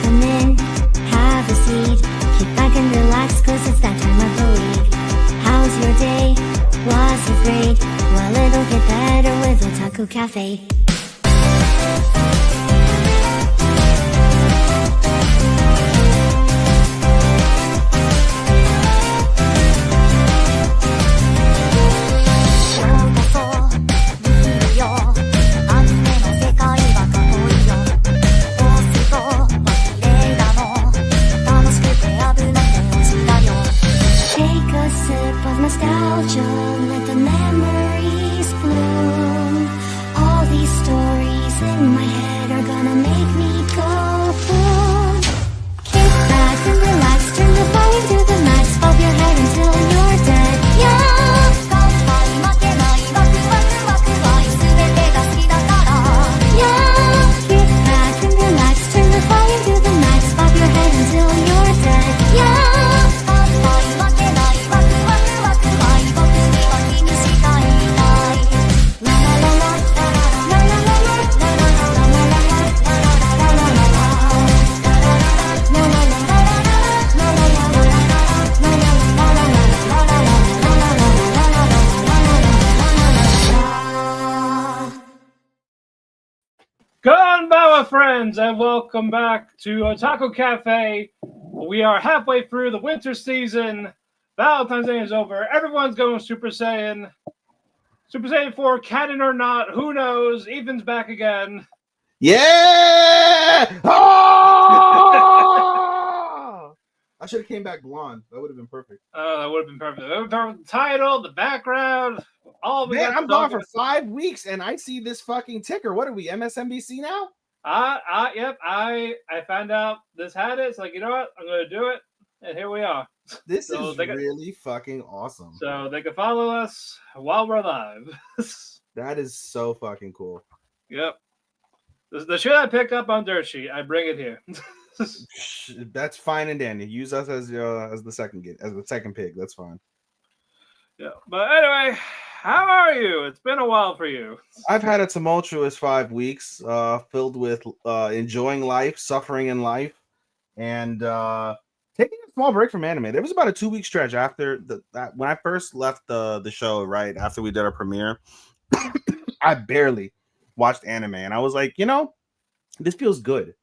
come in, have a seat. Kick back and relax, cause it's that time of the week. How's your day? Was it great? Well, it'll get better with Otalku Cafe. Nostalgia, let the memories bloom. All these stories in my head are gonna make me go boom. Kick back and relax, turn the volume to the max, bob your head until you're dead. Yeah. Yeah. Kick back and relax, turn the volume to the max, bob your head until you're dead. Yeah. Konbanwa, friends, and welcome back to Otalku Cafe. We are halfway through the winter season. Valentine's Day is over. Everyone's going Super Saiyan. Super Saiyan 4, canon or not, who knows? Ethan's back again. Yeah! Oh! I should have came back blonde. That would have been perfect. That would have been perfect. That would have been perfect. The title, the background, all we Man, got. I'm gone for 5 weeks and I see this fucking ticker. What are we, MSNBC now? Yep. I found out this had it. It's like, you know what? I'm going to do it. And here we are. This is really fucking awesome. So they can follow us while we're live. That is so fucking cool. Yep. The shit I pick up on Dirt Sheet, I bring it here. That's fine and dandy. Use us as the second pig. That's fine. Yeah. But anyway, how are you? It's been a while for you. I've had a tumultuous 5 weeks, filled with enjoying life, suffering in life, and taking a small break from anime. There was about a 2-week stretch after when I first left the show, right after we did our premiere. I barely watched anime, and I was like, this feels good.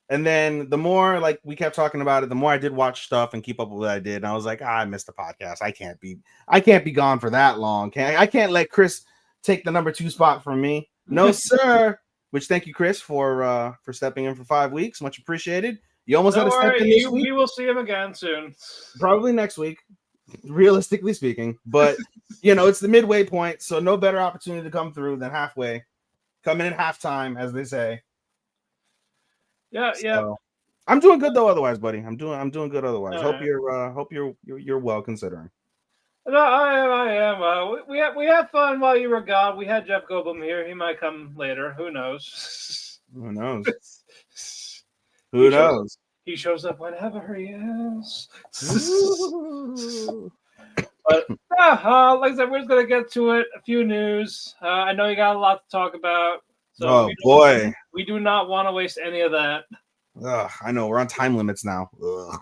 And then the more we kept talking about it, the more I did watch stuff and keep up with what I did. And I was like, I missed the podcast. I can't be gone for that long. I can't let Chris take the number 2 spot from me. No, sir. Which thank you, Chris, for stepping in for 5 weeks. Much appreciated. You almost had to step in this week. We will see him again soon. Probably next week, realistically speaking. But it's the midway point, so no better opportunity to come through than halfway. Come in at halftime, as they say. Yeah. I'm doing good though. Otherwise, buddy, I'm doing good. Otherwise, hope you're well considering. No, I am. We had fun while you were gone. We had Jeff Goldblum here. He might come later. Who knows? Who knows? Who knows? He shows up whenever he is. But like I said, we're just gonna get to it. A few news. I know you got a lot to talk about. So boy. We do not want to waste any of that. I know we're on time limits now. Ugh.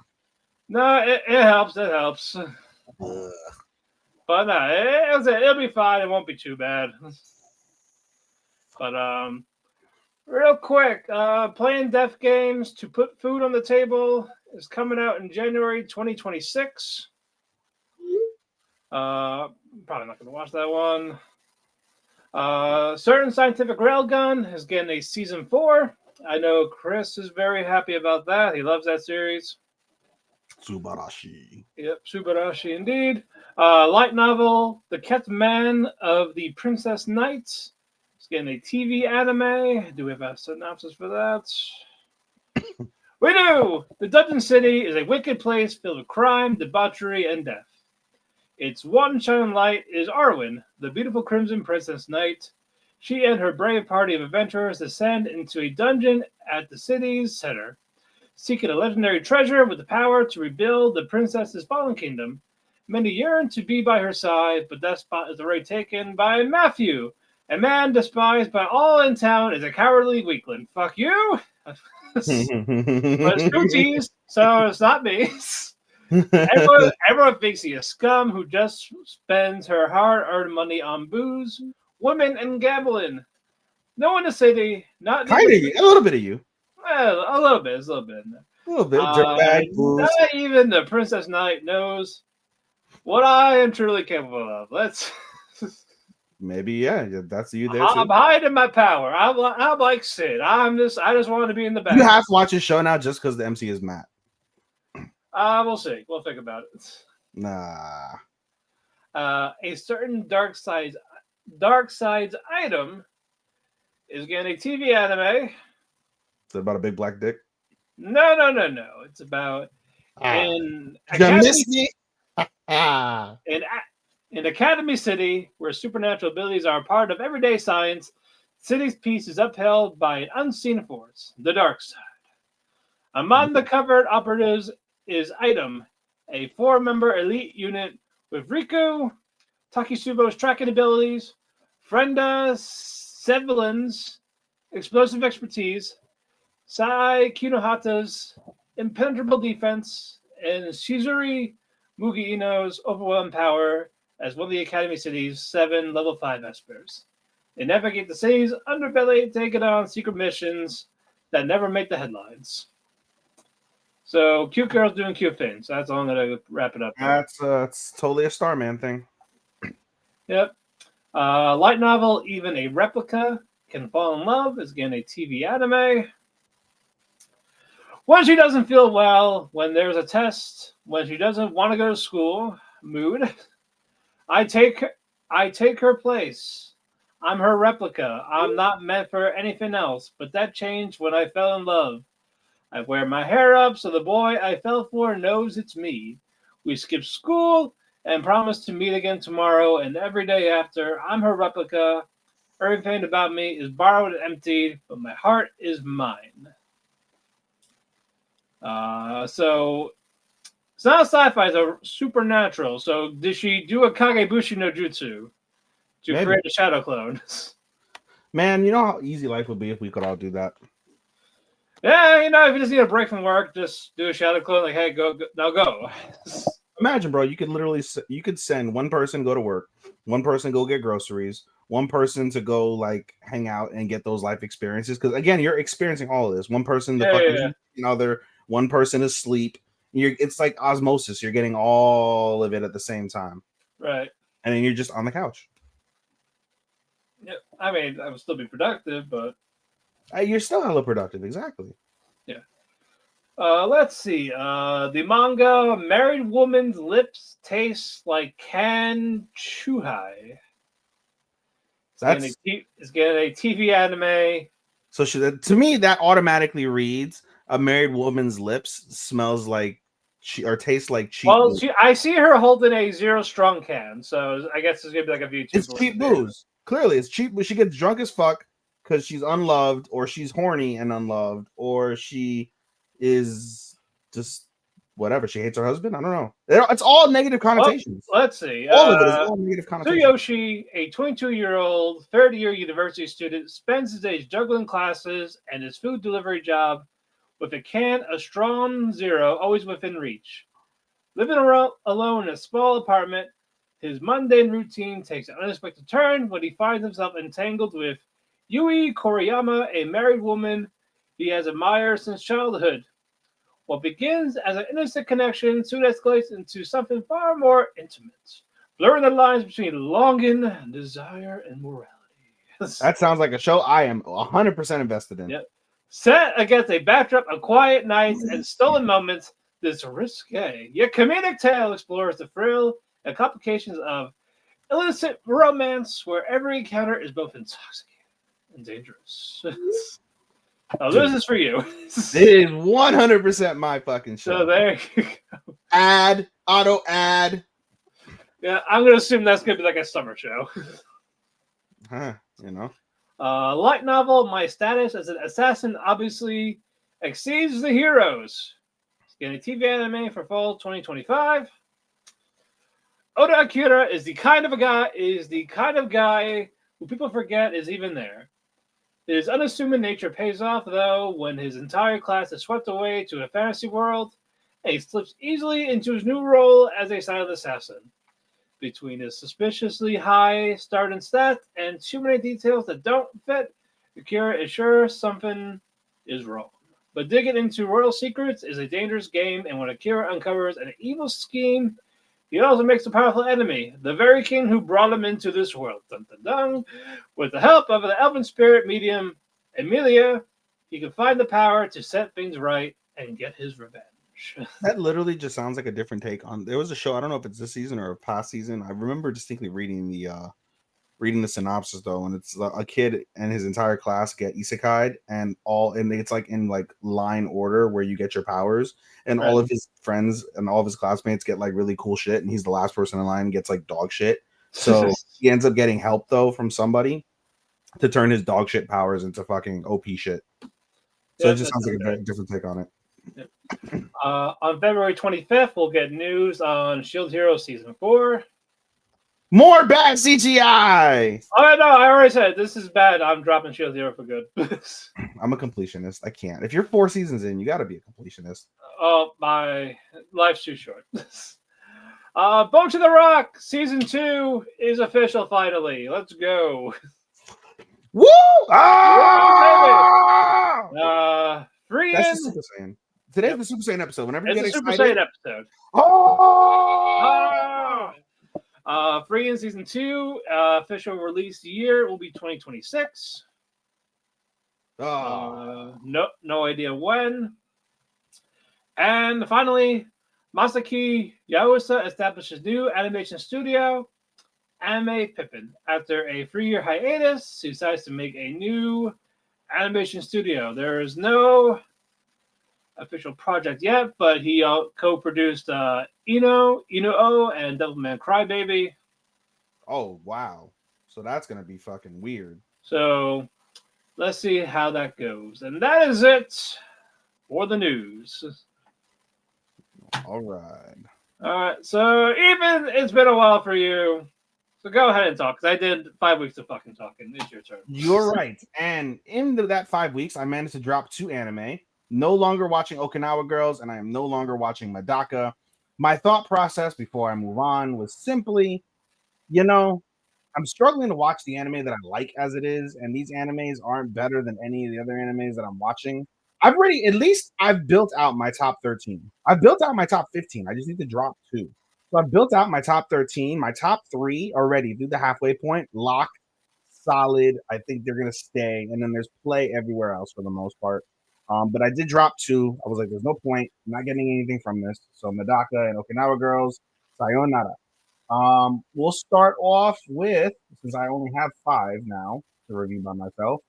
No, it helps. It helps. Ugh. But no, it'll be fine. It won't be too bad. But real quick, playing death games to put food on the table is coming out in January 2026. Probably not going to watch that one. Certain Scientific Railgun is getting a season 4. I know Chris is very happy about that. He loves that series. Subarashi. Yep, Subarashi indeed. Light novel, The Kept Man of the Princess Knight. It's getting a TV anime. Do we have a synopsis for that? We do! The Dungeon City is a wicked place filled with crime, debauchery, and death. Its one shining light is Arwen, the beautiful Crimson Princess Knight. She and her brave party of adventurers descend into a dungeon at the city's center, seeking a legendary treasure with the power to rebuild the princess's fallen kingdom. Many yearn to be by her side, but that spot is already taken by Matthew, a man despised by all in town as a cowardly weakling. Fuck you! But it's cooties, so it's not me. Everyone thinks he's a scum who just spends her hard-earned money on booze, women, and gambling. No one in the city, not Kind of even, a little bit of you. well, a little bit. There's a little bit in there. A little bit. Dirtbag, booze. Not even the Princess Knight knows what I am truly capable of. Let's. Maybe, yeah, that's you there I'm too. hiding my power. I'm like Sid. I just want to be in the back. You have to watch his show now just because the MC is Matt. We'll see. We'll think about it. Nah. A certain dark side's item is getting a TV anime. Is it about a big black dick? No. It's about in You missed me. in Academy City, where supernatural abilities are a part of everyday science, city's peace is upheld by an unseen force, the dark side. Among the covered operatives is Item, a 4-member elite unit with Riku Takisubo's tracking abilities, Frenda Sevelin's explosive expertise, Sai Kinohata's impenetrable defense, and Shizuri Mugi-ino's overwhelming power as one of the Academy City's 7 level 5 espers. They navigate the city's underbelly, taking on secret missions that never make the headlines. So, cute girls doing cute things. That's all I'm going to wrap it up. That's totally a Starman thing. Yep. Light novel, Even a Replica Can Fall in Love is again a TV anime. When she doesn't feel well, when there's a test, when she doesn't want to go to school, mood, I take her place. I'm her replica. I'm not meant for anything else, but that changed when I fell in love. I wear my hair up so the boy I fell for knows it's me. We skip school and promise to meet again tomorrow and every day after. I'm her replica. Everything about me is borrowed and emptied, but my heart is mine. So it's not sci-fi, it's a supernatural. So did she do a Kagebushi no Jutsu to Maybe. create a shadow clone? Man, you know how easy life would be if we could all do that. Yeah, if you just need a break from work, just do a shadow clone. Like, hey, go now go. Imagine, bro, you could send one person go to work, one person go get groceries, one person to go like hang out and get those life experiences. Because again, you're experiencing all of this. One person, another, one person is asleep. It's like osmosis. You're getting all of it at the same time, Right? And then you're just on the couch. Yeah, I mean, I would still be productive, but you're still hella productive. Exactly. Yeah. Let's see. The manga Married Woman's Lips Taste Like Canned Chuhai. It's getting a TV anime. So to me, that automatically reads a married woman's lips smells like or tastes like cheap. Well, I see her holding a Zero Strong can, so I guess it's gonna be like a VTuber. It's cheap booze. Clearly, it's cheap, but she gets drunk as fuck because she's unloved, or she's horny and unloved, or she is just whatever. She hates her husband. I don't know. It's all negative connotations. Well, let's see. All of it is all negative connotations. Tsuyoshi, a 22-year-old, third-year university student, spends his days juggling classes and his food delivery job with a can of Strong Zero always within reach. Living alone in a small apartment, his mundane routine takes an unexpected turn when he finds himself entangled with Yui Koriyama, a married woman he has admired since childhood. What begins as an innocent connection soon escalates into something far more intimate, blurring the lines between longing, desire, and morality. That sounds like a show I am 100% invested in. Yep. Set against a backdrop of quiet nights and stolen moments, this risque yet comedic tale explores the thrill and complications of illicit romance, where every encounter is both intoxicating and dangerous. Oh, this is for you. It is 100% my fucking show. So there you go. Auto ad. Yeah, I'm gonna assume that's gonna be like a summer show. You know. Light novel, My Status as an Assassin obviously exceeds the heroes. It's getting a TV anime for fall 2025. Oda Akira is the kind of guy who people forget is even there. His unassuming nature pays off, though, when his entire class is swept away to a fantasy world, and he slips easily into his new role as a silent assassin. Between his suspiciously high start and stat and too many details that don't fit, Akira is sure something is wrong. But digging into royal secrets is a dangerous game, and when Akira uncovers an evil scheme, he also makes a powerful enemy, the very king who brought him into this world. Dun, dun, dun. With the help of the elven spirit medium, Emilia, he can find the power to set things right and get his revenge. That literally just sounds like a different take on. There was a show. I don't know if it's this season or a past season. I remember distinctly reading the synopsis though, and it's a kid and his entire class get isekai'd, and it's like in like line order where you get your powers, and all of his friends and all of his classmates get like really cool shit, and he's the last person in line and gets like dog shit. So he ends up getting help though from somebody to turn his dog shit powers into fucking OP shit. So it just sounds like a very different take on it. Yep. On February 25th, we'll get news on Shield Hero Season 4. More bad CGI! Oh, no, I already said this is bad. I'm dropping Shield Hero for good. I'm a completionist. I can't. If you're 4 seasons in, you got to be a completionist. Oh, my life's too short. Bone to the Rock Season 2 is official finally. Let's go. Woo! Ah! Freeing. That's the Super Saiyan. Today's the Super Saiyan episode. Whenever you get Super excited, Saiyan episode. Oh! Freeing Season 2, official release year will be 2026. No idea when. And finally, Masaki Yaosa establishes new animation studio, Anime Pippin. After a 3-year hiatus, he decides to make a new animation studio. There is no official project yet, but he co-produced Ino-O, and Devilman Crybaby. Oh, wow. So that's going to be fucking weird. So let's see how that goes. And that is it for the news. All right. All right. So even it's been a while for you. So go ahead and talk, because I did 5 weeks of fucking talking. It's your turn. You're right. And in that 5 weeks, I managed to drop 2 anime. No longer watching Okinawa Girls, and I am no longer watching Madaka. My thought process before I move on was simply, I'm struggling to watch the anime that I like as it is, and these animes aren't better than any of the other animes that I'm watching. I've built out my top 13. I've built out my top 15. I just need to drop 2. So I've built out my top 13. My top 3 already through the halfway point, locked, solid. I think they're going to stay, and then there's play everywhere else for the most part. But I did drop 2. I was like, there's no point. I'm not getting anything from this. So Madaka and Okinawa Girls, sayonara. We'll start off with, since I only have 5 now to review by myself.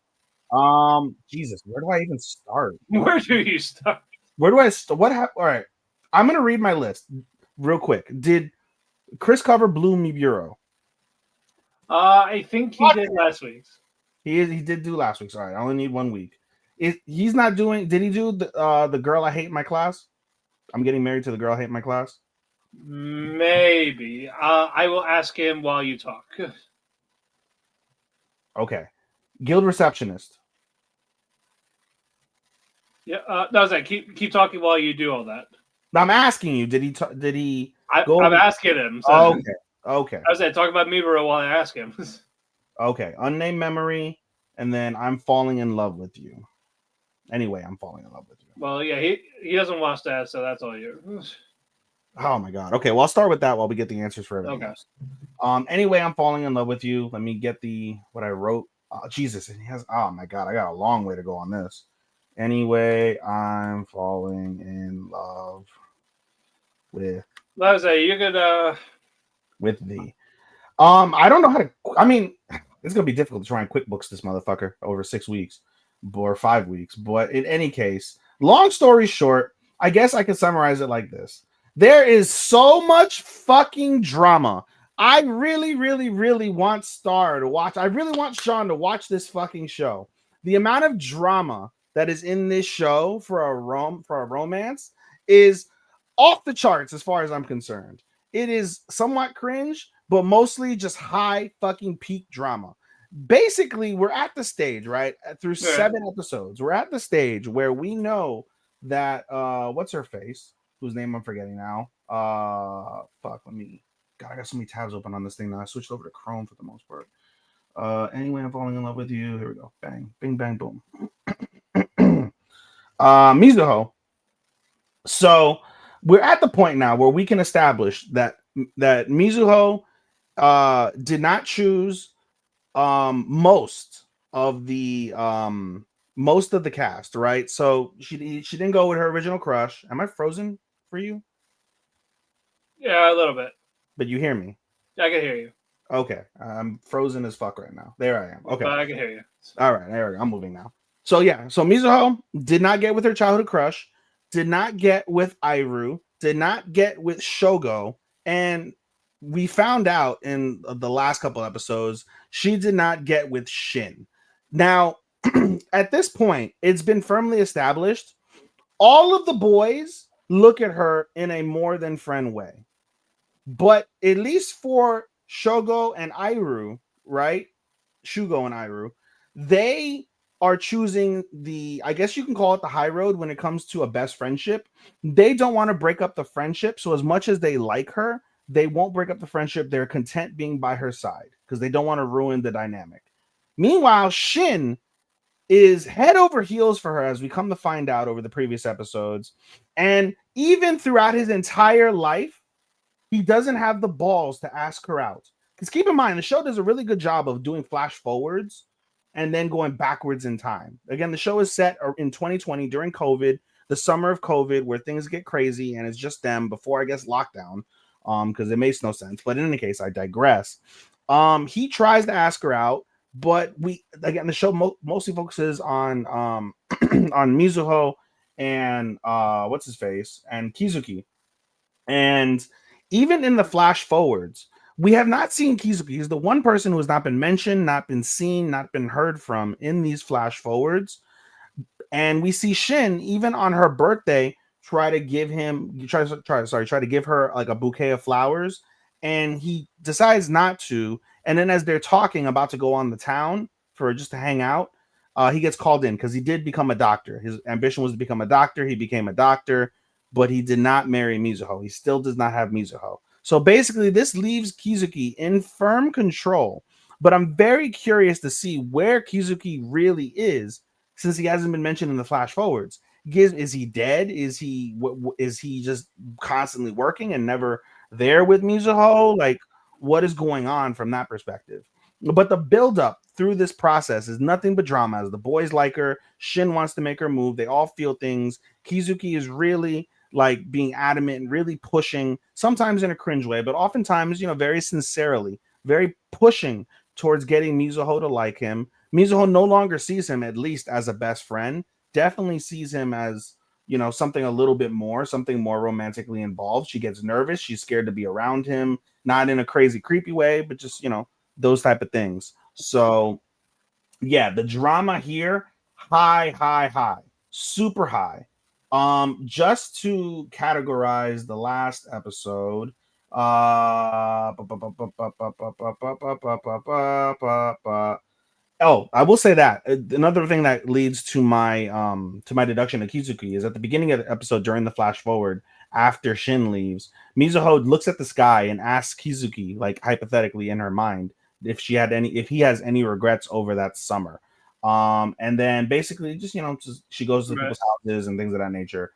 Jesus, where do I even start? Where do you start? Where do I start? All right, I'm gonna read my list real quick. Did Chris cover Blue Miburo? I think he did last week. He did do last week. Sorry, I only need 1 week. He's not doing? Did he do the girl I hate in my class? I'm getting married to the girl I hate in my class. Maybe. I will ask him while you talk. Okay. Guild Receptionist. Yeah, no, I was like, keep talking while you do all that. I'm asking you, did he I'm asking him. So. Oh, okay. I was like, talk about Miburo while I ask him. Okay. Unnamed Memory, and then I'm Falling in Love with You. Anyway, I'm falling in love with you. Well, yeah, he doesn't watch that, so that's all you. Oh my god. Okay, well I'll start with that while we get the answers for everything else. Anyway, I'm falling in love with you. Let me get what I wrote. Jesus, and he has. Oh my god, I got a long way to go on this. Anyway, I'm falling in love with. I say you could. With thee. I don't know how to. I mean, it's gonna be difficult to try and QuickBooks this motherfucker over 6 weeks or 5 weeks. But in any case, long story short, I guess I could summarize it like this. There is so much fucking drama. I really, really, really want Star to watch. I really want Sean to watch this fucking show. The amount of drama that is in this show for a romance is off the charts as far as I'm concerned. It is somewhat cringe, but mostly just high fucking peak drama. basically we're at the stage, right? Through Yeah. 7 episodes, we're at the stage where we know that what's her face? Whose name I'm forgetting now. Fuck, let me God, I got so many tabs open on this thing now. I switched over to Chrome for the most part. Anyway, I'm falling in love with you. Here we go. Bang, bing, bang, boom. Mizuho. So we're at the point now where we can establish that Mizuho did not choose most of the cast, right? So she didn't go with her original crush. Am I frozen for you? Yeah, a little bit. But you hear me? I can hear you. Okay, I'm frozen as fuck right now. There I am. Okay, But I can hear you. all right, there we go. I'm moving now. So yeah, so Mizuho did not get with her childhood crush, did not get with Iru, did not get with Shogo, and we found out in the last couple episodes she did not get with Shin. Now, at this point, it's been firmly established all of the boys look at her in a more than friend way. But at least for Shogo and Iru, right? Shugo and Iru, they are choosing the, I guess you can call it the high road when it comes to a best friendship. They don't want to break up the friendship. So as much as they like her, they won't break up the friendship. They're content being by her side because they don't want to ruin the dynamic. Meanwhile, Shin is head over heels for her, as we come to find out over the previous episodes. And even throughout his entire life, he doesn't have the balls to ask her out. Because keep in mind, the show does a really good job of doing flash forwards and then going backwards in time. Again, the show is set in 2020 during COVID, the summer of COVID, where things get crazy and it's just them before, I guess, lockdown, because it makes no sense. But in any case, I digress. He tries to ask her out, but the show mostly focuses on on Mizuho and what's his face and Kizuki. And even in the flash forwards, we have not seen Kizuki. He's the one person who has not been mentioned, not been seen, not been heard from in these flash forwards. And we see Shin, even on her birthday, try to give her like a bouquet of flowers, and he decides not to. And then as they're talking, about to go on the town for just to hang out, he gets called in because he did become a doctor. His ambition was to become a doctor. He became a doctor, but he did not marry Mizuho. He still does not have Mizuho. So basically, this leaves Kizuki in firm control. But I'm very curious to see where Kizuki really is, since he hasn't been mentioned in the flash forwards. Is he dead? Is he just constantly working and never there with Mizuho? Like, what is going on from that perspective? But the buildup through this process is nothing but drama. As the boys like her, Shin wants to make her move. They all feel things. Kizuki is really like being adamant and really pushing, sometimes in a cringe way, but oftentimes, very sincerely, very pushing towards getting Mizuho to like him. Mizuho no longer sees him, at least, as a best friend. Definitely sees him as, something a little bit more, something more romantically involved. She gets nervous. She's scared to be around him, not in a crazy, creepy way, but just, those type of things. So, yeah, the drama here, high, super high. Just to categorize the last episode, oh, I will say that another thing that leads to my deduction of Kizuki is at the beginning of the episode during the flash forward after Shin leaves, Mizuho looks at the sky and asks Kizuki, like hypothetically in her mind, if he has any regrets over that summer. And then basically just she goes to people's houses and things of that nature,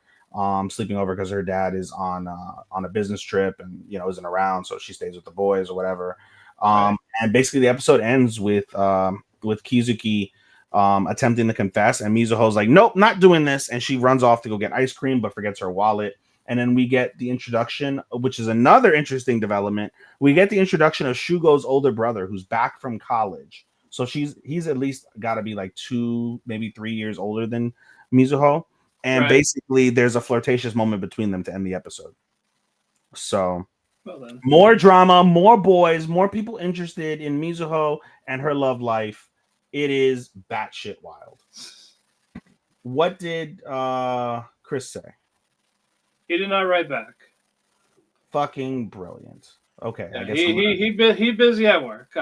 sleeping over because her dad is on a business trip and isn't around, so she stays with the boys or whatever. And basically the episode ends with Kizuki attempting to confess, and Mizuho's like, nope, not doing this, and she runs off to go get ice cream but forgets her wallet. And then we get the introduction, which is another interesting development. We get the introduction of Shugo's older brother, who's back from college. So he's at least got to be like 2, maybe 3 years older than Mizuho. And basically, there's a flirtatious moment between them to end the episode. So more drama, more boys, more people interested in Mizuho and her love life. It is batshit wild. What did Chris say? He did not write back. Fucking brilliant. Okay, Yeah, I guess he busy at work.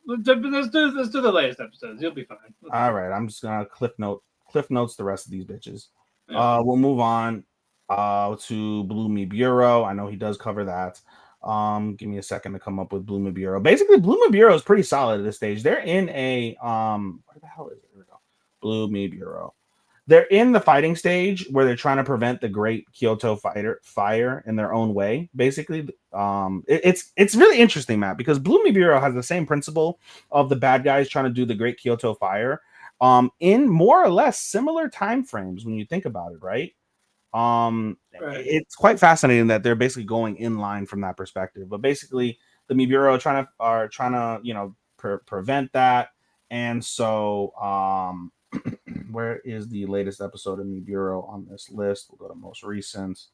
let's do the latest episodes. You'll be fine. All right, I'm just gonna cliff notes the rest of these bitches. Yeah. We'll move on to Blue Me Bureau. I know he does cover that. Give me a second to come up with Blue Me Bureau. Basically, Blue Me Bureau is pretty solid at this stage. They're in a where the hell is it? Here we go. Blue Me Bureau. They're in the fighting stage where they're trying to prevent the Great Kyoto fire in their own way. Basically, it's really interesting, Matt, because Blue Me Bureau has the same principle of the bad guys trying to do the Great Kyoto fire, in more or less similar time frames when you think about it, right? Right. It's quite fascinating that they're basically going in line from that perspective. But basically, the Mi Bureau are trying to prevent that, and so where is the latest episode of Mi Bureau on this list? We'll go to most recent,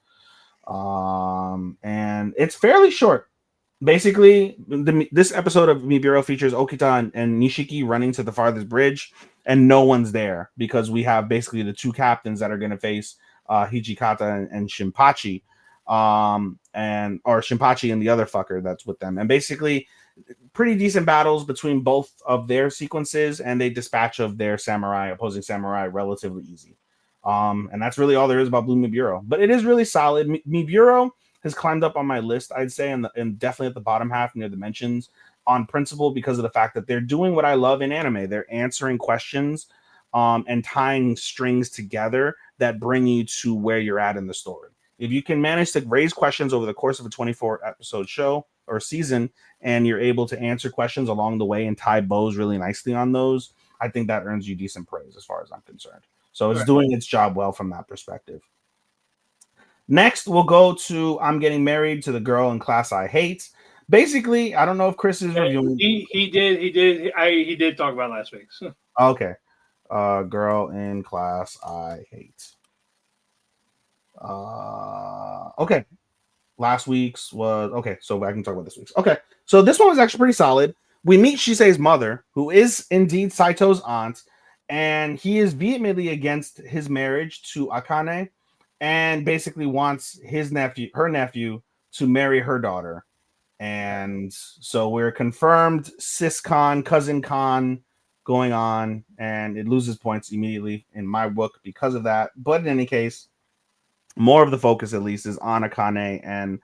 and it's fairly short. Basically, this episode of Mi Bureau features Okita and Nishiki running to the farthest bridge, and no one's there because we have basically the two captains that are going to face Hijikata and Shinpachi, or Shinpachi and the other fucker that's with them, and basically pretty decent battles between both of their sequences, and they dispatch of their opposing samurai relatively easy. And that's really all there is about Blue Mi Bureau, but it is really solid. Mi Bureau has climbed up on my list, I'd say, and definitely at the bottom half near the mentions on principle because of the fact that they're doing what I love in anime. They're answering questions and tying strings together that bring you to where you're at in the story. If you can manage to raise questions over the course of a 24 episode show or season, and you're able to answer questions along the way and tie bows really nicely on those, I think that earns you decent praise as far as I'm concerned. So it's doing its job well from that perspective. Next, we'll go to I'm Getting Married to the Girl in Class I Hate. Basically, I don't know if Chris is reviewing. He did talk about last week. So. Okay. Girl in Class I Hate. Okay. Last week's was okay, so I can talk about this week's. Okay, so this one was actually pretty solid. We meet Shisei's mother, who is indeed Saito's aunt, and he is vehemently against his marriage to Akane, and basically wants her nephew, to marry her daughter. And so we're confirmed sis con, cousin con going on, and it loses points immediately in my book because of that. But in any case, more of the focus at least is on Akane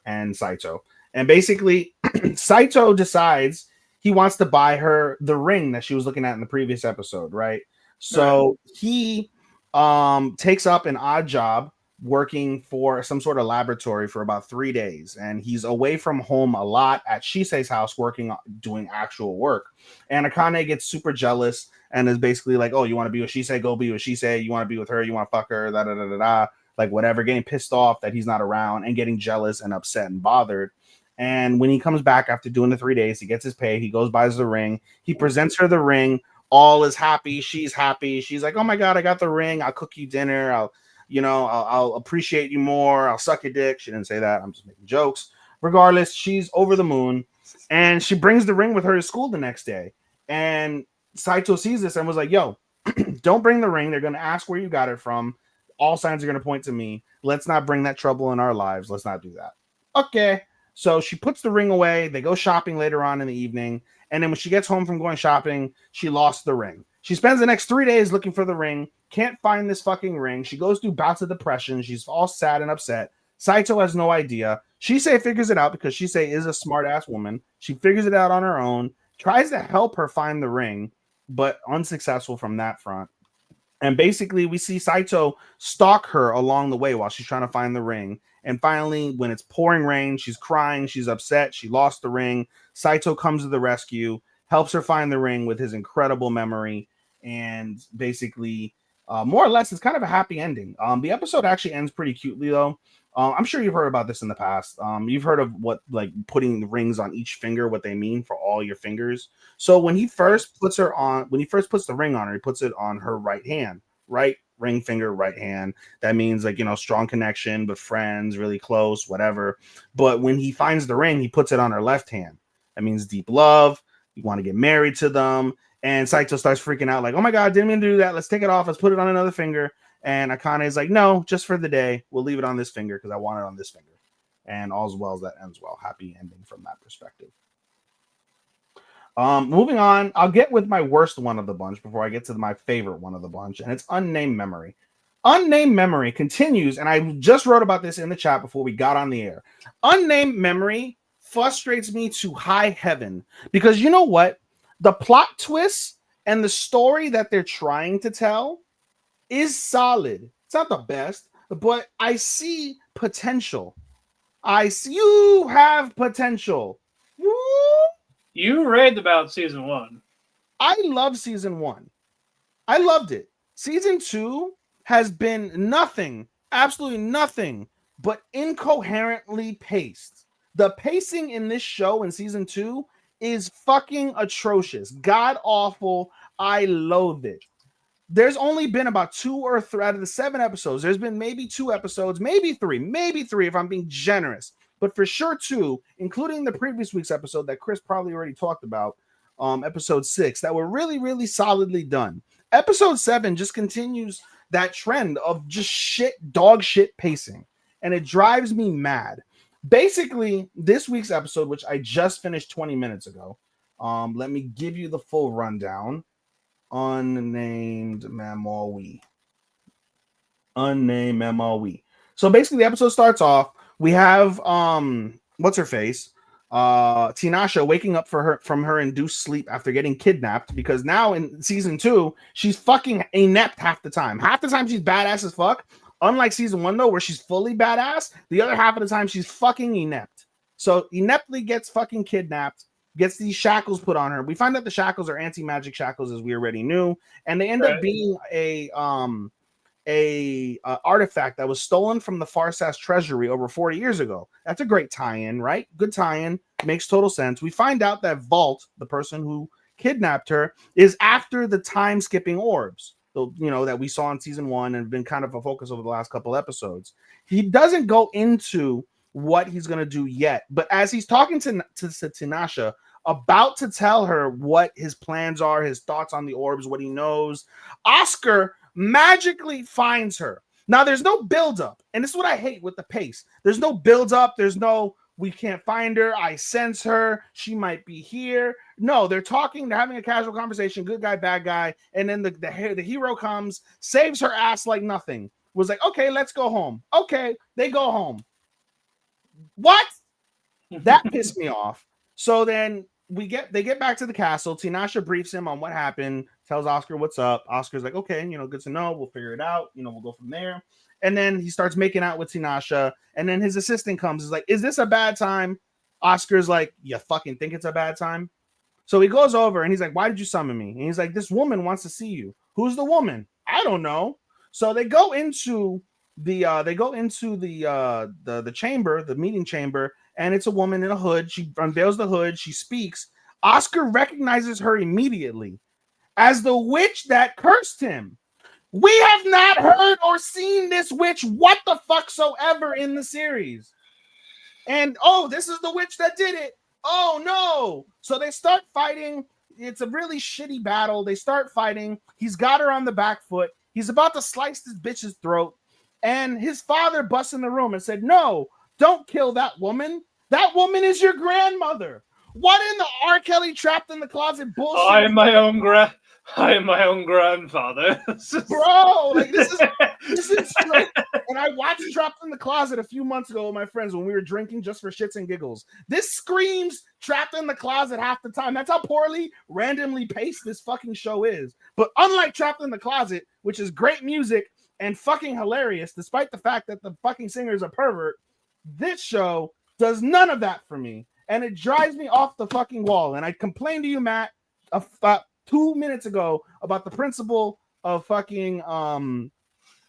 and Saito. And basically, Saito decides he wants to buy her the ring that she was looking at in the previous episode, right? So he takes up an odd job working for some sort of laboratory for about 3 days, and he's away from home a lot at Shisei's house doing actual work. And Akane gets super jealous and is basically like, oh, you want to be with Shisei, go be with Shisei. You want to be with her, you want to fuck her, da da da da da, like whatever, getting pissed off that he's not around and getting jealous and upset and bothered. And when he comes back after doing the 3 days, he gets his pay, he goes, buys the ring, he presents her the ring, all is happy, she's happy, she's like, oh my god, I got the ring, I'll cook you dinner, I'll appreciate you more, I'll suck your dick. She didn't say that, I'm just making jokes. Regardless, she's over the moon, and she brings the ring with her to school the next day. And Saito sees this and was like, yo, don't bring the ring. They're going to ask where you got it from. All signs are going to point to me. Let's not bring that trouble in our lives. Let's not do that. Okay. So she puts the ring away. They go shopping later on in the evening. And then when she gets home from going shopping, she lost the ring. She spends the next 3 days looking for the ring. Can't find this fucking ring. She goes through bouts of depression. She's all sad and upset. Saito has no idea. Shisei figures it out because Shisei is a smart ass woman. She figures it out on her own, tries to help her find the ring, but unsuccessful from that front. And basically, we see Saito stalk her along the way while she's trying to find the ring. And finally, when it's pouring rain, she's crying, she's upset, she lost the ring. Saito comes to the rescue, helps her find the ring with his incredible memory, and basically, more or less, it's kind of a happy ending. The episode actually ends pretty cutely, though. I'm sure you've heard about this in the past. You've heard of what, like, putting the rings on each finger, what they mean for all your fingers. So when he first puts the ring on her, he puts it on her right hand, right ring finger, right hand. That means, like, strong connection, but friends, really close, whatever. But when he finds the ring, he puts it on her left hand. That means deep love. You want to get married to them. And Saito starts freaking out, like, oh my God, didn't mean to do that. Let's take it off. Let's put it on another finger. And Akane is like, no, just for the day. We'll leave it on this finger because I want it on this finger. And all's well that ends well. Happy ending from that perspective. Moving on, I'll get with my worst one of the bunch before I get to my favorite one of the bunch, and it's Unnamed Memory. Unnamed Memory continues, and I just wrote about this in the chat before we got on the air. Unnamed Memory frustrates me to high heaven because you know what? The plot twists and the story that they're trying to tell is solid. It's not the best, but I see potential. I see you have potential. Woo! You raved about season 1. I love season 1. I loved it. Season 2 has been nothing, absolutely nothing, but incoherently paced. The pacing in this show in season 2 is fucking atrocious. God awful. I loathe it. There's only been about 2 or 3 out of the 7 episodes. There's been maybe 2 episodes, maybe three if I'm being generous, but for sure 2, including the previous week's episode that Chris probably already talked about, episode 6, that were really, really solidly done. Episode 7 just continues that trend of just dog shit pacing, and it drives me mad. Basically, this week's episode, which I just finished 20 minutes ago, let me give you the full rundown. Unnamed Memory. So basically, the episode starts off. We have what's her face? Tinasha waking up from her induced sleep after getting kidnapped, because now in season 2, she's fucking inept half the time. Half the time she's badass as fuck. Unlike season 1 though, where she's fully badass, the other half of the time she's fucking inept. So ineptly gets fucking kidnapped. Gets these shackles put on her. We find out the shackles are anti-magic shackles, as we already knew, and they end up being a artifact that was stolen from the Farsas treasury over 40 years ago. That's a great tie-in, right? Good tie-in, makes total sense. We find out that Vault, the person who kidnapped her, is after the time-skipping orbs, that we saw in season 1 and have been kind of a focus over the last couple episodes. He doesn't go into what he's going to do yet, but as he's talking to Tinasha, about to tell her what his plans are, his thoughts on the orbs, what he knows, Oscar magically finds her. Now, there's no build-up, and this is what I hate with the pace. There's no build-up. There's no, we can't find her. I sense her. She might be here. No, they're talking. They're having a casual conversation. Good guy, bad guy. And then the hero comes, saves her ass like nothing. Was like, okay, let's go home. Okay, they go home. What? That pissed me off. So then they get back to the castle. Tinasha briefs him on what happened, tells Oscar what's up. Oscar's like, okay, good to know. We'll figure it out. We'll go from there. And then he starts making out with Tinasha. And then his assistant comes, is like, is this a bad time? Oscar's like, you fucking think it's a bad time? So he goes over and he's like, why did you summon me? And he's like, this woman wants to see you. Who's the woman? I don't know. So they go into the chamber, the meeting chamber, and it's a woman in a hood. She unveils the hood. She speaks. Oscar recognizes her immediately as the witch that cursed him. We have not heard or seen this witch what the fuck soever in the series. And, this is the witch that did it. Oh, no. So they start fighting. It's a really shitty battle. They start fighting. He's got her on the back foot. He's about to slice this bitch's throat. And his father busts in the room and said, no, don't kill that woman. That woman is your grandmother. What in the R. Kelly trapped in the closet bullshit? I am my own grandfather. Bro, like this is like, and I watched Trapped in the Closet a few months ago with my friends when we were drinking just for shits and giggles. This screams Trapped in the Closet half the time. That's how poorly, randomly paced this fucking show is. But unlike Trapped in the Closet, which is great music and fucking hilarious, despite the fact that the fucking singer is a pervert, this show does none of that for me. And it drives me off the fucking wall. And I complained to you, Matt, about 2 minutes ago about the principle of fucking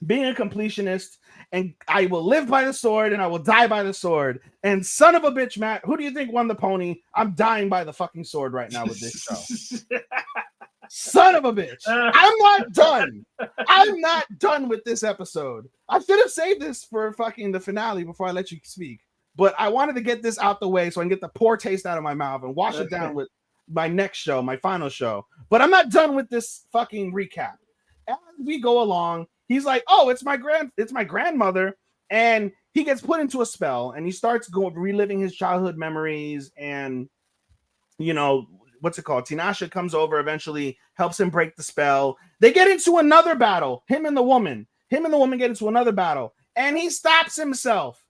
being a completionist, and I will live by the sword and I will die by the sword. And son of a bitch, Matt, who do you think won the pony? I'm dying by the fucking sword right now with this show. Son of a bitch. I'm not done. I'm not done with this episode. I should have saved this for fucking the finale before I let you speak. But I wanted to get this out the way so I can get the poor taste out of my mouth and wash it down with my next show, my final show. But I'm not done with this fucking recap. As we go along, he's like, oh, it's my grandmother. And he gets put into a spell and he starts reliving his childhood memories and, what's it called? Tinashe comes over, eventually helps him break the spell. They get into another battle. Him and the woman get into another battle, and he stops himself.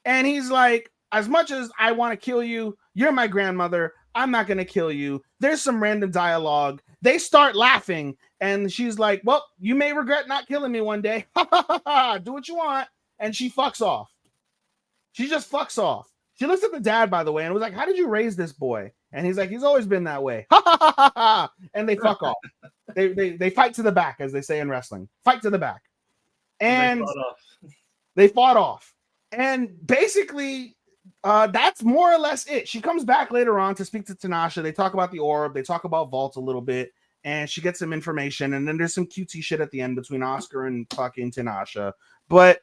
And he's like, as much as I want to kill you, you're my grandmother. I'm not going to kill you. There's some random dialogue. They start laughing. And she's like, well, you may regret not killing me one day. Do what you want. And she fucks off. She just fucks off. She looks at the dad, by the way, and was like, how did you raise this boy? And he's like, he's always been that way. And they fuck off. They fight to the back, as they say in wrestling. Fight to the back. And they fought off. And basically, that's more or less it. She comes back later on to speak to Tinashe. They talk about the orb. They talk about Vault a little bit. And she gets some information. And then there's some cutesy shit at the end between Oscar and fucking Tinashe. But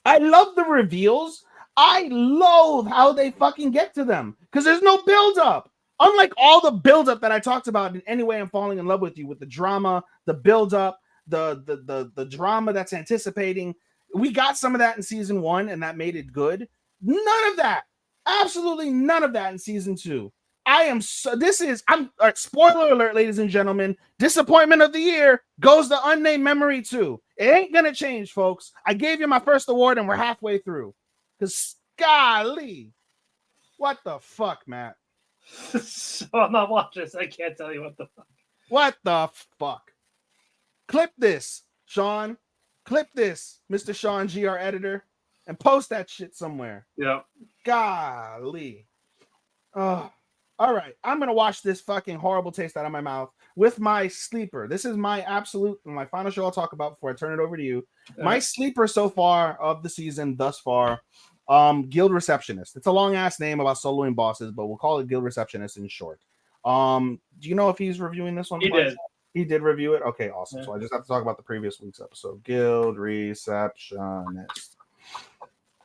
I love the reveals. I loathe how they fucking get to them. Because there's no build-up. Unlike all the build-up that I talked about in Any Way I'm Falling in Love with You, with the drama, the build-up, the drama that's anticipating. We got some of that in season 1, and that made it good. None of that. Absolutely none of that in season 2. I'm spoiler alert, ladies and gentlemen. Disappointment of the year goes to Unnamed Memory 2. It ain't gonna change, folks. I gave you my first award, and we're halfway through. Because, golly, what the fuck, Matt? So I'm not watching this. I can't tell you what the fuck. What the fuck? Clip this, Sean. Clip this, Mr. Sean G, our editor, and post that shit somewhere. Yeah. Golly. Oh, all right. I'm gonna wash this fucking horrible taste out of my mouth with my sleeper. This is my final show I'll talk about before I turn it over to you. My sleeper so far of the season thus far, Guild Receptionist. It's a long ass name about soloing bosses, but we'll call it Guild Receptionist in short. Do you know if he's reviewing this one? He did. He did review it? Okay, awesome. Yeah. So I just have to talk about the previous week's episode. Guild Receptionist.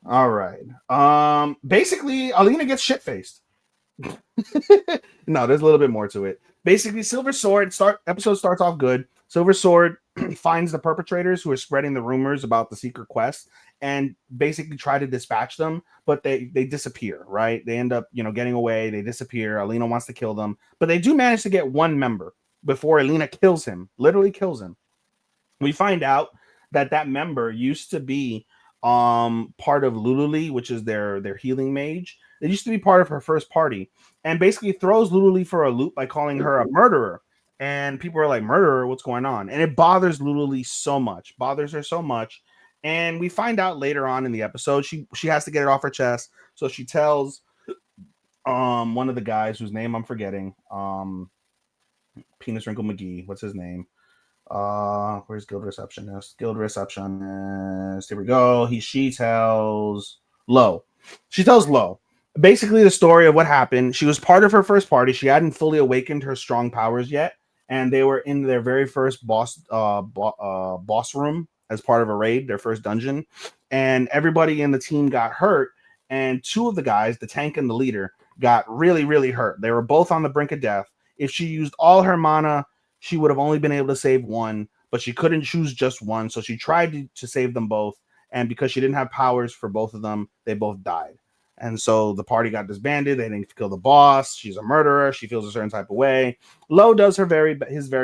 All right. Basically, Alina gets shit-faced. No, there's a little bit more to it. Basically, Silver Sword episode starts off good. Silver Sword finds the perpetrators who are spreading the rumors about the secret quest and basically try to dispatch them, but they disappear, right? They end up, getting away. They disappear. Alina wants to kill them, but they do manage to get one member before Alina kills him, literally kills him. We find out that member used to be part of Lululi, which is their healing mage. It used to be part of her first party, and basically throws Lululi for a loop by calling her a murderer. And people are like, murderer, what's going on? And it bothers Lululi so much, bothers her so much. And we find out later on in the episode, she has to get it off her chest. So she tells one of the guys whose name I'm forgetting, Penis Wrinkle McGee. What's his name? Where's Guild Receptionist? Guild Receptionist. Here we go. She tells Lo. She tells Lo basically the story of what happened. She was part of her first party. She hadn't fully awakened her strong powers yet, and they were in their very first boss room as part of a raid, their first dungeon. And everybody in the team got hurt, and two of the guys, the tank and the leader, got really, really hurt. They were both on the brink of death. If she used all her mana, she would have only been able to save one, but she couldn't choose just one. So she tried to save them both. And because she didn't have powers for both of them, they both died. And so the party got disbanded. They didn't kill the boss. She's a murderer. She feels a certain type of way. Lo does his very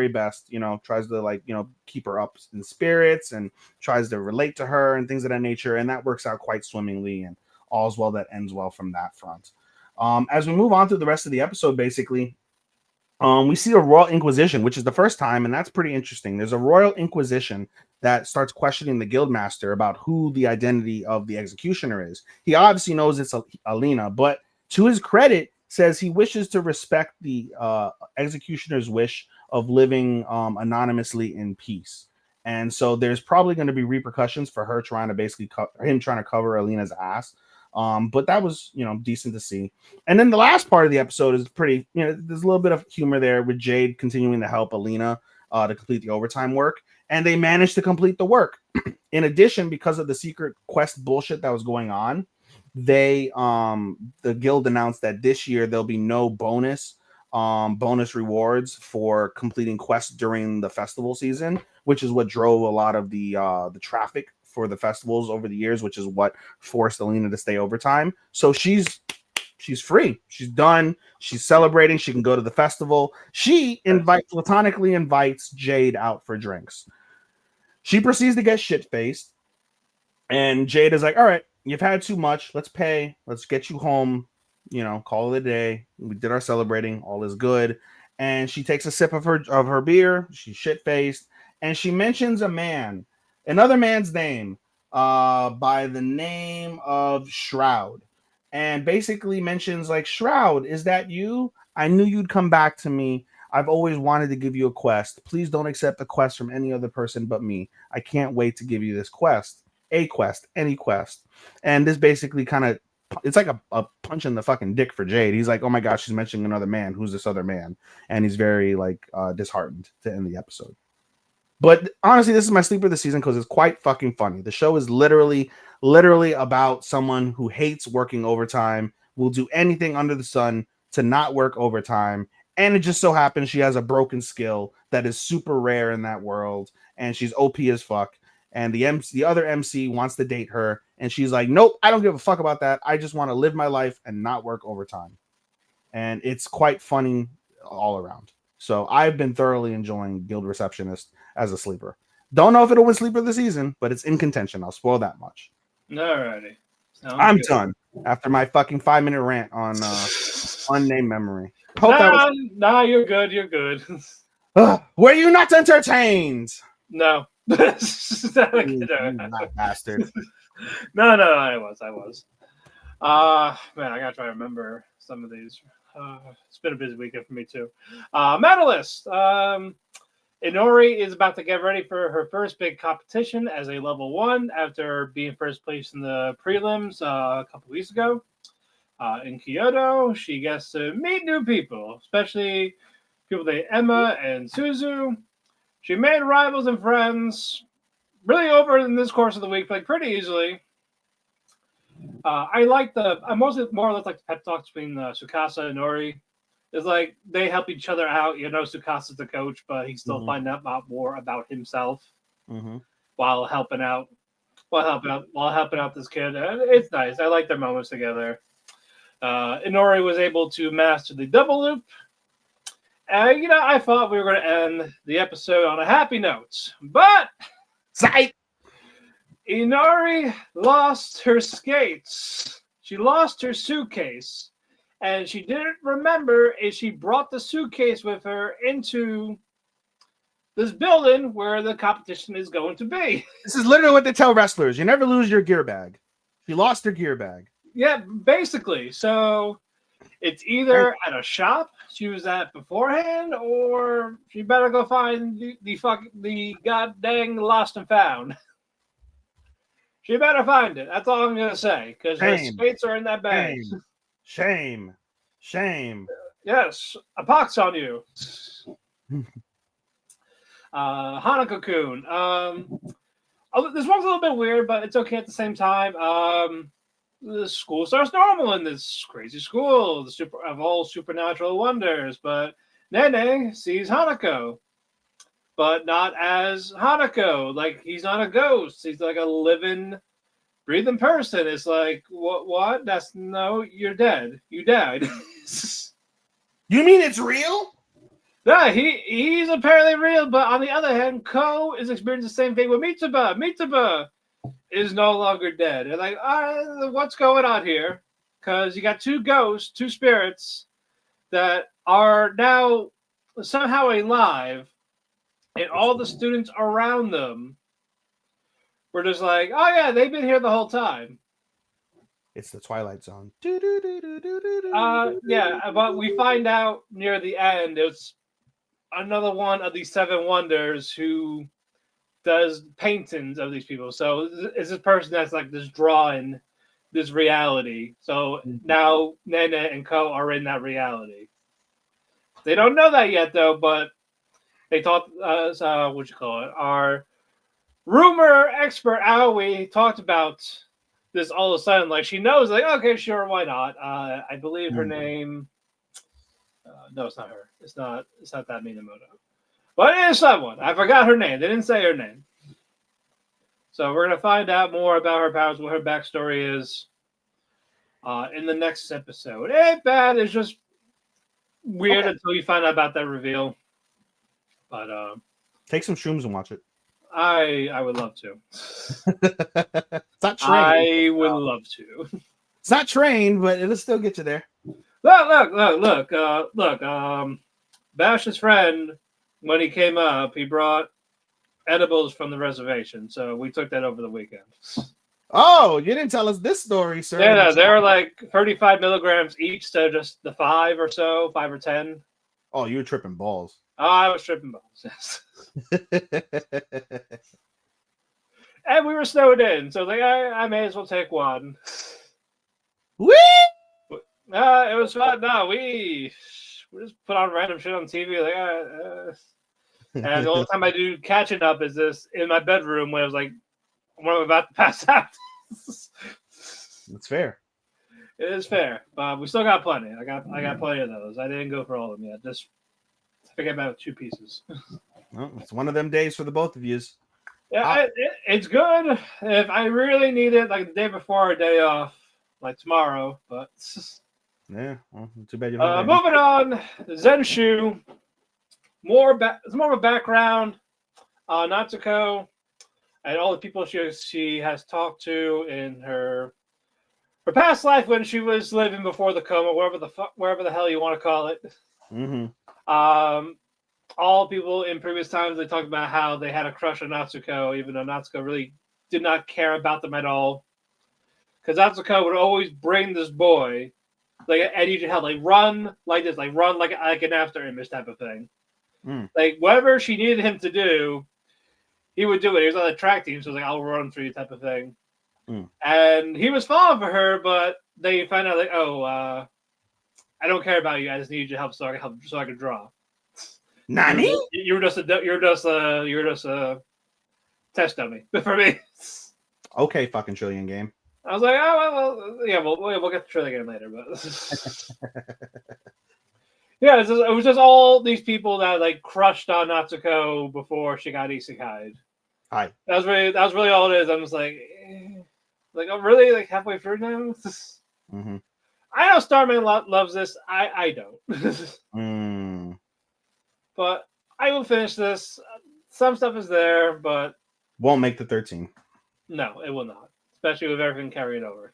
best, tries to keep her up in spirits and tries to relate to her and things of that nature. And that works out quite swimmingly, and all's well that ends well from that front. As we move on through the rest of the episode, basically, we see a Royal Inquisition, which is the first time, and that's pretty interesting. There's a Royal Inquisition that starts questioning the Guildmaster about who the identity of the executioner is. He obviously knows it's Alina, but to his credit, says he wishes to respect the executioner's wish of living anonymously in peace. And so there's probably going to be repercussions for her trying to cover Alina's ass. But that was, decent to see. And then the last part of the episode is pretty, there's a little bit of humor there with Jade continuing to help Alina to complete the overtime work. And they managed to complete the work. In addition, because of the secret quest bullshit that was going on, the guild announced that this year there'll be no bonus rewards for completing quests during the festival season, which is what drove a lot of the traffic for the festivals over the years, which is what forced Alina to stay overtime. So she's she's free. She's done. She's celebrating. She can go to the festival. She platonically invites Jade out for drinks. She proceeds to get shit faced, and Jade is like, "All right, you've had too much. Let's pay. Let's get you home. You know, call it a day. We did our celebrating. All is good." And she takes a sip of her beer. She's shit faced, and she mentions another man's name, by the name of Shroud, and basically mentions like, "Shroud, is that you? I knew you'd come back to me. I've always wanted to give you a quest. Please don't accept a quest from any other person but me. I can't wait to give you this quest. A quest, any quest." And this basically kind of, it's like a punch in the fucking dick for Jade. He's like, "Oh my gosh, she's mentioning another man. Who's this other man?" And he's very like disheartened to end the episode. But honestly, this is my sleeper this season because it's quite fucking funny. The show is literally about someone who hates working overtime, will do anything under the sun to not work overtime. And it just so happens she has a broken skill that is super rare in that world. And she's OP as fuck. And the other MC wants to date her. And she's like, "Nope, I don't give a fuck about that. I just want to live my life and not work overtime." And it's quite funny all around. So I've been thoroughly enjoying Guild Receptionist as a sleeper. Don't know if it'll win sleeper this season, but it's in contention. I'll spoil that much. Alrighty. I'm done after my fucking 5-minute rant on Unnamed Memory. Nah, you're good. You're good. Were you not entertained? No. You bastard. No, I was. Man, I gotta try to remember some of these. It's been a busy weekend for me too. Medalist. Inori is about to get ready for her first big competition as a level 1 after being first place in the prelims a couple weeks ago. In Kyoto, she gets to meet new people, especially people named Emma and Suzu. She made rivals and friends really over in this course of the week, like pretty easily. I mostly more or less like the pep talks between Tsukasa and Nori. It's like they help each other out. You know, Tsukasa's the coach, but he's still finding out more about himself while helping out this kid. And it's nice. I like their moments together. Inori was able to master the double loop. And, I thought we were going to end the episode on a happy note. But Psych! Inori lost her skates. She lost her suitcase. And she didn't remember if she brought the suitcase with her into this building where the competition is going to be. This is literally what they tell wrestlers. You never lose your gear bag. She lost her gear bag. Yeah, basically. So it's either at a shop she was at beforehand, or she better go find the goddamn lost and found. She better find it. That's all I'm gonna say. Because her skates are in that bag. Shame. Yes, a pox on you. Hanako-kun. This one's a little bit weird, but it's okay at the same time. The school starts normal in this crazy school, of all supernatural wonders, but Nene sees Hanako, but not as Hanako. Like, he's not a ghost. He's like a living, breathing person. It's like, what? No, you're dead. You died. You mean it's real? Yeah, he's apparently real, but on the other hand, Ko is experiencing the same thing with Mitsuba. Mitsuba is no longer dead. And like, what's going on here? Because you got two ghosts, two spirits that are now somehow alive, and all the students around them were just like, oh yeah, they've been here the whole time. It's the Twilight Zone. Yeah, but we find out near the end it's another one of these 7 wonders who does paintings of these people. So it's this person that's like this drawing this reality. So now Nene and Ko are in that reality. They don't know that yet though, but they talked our rumor expert Aoi talked about this all of a sudden. Like, she knows, like, okay, sure, why not? I believe her name. No, it's not her. It's not that Minamoto. But it is someone. I forgot her name. They didn't say her name. So we're gonna find out more about her powers, what her backstory is. in the next episode. It ain't bad. It's just weird Okay. until you find out about that reveal. But Take some shrooms and watch it. I would love to. It's not trained. I would love to. It's not trained, but it'll still get you there. Look. Bash's friend, when he came up, he brought edibles from the reservation, so we took that over the weekend. Oh, you didn't tell us this story, sir. Yeah, they were like 35 milligrams each, so just the 5 or 10. Oh, you were tripping balls. Oh, I was tripping balls, yes. And we were snowed in, so like I may as well take one. Whee! It was fun. No, we just put on random shit on TV. And the only time I do catching up is this in my bedroom when I was like, when I'm about to pass out. That's fair. It is fair, but we still got plenty. I got plenty of those. I didn't go for all of them yet. Just forget about 2 pieces. Well, it's one of them days for the both of yous. Yeah, it's good if I really need it, like the day before or day off, like tomorrow. But yeah, well, too bad you don't. moving on, Zenshu. It's more of a background. Natsuko and all the people she has talked to in her past life when she was living before the coma, wherever the hell you want to call it. Mm-hmm. All people in previous times, they talked about how they had a crush on Natsuko, even though Natsuko really did not care about them at all. Because Natsuko would always bring this boy, like, and you could have, like, run like this, like, run like an after image type of thing. Like, whatever she needed him to do, he would do it. He was on the track team, so it was like, I'll run for you type of thing. And he was falling for her, but they find out, like, I don't care about you. I just need your help so I can draw. Nani? You're just a test dummy for me. Okay, fucking Trillion game. I was like, we'll get to Trillion game later, but yeah, it was just all these people that like crushed on Natsuko before she got isekai'd. Hi. That was really all it is. I'm just like, oh, really? Like halfway through now? Mm-hmm. I know Starman loves this. I don't. But I will finish this. Some stuff is there, but won't make the 13. No, it will not. Especially with everything carried over.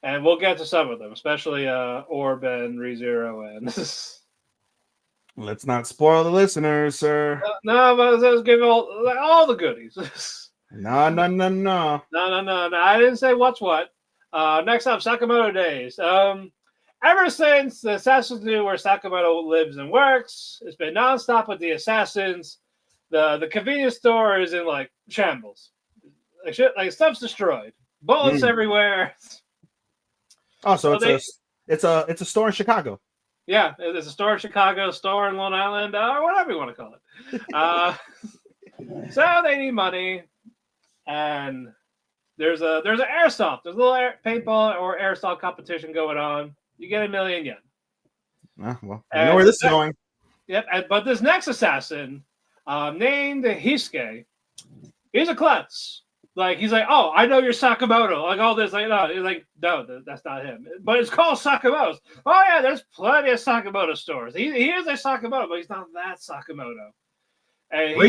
And we'll get to some of them, especially Orb and ReZero and Let's not spoil the listeners, sir. No, but let's give all the goodies. No. No. I didn't say what's what. Next up, Sakamoto Days. Ever since the Assassins knew where Sakamoto lives and works, it's been nonstop with the assassins. The convenience store is in like shambles. Like shit, like stuff's destroyed. Bullets everywhere. Oh, so it's a store in Chicago. Yeah, there's a store in Chicago, store in Long Island, or whatever you want to call it. So they need money, and there's an airsoft. There's a little paintball or airsoft competition going on. You get 1 million yen. Well, I know where this is going. Yep, but this next assassin, named Hisuke, he's a klutz. Like he's like, oh, I know you're Sakamoto. Like all this, like no, he's like, no, that's not him. But it's called Sakamoto's. Oh yeah, there's plenty of Sakamoto stores. He is a Sakamoto, but he's not that Sakamoto. And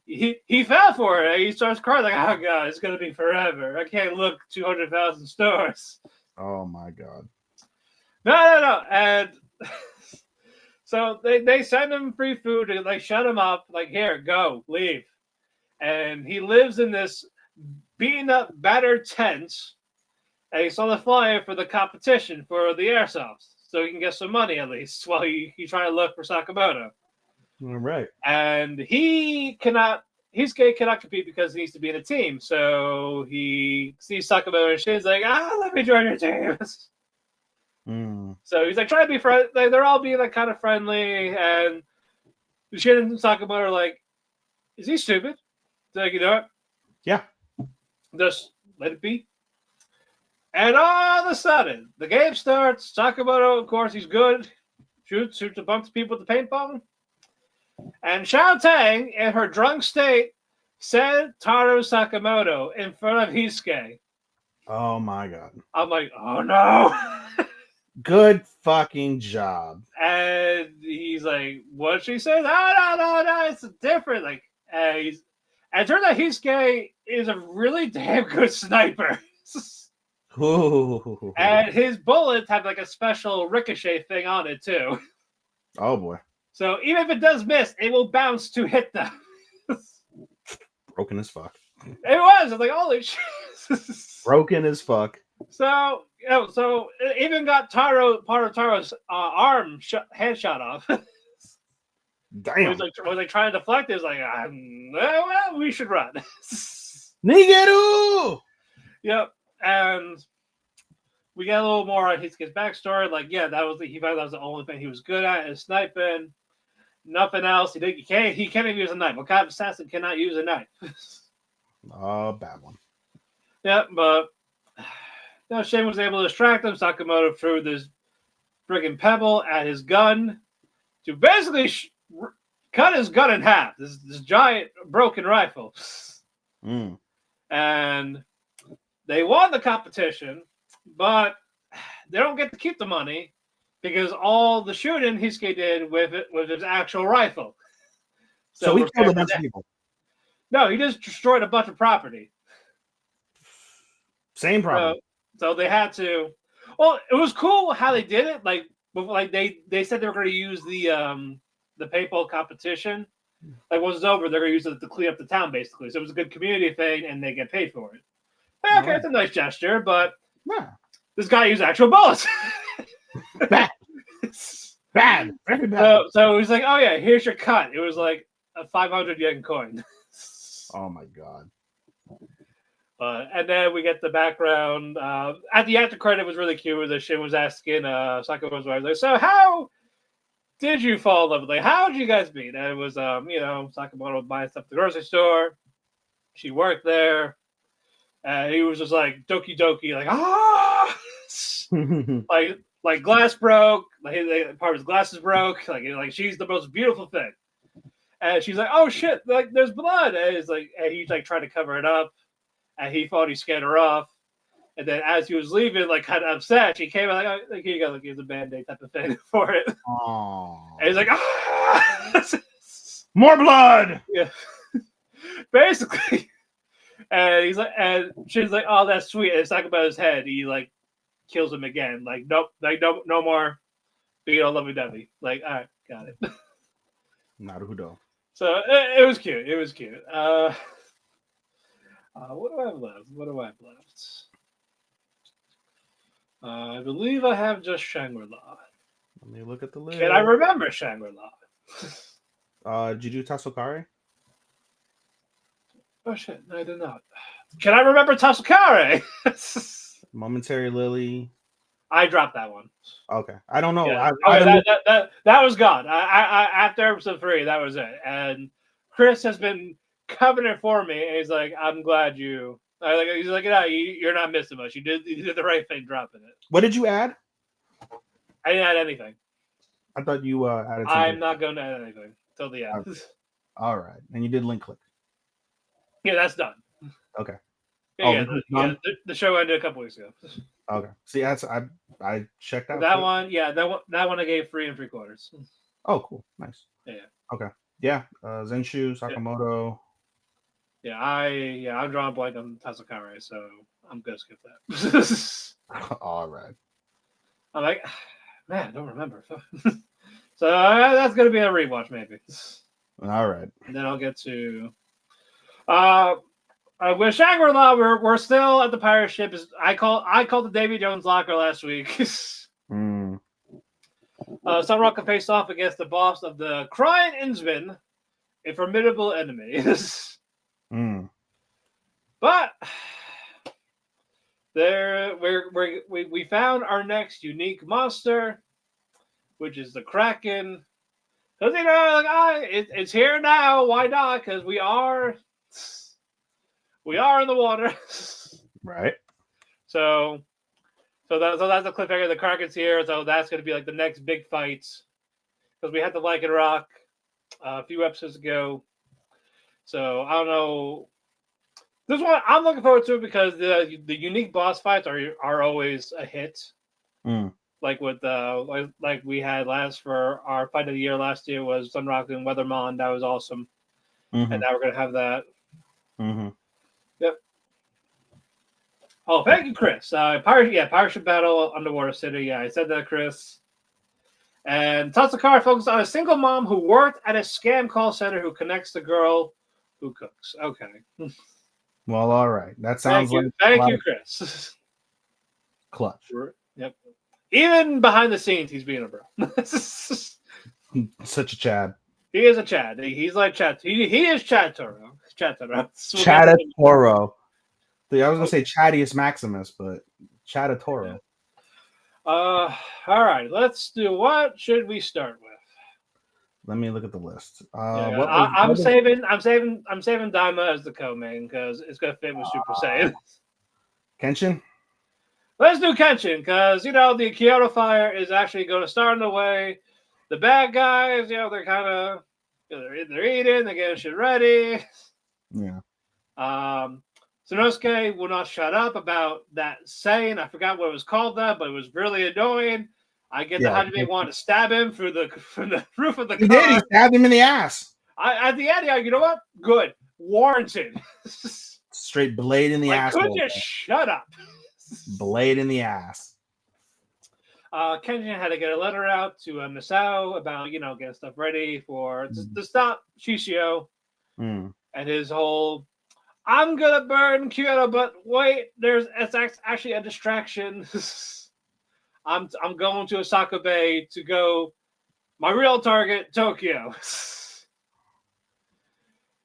he fell for it. He starts crying like, oh god, it's gonna be forever. I can't look 200,000 stores. Oh my god. No. And so they send him free food and like shut him up. Like here, go, leave. And he lives in this beaten up, battered tent. And he saw the flyer for the competition for the airsoft, so he can get some money at least while he's trying to look for Sakamoto. All right. And Hisuke cannot compete because he needs to be in a team. So he sees Sakamoto and shit's like, let me join your team. So he's like trying to be friendly. Like, they're all being like kind of friendly, and Shin and Sakamoto are like, is he stupid? Like, you know what? Yeah. Just let it be. And all of a sudden, the game starts. Sakamoto, of course, he's good. Shoots a bunch of people with the paintball. And Xiao Tang, in her drunk state, said Taro Sakamoto in front of Hisuke. Oh my god. I'm like, oh no. Good fucking job. And he's like, what she say? No, it's different. Like, and it turns out Hisuke is a really damn good sniper. Ooh. And his bullets have like a special ricochet thing on it too. Oh boy. So even if it does miss, it will bounce to hit them. Broken as fuck. It was. I'm like, holy shit. Broken as fuck. So, so it even got part of Taro's head shot off. Damn. Was like trying to deflect it. It was like, well, we should run. Nigeru! Yep. And we get a little more on Hisuke's backstory. Like, yeah, he found that was the only thing he was good at is sniping. Nothing else. He can't even use a knife. What kind of assassin cannot use a knife? Bad one. Yeah, but Shane was able to distract him. Sakamoto threw this friggin' pebble at his gun to basically cut his gun in half. This giant broken rifle. And they won the competition, but they don't get to keep the money because all the shooting Hisuke did with his actual rifle. So he killed a bunch of people. No, he just destroyed a bunch of property. Same problem. So they had to. Well, it was cool how they did it. Like they said they were going to use the PayPal competition. Like once it's over, they're going to use it to clean up the town, basically. So it was a good community thing, and they get paid for it. Okay, it's a nice gesture, but this guy used actual bullets. Bad. Very bad. So he's like, oh yeah, here's your cut. It was like a 500 yen coin. Oh my god. And then we get the background. At the after credit was really cute. The Shin was asking Sakamoto's wife, like, so how did you fall in love with? Like, how did you guys meet? And it was, Sakamoto buying stuff at the grocery store. She worked there. And he was just like doki doki, like like glass broke, like part of his glasses broke, like she's the most beautiful thing. And she's like, oh shit, like there's blood. And he's like trying to cover it up. And he thought he scared her off. And then as he was leaving, like kind of upset, she came out like here you go, like here's a band-aid type of thing for it. Aww. And he's like, more blood. Yeah. Basically. And he's like, and she's like, oh, that's sweet. And it's talking about his head. He like kills him again. Like, nope, like no more being all lovey-dovey. Like, all right, got it. Naruto. So it was cute. It was cute. What do I have left? I believe I have just Shangri-La. Let me look at the list. Can I remember Shangri-La? Did you do Tasokari? Oh shit, no, I did not. Can I remember Tasukare? Momentary Lily. I dropped that one. Okay, I don't know. Yeah. That was gone. I after episode 3, that was it. And Chris has been covering it for me. And he's like, "I'm glad you." He's like, "No, you're not missing much. You did the right thing dropping it." What did you add? I didn't add anything. I thought you added. Something. I'm not going to add anything till the end. All right, and you did link click. Yeah, that's done. Okay. Yeah, the show ended a couple weeks ago. Okay. See, that's I checked out that one. Yeah, that one I gave 3 3/4. Oh, cool, nice. Yeah. Okay. Yeah. Zenshu, Sakamoto. Yeah, I'm drawing blank on Tasukare, so I'm gonna skip that. All right. I'm like, man, I don't remember. So that's gonna be a rewatch maybe. All right. And then I'll get to. With Shangri-La, we're still at the pirate ship. I called the Davy Jones locker last week. Sunrock can face off against the boss of the Crying Innsman, a formidable enemy. But we found our next unique monster, which is the Kraken. Because it's here now. Why not? Because we are in the water. Right. So that's the cliffhanger. The Kraken's here, so that's going to be like the next big fight. Because we had the Lycan Rock a few episodes ago. So I don't know. This one I'm looking forward to because the unique boss fights are always a hit. Mm. Like with like we had last for our fight of the year last year was Sunrock and Weathermon. That was awesome, Mm-hmm. and now we're gonna have that. Mm-hmm. Yep. Oh, thank you, Chris. Pirate ship battle, underwater city. Yeah, I said that, Chris. And Tatsukar focused on a single mom who worked at a scam call center who connects the girl who cooks. Okay. Well, all right. That sounds Thank you, Chris. Clutch. Yep. Even behind the scenes, he's being a bro. Such a Chad. He is a Chad. He's like Chad. He is Chad Toro. Chad Toro. Chad Toro. I was gonna say Chadius Maximus, but Chad Toro. All right. Let's do. What should we start with? Let me look at the list. I'm saving Daima as the co-main because it's gonna fit with Super Saiyan. Kenshin. Let's do Kenshin because the Kyoto Fire is actually going to start in the way. The bad guys, they're kind of they're eating, they're getting shit ready. Yeah. Sanosuke will not shut up about that saying. I forgot what it was called that, but it was really annoying. I get the Hajime wanted to stab him from the roof of the car. He did. He stabbed him in the ass. At the end, you know what? Good. Warranted. Straight blade in the ass. Could you shut up? Blade in the ass. Kenshin had to get a letter out to Misao about, getting stuff ready to stop Shishio and his whole, I'm going to burn Kyoto, but wait, it's actually a distraction. I'm going to Osaka Bay to go, my real target, Tokyo.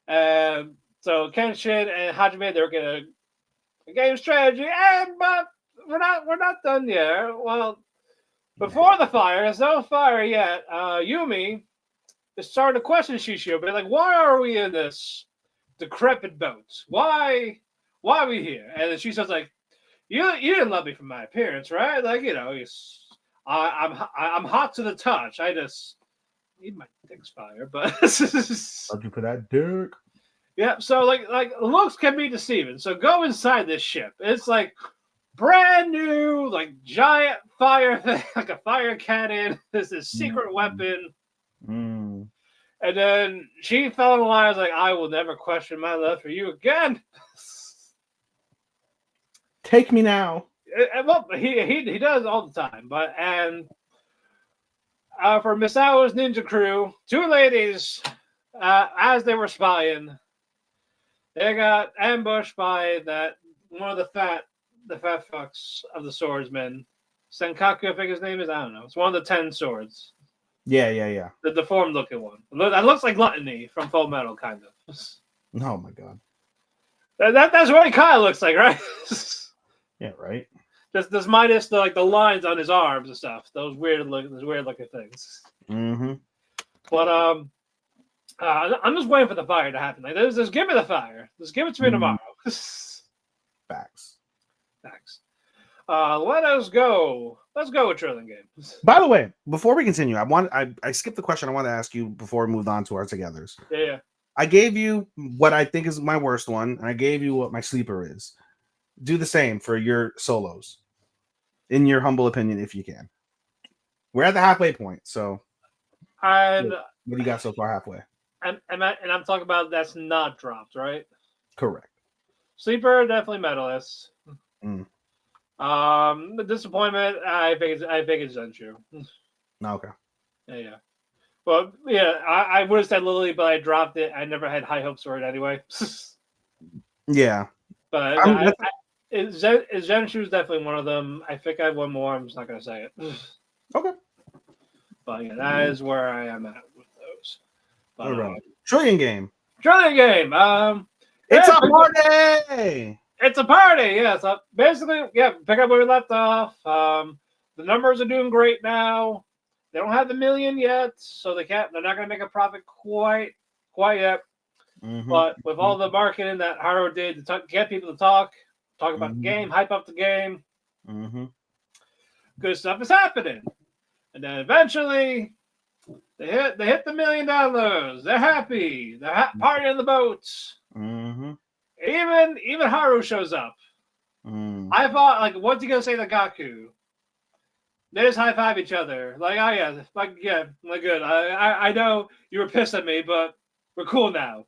So Kenshin and Hajime, they're going to game strategy, but we're not done yet. Well, before the fire, there's no fire yet. Yumi is starting to question Shishio, but why are we in this decrepit boat? Why are we here? And then Shishio's like, you didn't love me for my appearance, right? I'm hot to the touch. I just need my dick's fire, but love you for that dick. Yeah, so looks can be deceiving. So go inside this ship. It's brand new, giant fire thing, like a fire cannon. There's this secret weapon. And then she fell in line. I will never question my love for you again. Take me now. Well, he does all the time. For Misao's ninja crew, two ladies, as they were spying, they got ambushed by one of the fat fucks of the swordsmen. Senkaku, I think his name is. I don't know. It's one of the 10 swords. Yeah. The deformed looking one. That looks like Gluttony from Full Metal, kind of. Oh my god. That's what he kind of looks like, right? Yeah, right. Just minus the lines on his arms and stuff. Those weird looking things. Mm-hmm. But I'm just waiting for the fire to happen. Just give me the fire. Just give it to me tomorrow. Facts. Let us go. Let's go with Trilling Game. By the way, before we continue, I skipped the question I wanted to ask you before we moved on to our togethers. Yeah. I gave you what I think is my worst one, and I gave you what my sleeper is. Do the same for your solos, in your humble opinion, if you can. We're at the halfway point, so. And what do you got so far halfway? And I'm talking about that's not dropped, right? Correct. Sleeper, definitely medalist. The disappointment, I think it's Zenshu. Okay. Yeah. Well, yeah, I would have said Lily, but I dropped it. I never had high hopes for it anyway. Yeah. But Zenshu is definitely one of them. I think I have one more. I'm just not going to say it. Okay. But yeah, that is where I am at with those. But, all right. Trillion Game. It's a party! It's a party, yeah. So basically, pick up where we left off. The numbers are doing great now. They don't have the million yet, so they're not going to make a profit quite yet. Mm-hmm. But with all the marketing that Haro did to get people to talk about the game, hype up the game, good stuff is happening. And then eventually, they hit the $1 million. They're happy. They're partying on the boats. even Haru shows up. I thought, like, what's he gonna say to Gaku? They just high five each other. Like, oh yeah, like good. I know you were pissed at me, but we're cool now.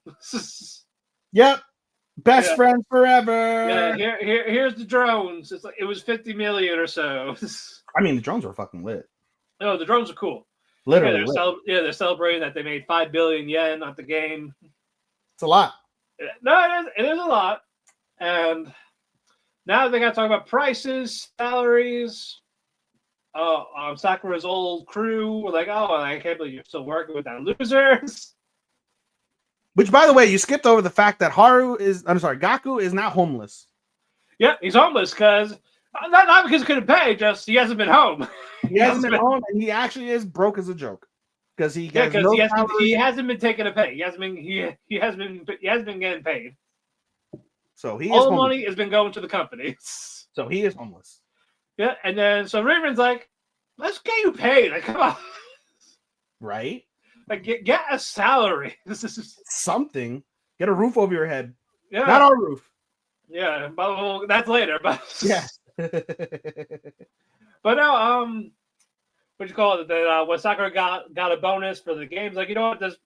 Yep. Best Yeah. friends forever. Yeah, here's the drones. It's like it was 50 million or so. I mean, the drones were fucking lit. No, the drones are cool. Literally, they're celebrating that they made 5 billion yen off the game. it's a lot. No, it is a lot. And now they got to talk about prices, salaries. Sakura's old crew were like, oh, I can't believe you're still working with that losers. Which, by the way, you skipped over the fact that Gaku is not homeless. Yeah, he's homeless because not because he couldn't pay, just he hasn't been home. He hasn't been home, and he actually is broke as a joke because he hasn't been taking a pay. He hasn't been getting paid. So all the money has been going to the company. So he is homeless. Yeah, and then so Raven's like, let's get you paid. Like, come on, right? Like, get a salary. This is something. Get a roof over your head. Yeah, not our roof. Yeah, but well, that's later. But yeah. But no, what you call it? That when Sakura got a bonus for the games, like, you know what? Just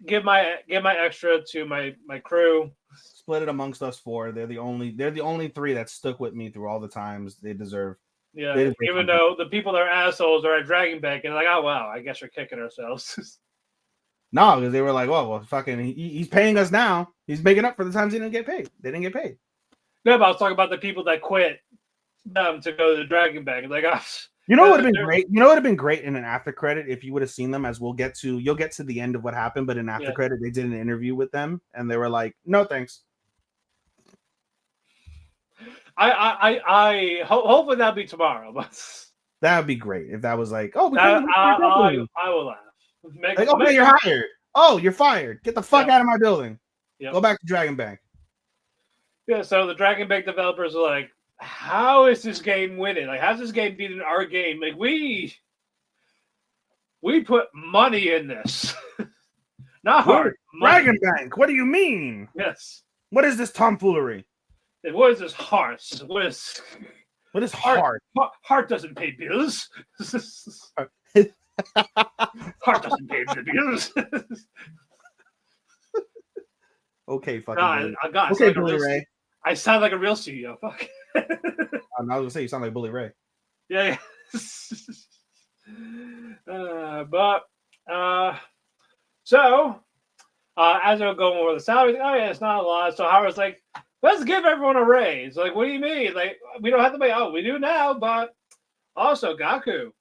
give my extra to my crew. Split it amongst us four. They're the only three that stuck with me through all the times they deserve. Yeah, even though the people that are assholes are at Dragon Bank and like, oh wow, I guess we're kicking ourselves. No, because they were like, well, fucking, he's paying us now. He's making up for the times he didn't get paid. They didn't get paid. No, but I was talking about the people that quit to go to the Dragon Bank. Like, you know what would have been great? You know what would have been great in an after credit if you would have seen them, as you'll get to the end of what happened, but in after credit they did an interview with them and they were like, no thanks. Hopefully that'll be tomorrow, but that would be great if that was like, oh, I will laugh. Okay, you're hired. Oh, you're fired. Get the fuck out of my building. Yep. Go back to Dragon Bank. Yeah, so the Dragon Bank developers are like, how is this game winning? Like, how's this game beating our game? Like, we put money in this. Not hard. Dragon Bank. What do you mean? Yes. What is this tomfoolery? What is this heart? What is heart? Heart doesn't pay bills. Heart doesn't pay the bills. Okay, fucking. Okay, Bully Ray. I sound like a real CEO. Fuck. I was gonna say you sound like Bully Ray. Yeah. So as they're going over the salary, oh yeah, it's not a lot. So Howard's like, let's give everyone a raise. Like, what do you mean? Like, we don't have to pay. Oh, we do now, but also Gaku,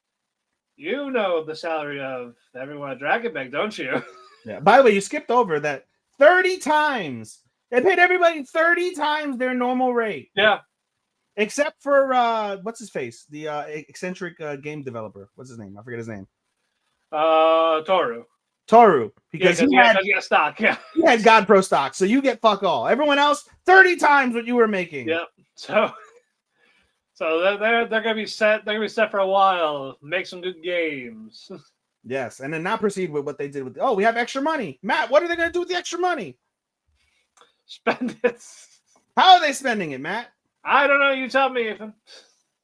you know the salary of everyone at Dragon Bank, don't you? Yeah. By the way, you skipped over that 30 times. They paid everybody 30 times their normal rate. Yeah. Except for what's his face? The eccentric game developer. What's his name? I forget his name. Toru. Because he had stock. Yeah. He had God Pro stock. So you get fuck all. Everyone else, 30 times what you were making. Yeah. So they're gonna be set. They're gonna be set for a while. Make some good games. Yes, and then now proceed with what they did with. Oh, we have extra money, Matt. What are they gonna do with the extra money? Spend it. How are they spending it, Matt? I don't know. You tell me, Ethan.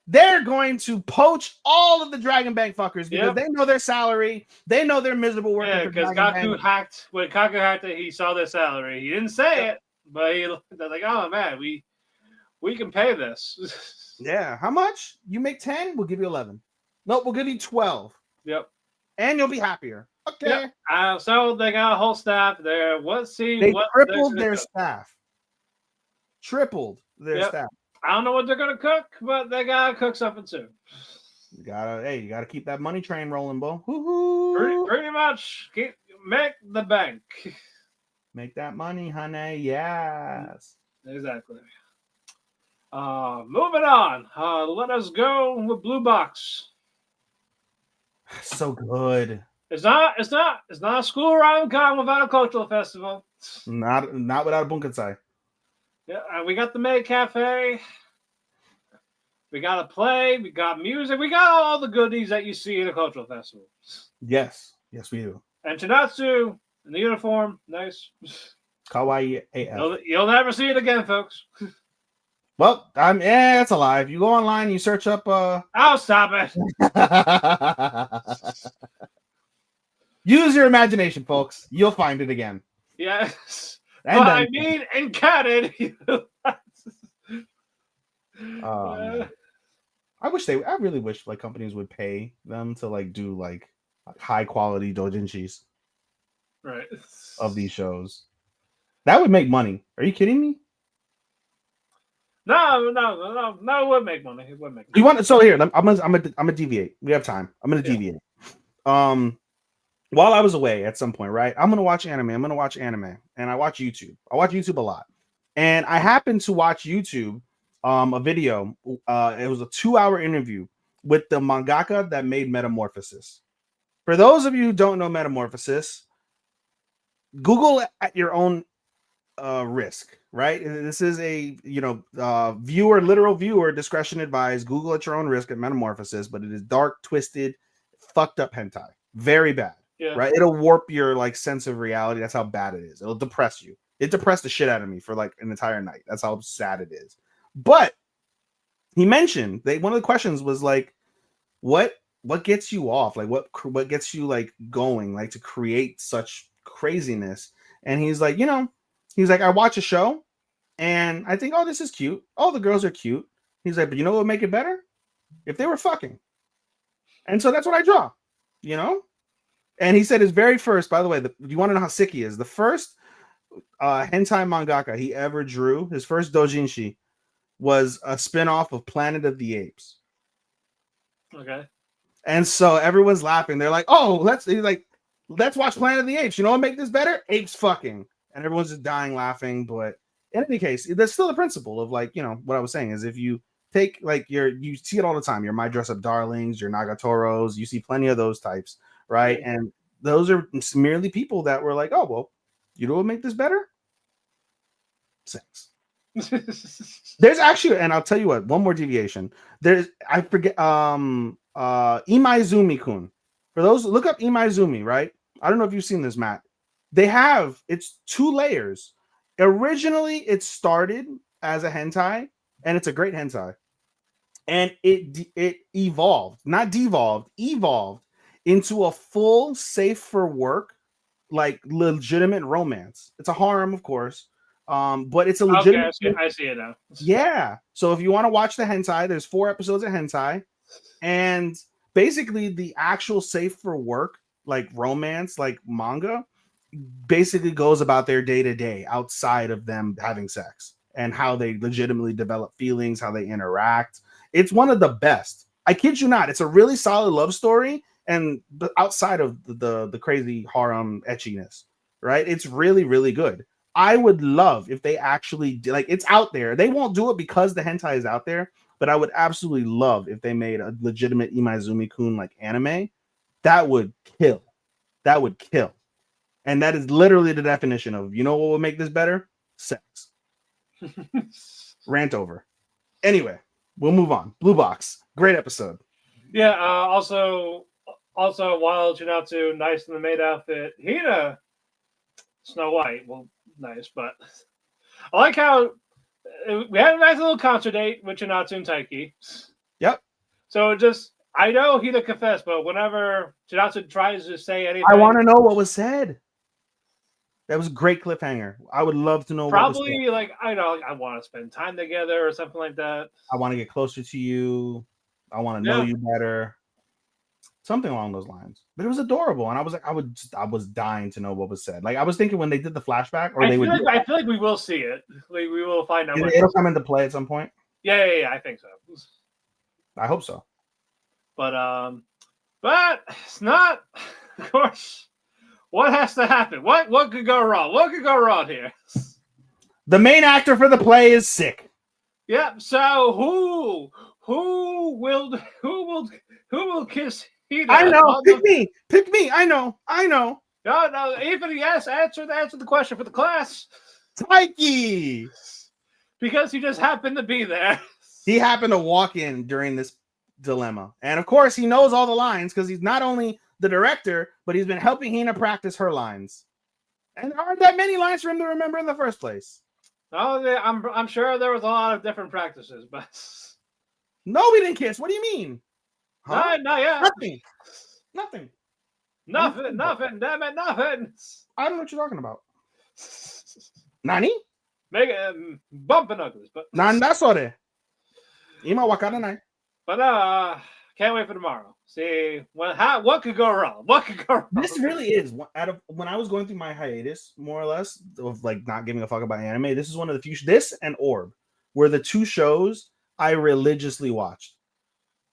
They're going to poach all of the Dragon Bank fuckers because they know their salary. They know they're miserable working. Yeah, because Gaku hacked. When Gaku hacked it, he saw their salary. He didn't say it, but they're like, "Oh man, we can pay this." Yeah, how much? You make 10, we'll give you 11. Nope, we'll give you 12. Yep, and you'll be happier. Okay. Yep. So they got a whole staff there. They tripled their staff. Tripled their staff. I don't know what they're gonna cook, but they gotta cook something soon. You gotta keep that money train rolling, Bo. Pretty much. Make the bank. Make that money, honey. Yes. Exactly. Moving on. Let us go with Blue Box. So good. It's not a school rom-com without a cultural festival. Not without a bunkensai. Yeah, we got the Maid Cafe. We got a play. We got music. We got all the goodies that you see in a cultural festival. Yes, we do. And Chinatsu in the uniform, nice. Kawaii AF. You'll never see it again, folks. Well, that's a lie. If you go online, you search up I'll stop it. Use your imagination, folks. You'll find it again. Yes. And But then, I mean, encountered. I really wish like companies would pay them to like do like high quality doujinshis Right. of these shows. That would make money. Are you kidding me? No, it would make money. It would make money. You want so here? I'm gonna deviate. We have time. I'm gonna deviate. While I was away at some point, right? I'm gonna watch anime. And I watch YouTube. I watch YouTube a lot, and I happened to watch YouTube a video. It was a 2-hour interview with the mangaka that made Metamorphosis. For those of you who don't know Metamorphosis, Google it at your own risk, right? This is a literal viewer discretion advised. Google at your own risk at Metamorphosis, but it is dark, twisted, fucked up hentai. Very bad. Yeah. Right? It'll warp your like sense of reality. That's how bad it is. It'll depress you. It depressed the shit out of me for like an entire night. That's how sad it is. But he mentioned that one of the questions was like, what gets you off? Like what gets you like going, like to create such craziness? And he's like, I watch a show and I think, oh, this is cute. Oh, the girls are cute. He's like, but you know what would make it better? If they were fucking. And so that's what I draw, And he said his very first, by the way, you want to know how sick he is? The first hentai mangaka he ever drew, his first doujinshi, was a spinoff of Planet of the Apes. Okay. And so everyone's laughing. They're like, oh, let's watch Planet of the Apes. You know what make this better? Apes fucking. And everyone's just dying laughing. But in any case, there's still the principle of like, what I was saying is if you take like you see it all the time, your My Dress Up Darlings, your Nagatoros, you see plenty of those types, right? Mm-hmm. And those are merely people that were like, oh, well, you know what make this better? Sex. There's actually, and I'll tell you what, one more deviation. I forget, Imaizumi-kun. For those, look up Imaizumi, right? I don't know if you've seen this, Matt. It's 2 layers. Originally, it started as a hentai, and it's a great hentai. And it evolved, not devolved, evolved into a full safe for work, like legitimate romance. It's a harem, of course. But it's a legitimate. Okay, I see it now. Yeah. So if you want to watch the hentai, there's 4 episodes of hentai, and basically the actual safe for work, like romance, like manga, basically goes about their day to day outside of them having sex and how they legitimately develop feelings, how they interact. It's one of the best. I kid you not. It's a really solid love story, and outside of the crazy harem etchiness, right? It's really, really good. I would love if they actually did, like, it's out there. They won't do it because the hentai is out there, but I would absolutely love if they made a legitimate Imaizumi-kun like anime. That would kill. That would kill. And that is literally the definition of, what would make this better? Sex. Rant over. Anyway, we'll move on. Blue Box. Great episode. Yeah, also while Junatsu, nice in the maid outfit. Hina, Snow White, well, nice, but I like how we had a nice little concert date with Junatsu and Taiki. Yep. So I know Hina confessed, but whenever Junatsu tries to say anything, I want to know what was said. That was a great cliffhanger. I would love to know. Probably like, I want to spend time together or something like that. I want to get closer to you. I want to know you better. Something along those lines. But it was adorable, and I was like, I was dying to know what was said. Like I was thinking when they did the flashback, or I feel like we will see it. Like, we will find out. It'll come into play at some point. Yeah, I think so. I hope so. But it's not. Of course, what has to happen? What could go wrong? What could go wrong here? The main actor for the play is sick. Yep. So who will kiss Hina? I know. Pick me. I know. No, Ethan, yes, answer the question for the class. Taiki. Because he just happened to be there. He happened to walk in during this dilemma. And of course, he knows all the lines because he's not only the director, but he's been helping Hina practice her lines. And there aren't that many lines for him to remember in the first place. Oh, I'm sure there was a lot of different practices, but No, we didn't kiss. What do you mean? Huh? not yet. Nothing. Nothing. Nothing. Damn it, nothing. I don't know what you're talking about. Nani? Make bumping uglies, but Nandasore. Ima wakara nai. but can't wait for tomorrow. See what could go wrong? What could go wrong? This really is out of when I was going through my hiatus, more or less, of like not giving a fuck about anime. This is one of the few. This and Orb were the two shows I religiously watched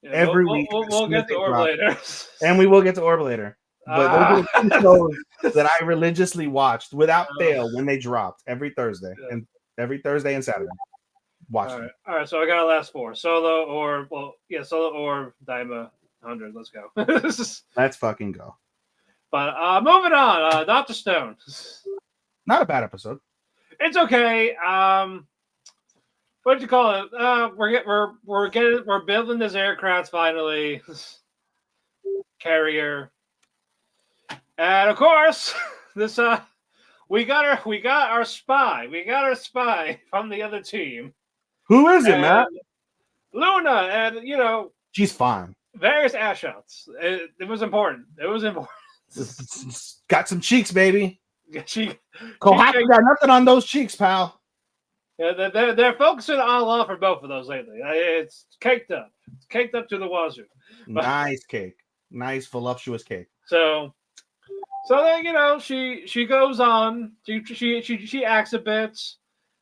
every week. We'll get to Orb later, and we will get to Orb later. But those are the two shows that I religiously watched without fail when they dropped every Thursday and Saturday. Watch all right. So I got a last four: Solo or Solo or Daima 100. Let's go. Let's fucking go. But moving on, Dr. Stone. Not a bad episode. It's okay. What do you call it? We're building this aircraft finally. Carrier. And of course, this we got our spy. We got our spy from the other team. Who is it, Matt? Luna, and she's fine. Various ass shots. It was important. It was important. Got some cheeks, baby. She got nothing on those cheeks, pal. Yeah, they're focusing all off for both of those lately. It's caked up. It's caked up to the wazoo. Nice cake. Nice voluptuous cake. So then she goes on. She acts a bit.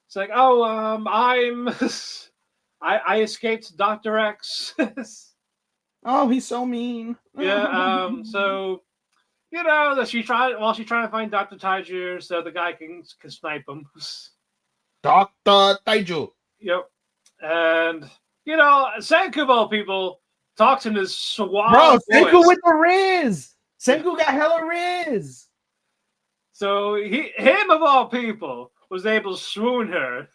It's like, oh, I escaped Dr. X. Oh, he's so mean. Yeah. So that she's trying to find Dr. Taiju so the guy can snipe him. Dr. Taiju. Yep. And Senku of all people talks in his suave voice. Senku with the Riz. Senku got hella Riz. So him of all people was able to swoon her.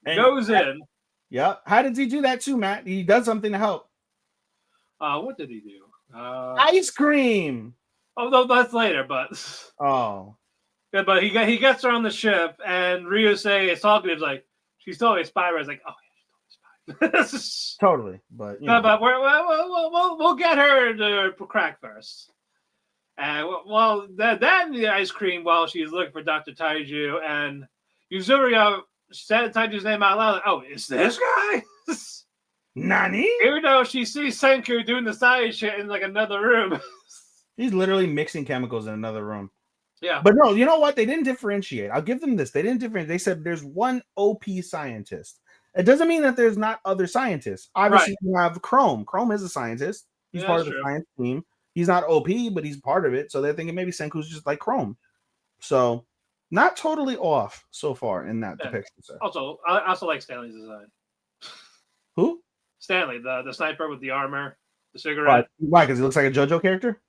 And goes in. Yep. How did he do that too, Matt? He does something to help. What did he do? Ice cream. Oh, no, that's later, but yeah, but he gets her on the ship, and Ryusei is talking. He's like, she's totally a spy. It's like, oh yeah, she's totally a spy. Totally, but but we'll get her to crack first. And then the ice cream while she's looking for Dr. Taiju, and Yuzuriya said Taiju's name out loud. Like, oh, is this guy? Nani? Even though she sees Senku doing the side shit in like another room. He's literally mixing chemicals in another room. Yeah. But no, you know what? They didn't differentiate. I'll give them this. They didn't differentiate. They said there's one OP scientist. It doesn't mean that there's not other scientists. Obviously, you have Chrome. Chrome is a scientist. He's part of the science team. He's not OP, but he's part of it. So they're thinking maybe Senku's just like Chrome. So not totally off so far in that depiction. Sir. Also, I also like Stanley's design. Who? Stanley, the sniper with the armor, the cigarette. Why? Because he looks like a JoJo character?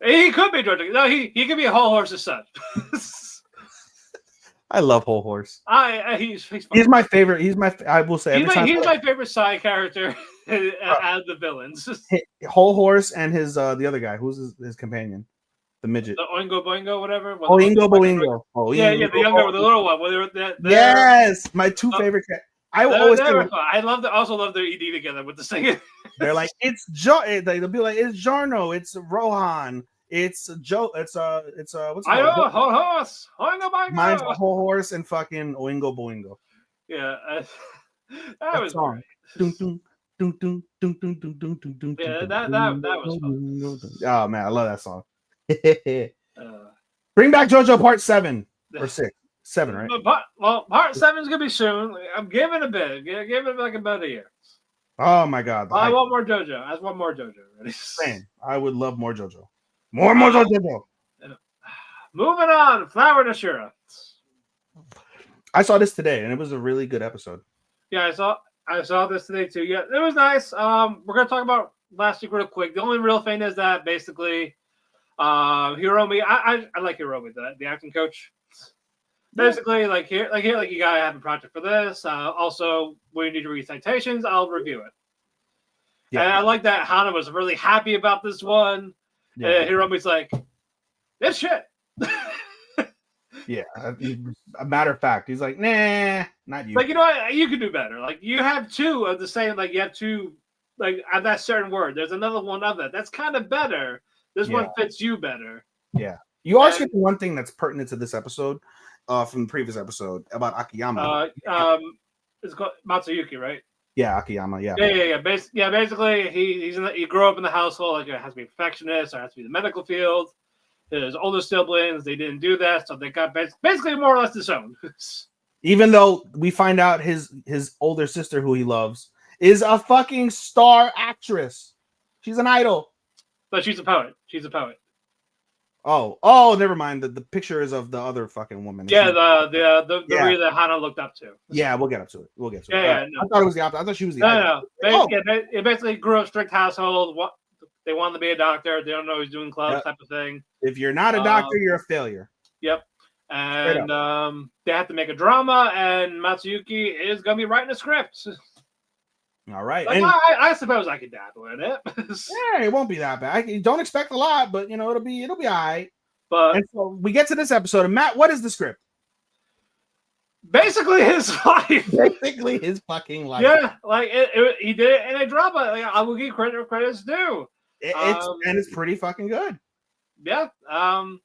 He could be JoJo. No, he could be a whole horse's son. I love Whole Horse. He's my favorite. I will say he's my favorite side character out of the villains. Whole Horse and his the other guy. Who's his companion? The midget. The Oingo Boingo, whatever. Oingo Boingo. Yeah, the younger, the little one. Yes, my two favorite. I also love their ED together with the singing. They're like, they'll be like, it's Jarno, it's Rohan, it's Joe, it's what's Whole Horse, Oingo Boingo. Mine's a Whole Horse and fucking Oingo Boingo. Yeah, that was great. Yeah, that was fun. Oh man, I love that song. Bring back JoJo Part 7 or 6. 7, right? Part 7 is gonna be soon. I'm giving it a bit. Give it like about a year. Oh my god! I want more JoJo. I want more JoJo. Ready? Same. I would love more JoJo. More JoJo. Moving on, Flower Nashira. I saw this today, and it was a really good episode. Yeah, I saw this today too. Yeah, it was nice. We're gonna talk about last week real quick. The only real thing is that basically, Hiromi. I like Hiromi, the acting coach. Basically, like here, you gotta have a project for this. Also, when you need to read citations, I'll review it. Yeah. And I like that Hana was really happy about this one. Yeah. And Hiromi's like, "This shit." Yeah, a matter of fact, he's like, nah, not you. Like, you know what? You could do better. Like, you have two of the same, like, you have two, like, of that certain word. There's another one of that. That's kind of better. This Yeah. one fits you better. Yeah. You always get the one thing that's pertinent to this episode from the previous episode about Akiyama. It's called Matsuyuki, right? Yeah, Akiyama, yeah. Yeah. Basically, he grew up in the household, like, it has to be perfectionist, or it has to be the medical field. His older siblings, they didn't do that, so they got basically more or less disowned. Even though we find out his older sister, who he loves, is a fucking star actress. She's an idol. But she's a poet. She's a poet. Oh, never mind. The picture is of the other fucking woman. Yeah, the Maria that Hana looked up to. Yeah, we'll get up to it. We'll get to it. Yeah, no. I thought it was the opposite. I thought she was the idol. No. It basically grew up strict household. They wanted to be a doctor. They don't know he's doing clubs type of thing. If you're not a doctor, you're a failure. Yep. And they have to make a drama, and Matsuyuki is going to be writing a script. All right. Like, and, I suppose I could dabble in it. Yeah, it won't be that bad. Don't expect a lot, but it'll be all right. But and so we get to this episode, and Matt, what is the script? Basically his life. Basically his fucking life. Yeah, like he did it in a drama. Like, I will give credit where credit's due. It's pretty fucking good. Yeah. And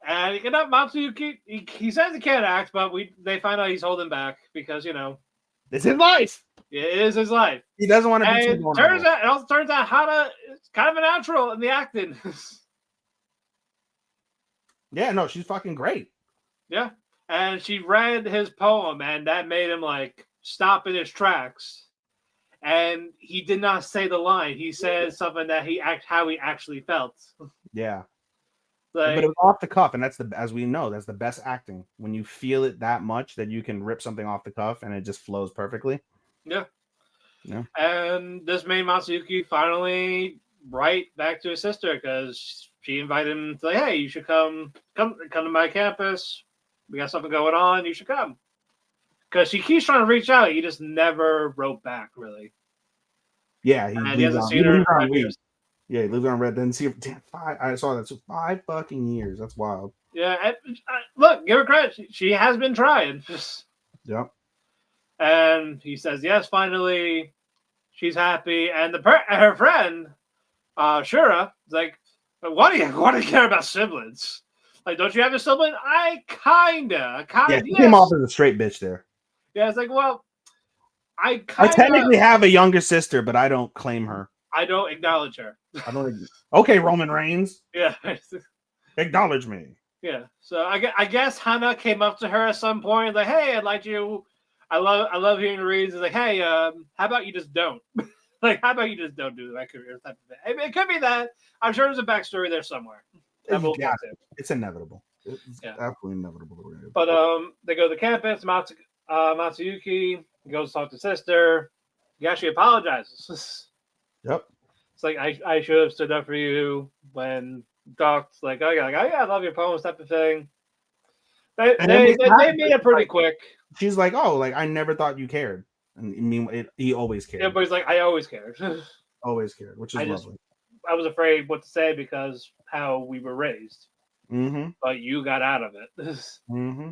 Matsuyuki, he says he can't act, but they find out he's holding back because it's his life. It is his life. He doesn't want to be too vulnerable. It also turns out Hana is kind of a natural in the acting. Yeah, no, she's fucking great. Yeah. And she read his poem, and that made him stop in his tracks. And he did not say the line. He said something that how he actually felt. Yeah. But it was off the cuff, and as we know, that's the best acting. When you feel it that much that you can rip something off the cuff and it just flows perfectly. Yeah. Yeah. And this made Matsuyuki finally write back to his sister because she invited him to hey, you should come to my campus. We got something going on. You should come. Because she keeps trying to reach out. He just never wrote back, really. Yeah. He hasn't seen her in 5 years. Yeah, he lived on red. Didn't see her. Damn, I saw that. So 5 fucking years. That's wild. Yeah. Look, give her credit. She has been trying. Yep. And he says, yes, finally. She's happy. And her friend, Shura, is like, why do you care about siblings? Like, don't you have a sibling? I kinda. Yeah, he came off as a straight bitch there. Yeah, it's like, well, I technically have a younger sister, but I don't claim her. I don't acknowledge her. Okay, Roman Reigns. Yeah. Acknowledge me. Yeah. So I guess Hana came up to her at some point, like, hey, I'd like you. I love hearing the reads. It's like, hey, how about you just don't? How about you just don't do that career type of thing? It could be that. I'm sure there's a backstory there somewhere. It's inevitable. It's absolutely inevitable. But they go to the campus. Matsuyuki goes to talk to sister. He actually apologizes. Yep. It's like I should have stood up for you when talked. I love your poems type of thing. They made it pretty quick. She's like, I never thought you cared. And I mean, he always cared. Yeah, but he's like, I always cared. Always cared, which is lovely. I was afraid what to say because how we were raised. Mm-hmm. But you got out of it. Mm-hmm.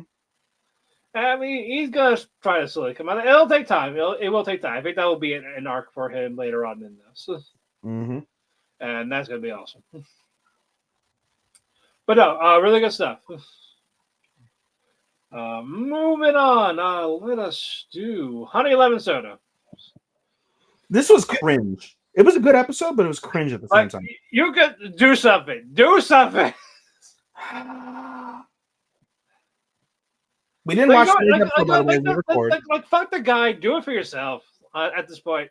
I mean, he's gonna try to slowly come out. It'll take time. It will take time. I think that will be an arc for him later on in this. Mm-hmm. And that's gonna be awesome. But no, really good stuff. Moving on. Let us do Honey Lemon Soda. This was cringe. It was a good episode, but it was cringe at the same time. You could do something. Do something. We didn't watch the episode, by the way. We record. Fuck the guy. Do it for yourself. At this point,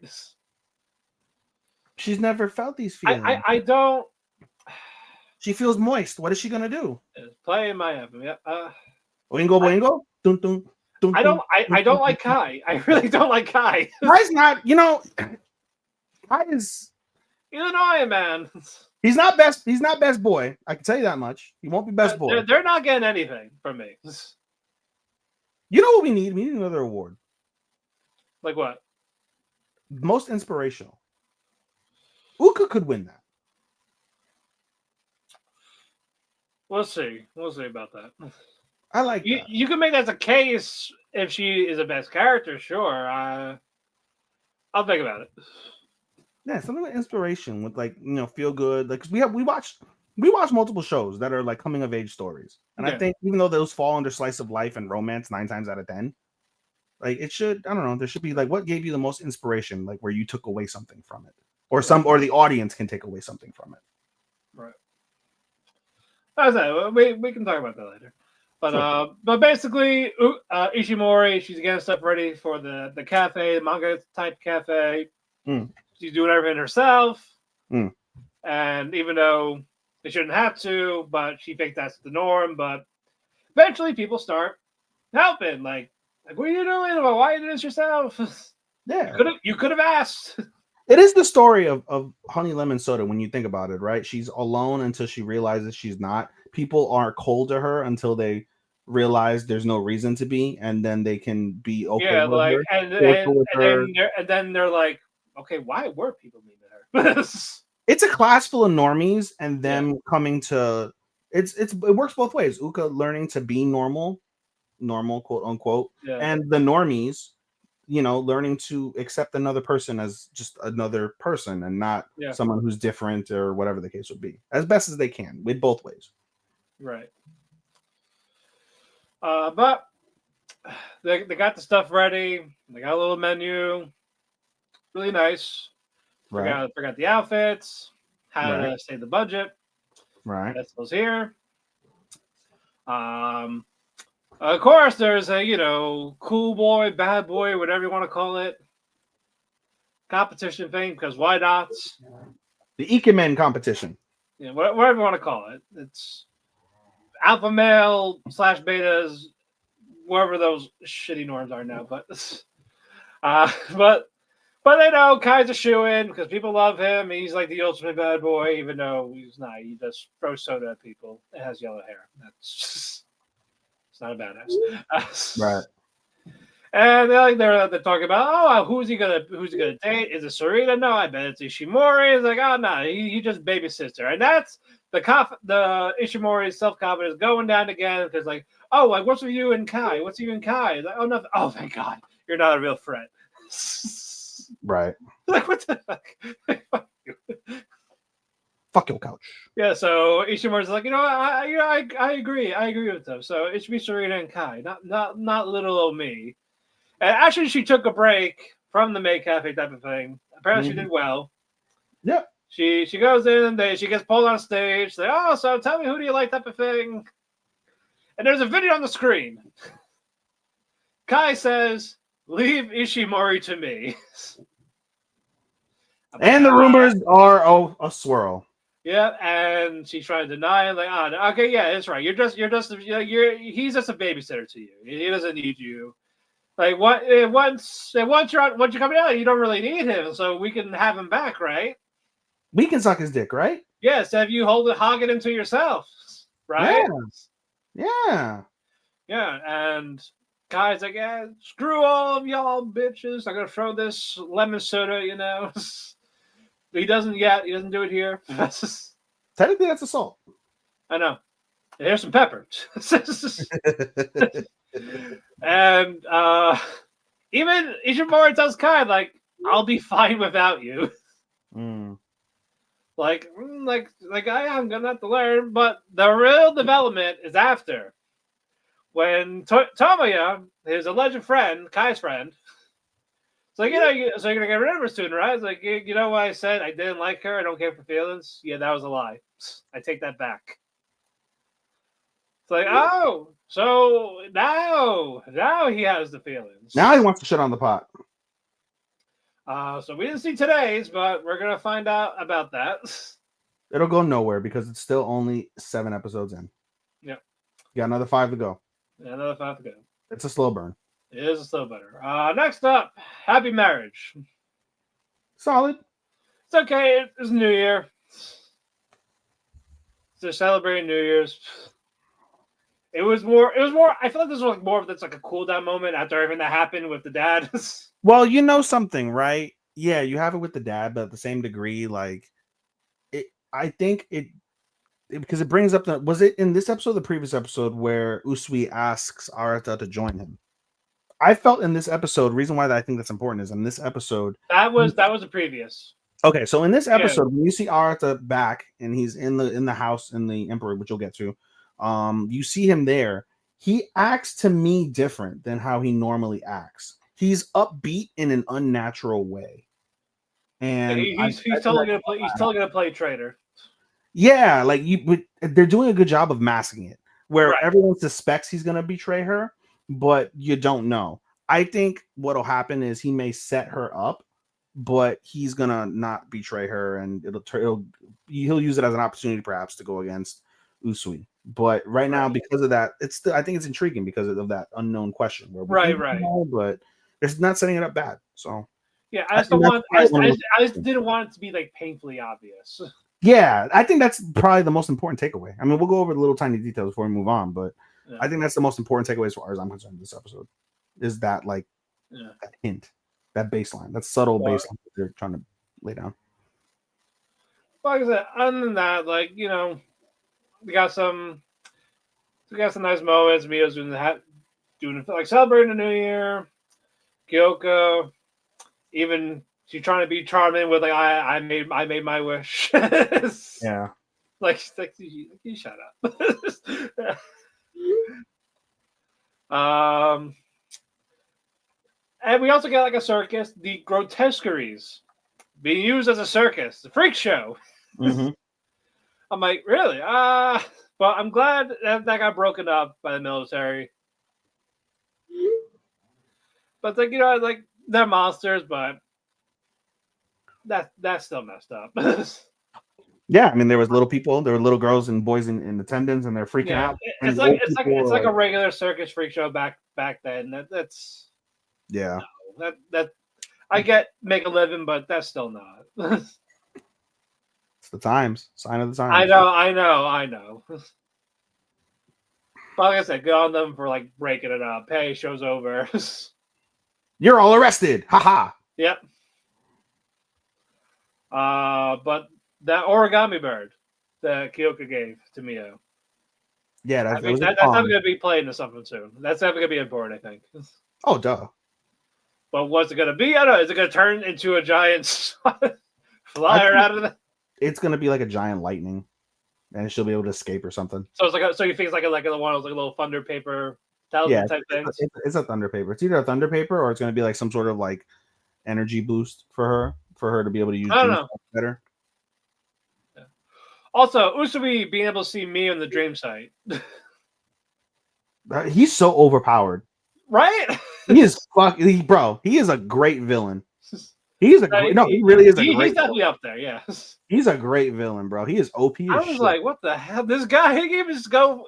she's never felt these feelings. I don't. She feels moist. What is she gonna do? Play in my album. Yeah. Oingo boingo. Dun, dun, dun, I don't like Kai. I really don't like Kai. Kai's not. Kai is Illinois man. He's not best. He's not best boy. I can tell you that much. He won't be best boy. They're not getting anything from me. You know what we need? We need another award. Like what? Most inspirational. Uka could win that. We'll see. We'll see about that. I like You that. you can make that a case if she is the best character. Sure, I'll think about it. Yeah, something with inspiration, with like feel good. Like 'cause we watch multiple shows that are like coming of age stories, and I Yeah, think even though those fall under slice of life and romance 9 times out of 10, like it should. I don't know. There should be like what gave you the most inspiration, like where you took away something from it, or the audience can take away something from it. right. I say we can talk about that later. Sure. But basically, Ishimori, she's getting stuff ready for the cafe, the manga type cafe. Mm, She's doing everything herself, mm. and even though they shouldn't have to, but she thinks that's the norm. But eventually, people start helping. Like what are you doing? Why are you doing this yourself? Yeah. You could have asked. It is the story of Honey Lemon Soda when you think about it, right? She's alone until she realizes she's not. People are cold to her until they realize there's no reason to be, and then they can be okay Yeah, with like her, cordial with her. and then they're like, okay, why were people mean to her? It's a class full of normies, and Yeah, them coming to it works both ways. Uka learning to be normal, quote unquote, yeah, and the normies, learning to accept another person as just another person and not yeah, someone who's different or whatever the case would be, as best as they can, with both ways. right. But they got the stuff ready. They got a little menu, really nice. Right, Forgot the outfits, how right, to save the budget. right. That's those here. Um, of course, there's a cool boy, bad boy, whatever you want to call it, competition thing because why not? The Ikemen competition. Whatever you want to call it. It's alpha male slash betas, wherever those shitty norms are now. But uh, but but they know Kai's a shoe in because people love him. He's like the ultimate bad boy, even though he's not. He just throws soda at people. It has yellow hair. That's it's not a badass. Right. And they're talking about, oh, who's he gonna date? Is it Sarita? No, I bet it's Ishimori. It's like, oh no, he just babysits her, and that's the Ishimori's self confidence going down again because like, oh, like what's with you and Kai? What's you and Kai? Like, oh nothing. Oh thank God, you're not a real friend. Right. Like what the fuck? Fuck your couch. Yeah, so Ishimori's like, I agree with them. So it should be Sarita and Kai, not little old me. And actually, she took a break from the maid cafe type of thing. Apparently, she did well. Yep. She goes in, she gets pulled on stage. Say, oh, so tell me who do you like type of thing. And there's a video on the screen. Kai says, leave Ishimori to me. And the rumors are a swirl. Yeah, and she's trying to deny it. Like, oh, okay, yeah, that's right. He's just a babysitter to you. He doesn't need you. Like what? Once you're coming out, you don't really need him, so we can have him back, right? We can suck his dick, right? Yes, have you hog it into yourself, right? Yeah. Yeah, and Kai's like, yeah, screw all of y'all bitches. I'm gonna throw this lemon soda, But he doesn't yet. He doesn't do it here. Technically, that's assault. I know. And here's some pepper. And even Ishimori tells Kai, like, I'll be fine without you. Like I am gonna have to learn, but the real development is after. When Tomoya, his alleged friend, Kai's friend, it's like, so you're gonna get rid of her soon, right? It's like, you know what I said? I didn't like her. I don't care for feelings. Yeah, that was a lie. I take that back. It's like, oh, so now he has the feelings. Now he wants to shit on the pot. So we didn't see today's, but we're gonna find out about that. It'll go nowhere because it's still only 7 episodes in. Yeah. You got another 5 to go. Yeah, another 5 to go. It's a slow burn. It is a slow burner. Next up, Happy Marriage. Solid. It's okay. It's New Year. They're celebrating New Year's. It was more. I feel like this was more of that's like a cool down moment after everything that happened with the dad. Well, you know something, right? Yeah, you have it with the dad, but at the same degree, like I think because it brings up was it in this episode, or the previous episode, where Usui asks Arata to join him? I felt in this episode, reason why I think that's important is in this episode. That was the previous. Okay, so in this Yeah. episode, when you see Arata back and he's in the house in the Emperor, which you'll get to, you see him there. He acts to me different than how he normally acts. He's upbeat in an unnatural way, and he's totally gonna play traitor. Yeah, like they're doing a good job of masking it, where Right. everyone suspects he's gonna betray her, but you don't know. I think what'll happen is he may set her up, but he's gonna not betray her, and he'll use it as an opportunity, perhaps, to go against Usui. But right now, because of that, I think it's intriguing because of that unknown question. Where Right. Know, but it's not setting it up bad. So yeah, I just didn't want it to be like painfully obvious. Yeah, I think that's probably the most important takeaway. I mean, we'll go over the little tiny details before we move on, but yeah. I think that's the most important takeaway as far as I'm concerned. This episode is that that hint, that baseline, that subtle baseline that they're trying to lay down. Like I said, other than that, we got some nice moments. Mia's doing like celebrating the New Year. Kyoko, even she's trying to be charming with I made my wish. Yeah. Like you shut up. And we also get a circus, the grotesqueries being used as a circus, the freak show. Mm-hmm. I'm like, really? But I'm glad that got broken up by the military. But they're monsters, but that's still messed up. Yeah, I mean, there was little people, there were little girls and boys in attendance, and they're freaking out. It's like a regular circus freak show back then. That's yeah. No, that I get make a living, but that's still not. It's the times, sign of the times. I know. But like I said, good on them for breaking it up. Hey, show's over. You're all arrested. Haha. Yep. But that origami bird that Kyoko gave to Mio. Yeah, that's definitely going to be played into something soon. That's definitely going to be important, I think. Oh, duh. But what's it going to be? I don't know. Is it going to turn into a giant flyer out of it? It's going to be like a giant lightning, and she'll be able to escape or something. So it's so you think it's like one of those little thunder paper talisman type things? It's a thunder paper. It's either a thunder paper or it's going to be like some sort of energy boost for her to be able to use. I don't know. Better. Yeah. Also, Usui being able to see me on the dream site. He's so overpowered. Right? He is bro. He is a great villain. He really is. He's definitely up there. Yeah. He's a great villain, bro. He is OP. I was like, what the hell? This guy, he can just go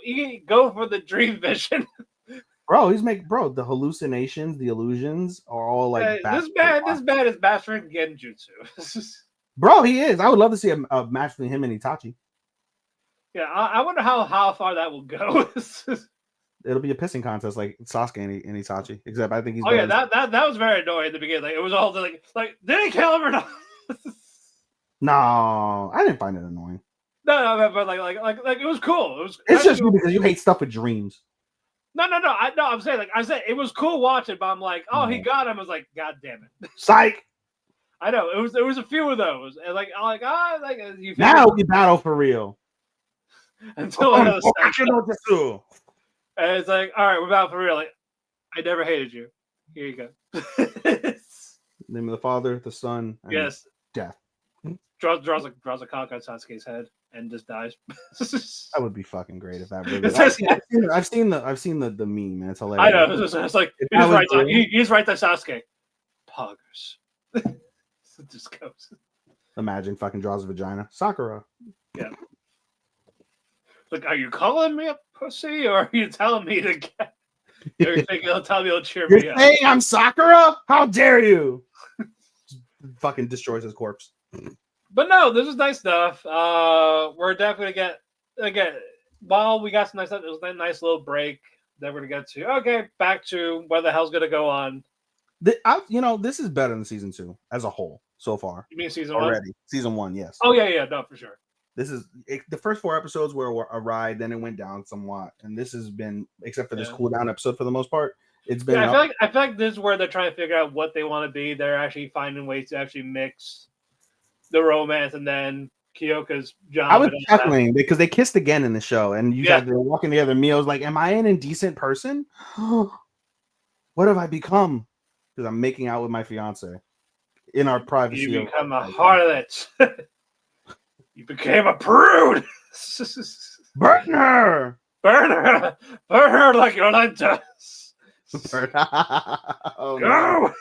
for the dream vision. Bro, the hallucinations, the illusions are all this man is mastering genjutsu. Bro, he is. I would love to see a match between him and Itachi. Yeah, I wonder how far that will go. It'll be a pissing contest like Sasuke and Itachi. Except I think he's. Oh yeah, that was very annoying at the beginning. It was all like did he kill him or not? No, I didn't find it annoying. No, but it was cool. It's just because you hate stuff with dreams. No. I'm saying it was cool watching, but I'm like, oh, he got him. I was like, God damn it, psych. I know there was a few of those, and you. Now we battle for real. Until another section. And it's like, all right, we're about for real. I never hated you. Here you go. Name of the Father, the Son, and yes, death. Draws a cock on Sasuke's head and just dies. That would be fucking great if that really. I've seen the meme, man. It's hilarious. I know. It's like he's right there, Sasuke. Poggers. It just goes. Imagine fucking draws a vagina. Sakura. Yeah. Like, are you calling me a pussy, or are you telling me to get? Or you think he'll tell me he'll cheer me up? You're saying I'm Sakura? How dare you? Fucking destroys his corpse. But no, this is nice stuff. We're definitely gonna get again. While we got some nice stuff, it was a nice little break that we're gonna get to. Okay, back to what the hell's gonna go on. This is better than season 2 as a whole so far. You mean season already? 1? Season 1, yes. Oh yeah, no, for sure. The first 4 episodes were a ride, then it went down somewhat, and this has been, except for this cool down episode for the most part, it's been. Yeah, I feel like this is where they're trying to figure out what they want to be. They're actually finding ways to actually mix the romance and then Kyoka's job. I was chuckling because they kissed again in the show, and they're walking together. Mio's like, "Am I an indecent person? What have I become?" Because I'm making out with my fiance in our privacy. You become a harlot. You became a prude. Burn her! Burn her! Burn her like your light does. Oh, Go! No.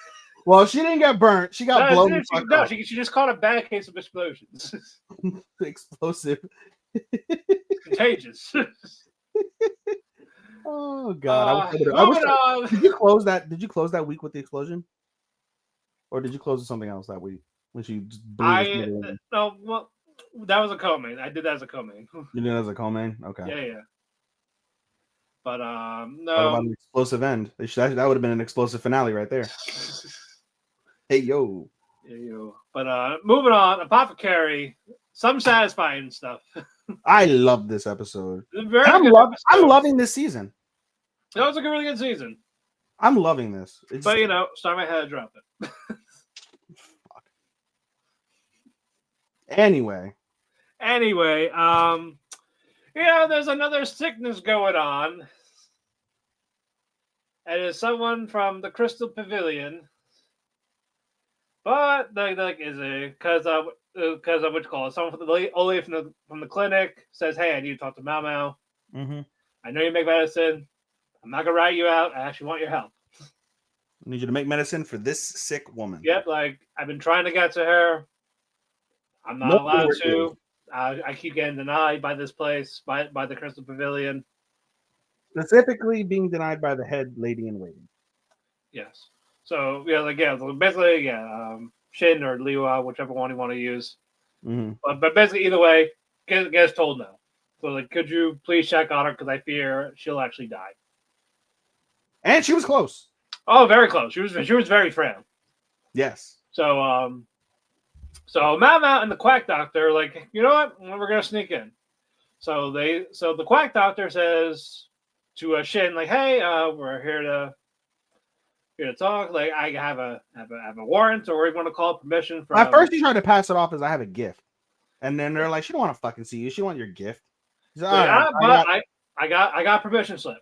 Well, she didn't get burnt. She got blown. She just caught a bad case of explosions. Explosive. Contagious. Oh God! I wish did you close that? Did you close that week with the explosion, or did you close with something else that week when she just blew? No, well, that was a co-main. I did that as a co-main. You did it as a co-main? Okay. Yeah. But no. Talk about an explosive end. That would have been an explosive finale right there. Hey yo. But moving on, Apothecary, some satisfying stuff. I love this episode. I'm loving this season. That was a really good season. I'm loving this. But Starman had to drop it. Fuck. Anyway, there's another sickness going on. And it's someone from the Crystal Pavilion. But is it because of what you call it? Someone from the clinic says, "Hey, I need to talk to Mao Mao. Mm-hmm. I know you make medicine. I'm not gonna write you out. I actually want your help. I need you to make medicine for this sick woman." Yep, I've been trying to get to her. I'm not allowed to. I keep getting denied by this place, by the Crystal Pavilion. Specifically being denied by the head lady in waiting. Yes. So basically, Shin or Liwa, whichever one you want to use. Mm-hmm. But basically, either way, gets told no. So could you please check on her because I fear she'll actually die. And she was close. Oh, very close. She was very frail. Yes. So Mao Mao and the Quack Doctor you know what? We're gonna sneak in. So the Quack Doctor says to Shin hey, we're here to talk. I have a warrant, or we want to call permission from. At first, he tried to pass it off as I have a gift, and then they're like, "She don't want to fucking see you. She want your gift." He's like, I got permission slip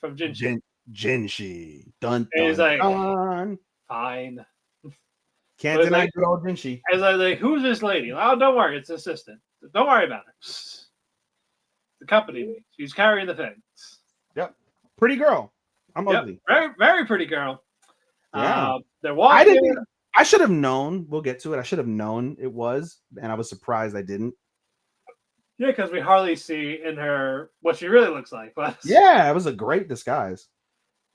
from Jinshi. Jinshi, dun. He's like, dun. Fine. Can't deny good old Jinshi. I was like, who's this lady? Oh, don't worry, it's an assistant. Don't worry about her. The company. She's carrying the thing. Yep, pretty girl. I'm ugly. Very, very pretty girl. Yeah. They're walking. I should have known. We'll get to it. I should have known it was, and I was surprised I didn't. Yeah, because we hardly see in her what she really looks like. But yeah, it was a great disguise.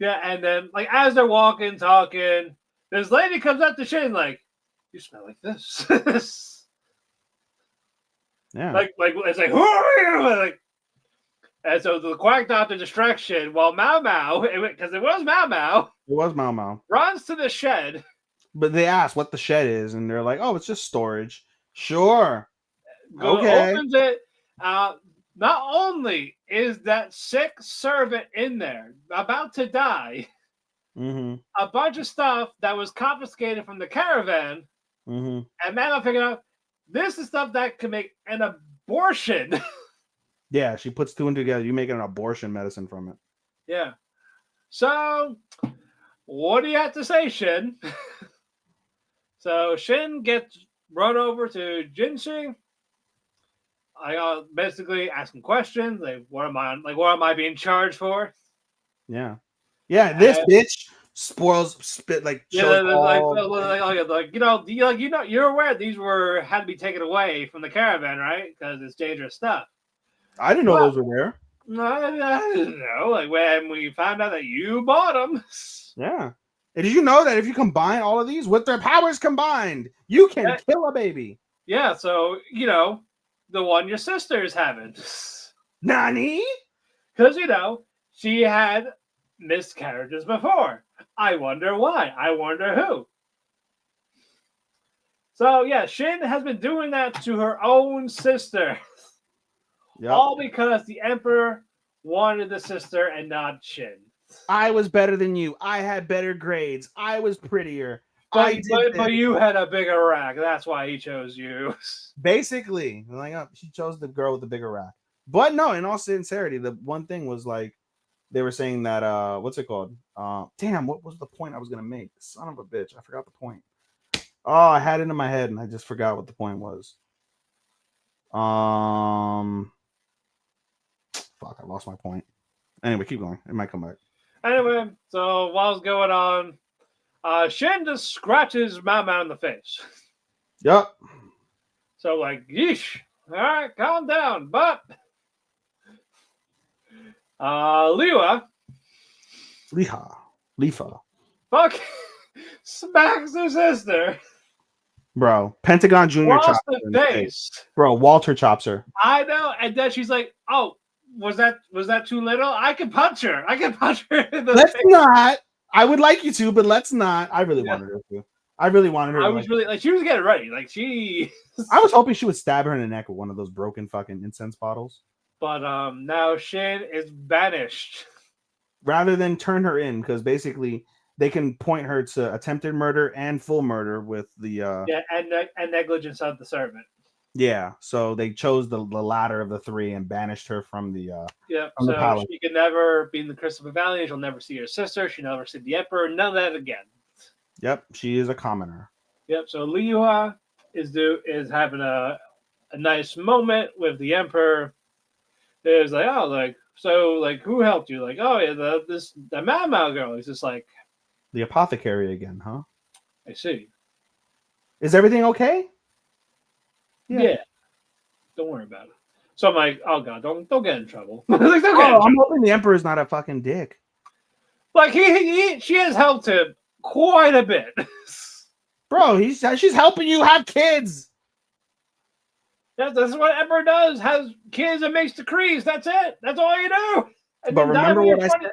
Yeah, and then as they're walking, talking, this lady comes up to Shin you smell like this. Yeah. It's who are you? And so the Quack Doctor distracts Shin while Mao Mao, because it was Mao Mao. It was Mao Mao. Runs to the shed. But they ask what the shed is, and they're like, "Oh, it's just storage." Sure. Okay. Opens it. Not only is that sick servant in there, about to die, a bunch of stuff that was confiscated from the caravan, and Mao figured out this is stuff that can make an abortion. Yeah, she puts two and two together. You make an abortion medicine from it. Yeah. So, what do you have to say, Shin? So Shin gets run over to Jinshi. I basically asking questions what am I being charged for? Yeah. This bitch spoils spit you're aware these had to be taken away from the caravan, right? Because it's dangerous stuff. I didn't know those were there. No, I didn't know. When we found out that you bought them. Yeah. And did you know that if you combine all of these with their powers combined, you can kill a baby? Yeah. So the one your sister is having. Nani? Because she had miscarriages before. I wonder why. I wonder who. So yeah, Shin has been doing that to her own sister, Yep. all because the Emperor wanted the sister and not Shin. I was better than you. I had better grades. I was prettier. But, I did but this. you had a bigger rack. That's why he chose you. Basically, like she chose the girl with the bigger rack. But no, in all sincerity, the one thing was like they were saying that what's it called? Damn, what was the point I was gonna make? Son of a bitch, I forgot the point. Oh, I had it in my head and I just forgot what the point was. Fuck, I lost my point. Anyway, keep going. It might come back. Anyway, so while it's going on, Shin just scratches Mama in the face. Yep. So like, yeesh. All right, calm down. But Liwa Lifa. fuck smacks her sister. Bro, Pentagon Junior Across chops her the in the face. face. Bro, Walter chops her. I know, and then she's like, "Oh, was that too little? I can punch her. I can punch her in the Let's face." not. I would like you to, but let's not. I really wanted her to. I really wanted her. I was really like, she was getting ready. Like she. I was hoping she would stab her in the neck with one of those broken fucking incense bottles. But now Shin is banished. Rather than turn her in, because basically they can point her to attempted murder and full murder with the and negligence of the servant. Yeah, so they chose the latter of the three and banished her from the from the so palace. she can never be in the Crystal Valley. She'll never see her sister. She'll never see the Emperor. None of that again. Yep, she is a commoner. Yep. So Liuha is having a nice moment with the Emperor. It's like, oh, like so, like who helped you? Like, oh yeah, the Mao Mao girl. He's just like, The apothecary again, huh? I see. Is everything okay? Yeah. Don't worry about it. So I'm like, oh god, don't get in trouble. Like, don't get in trouble. I'm hoping the Emperor's not a fucking dick. Like she has helped him quite a bit. Bro, she's helping you have kids. That's what Emperor does. Has kids and makes decrees. That's it. That's all you do. And But then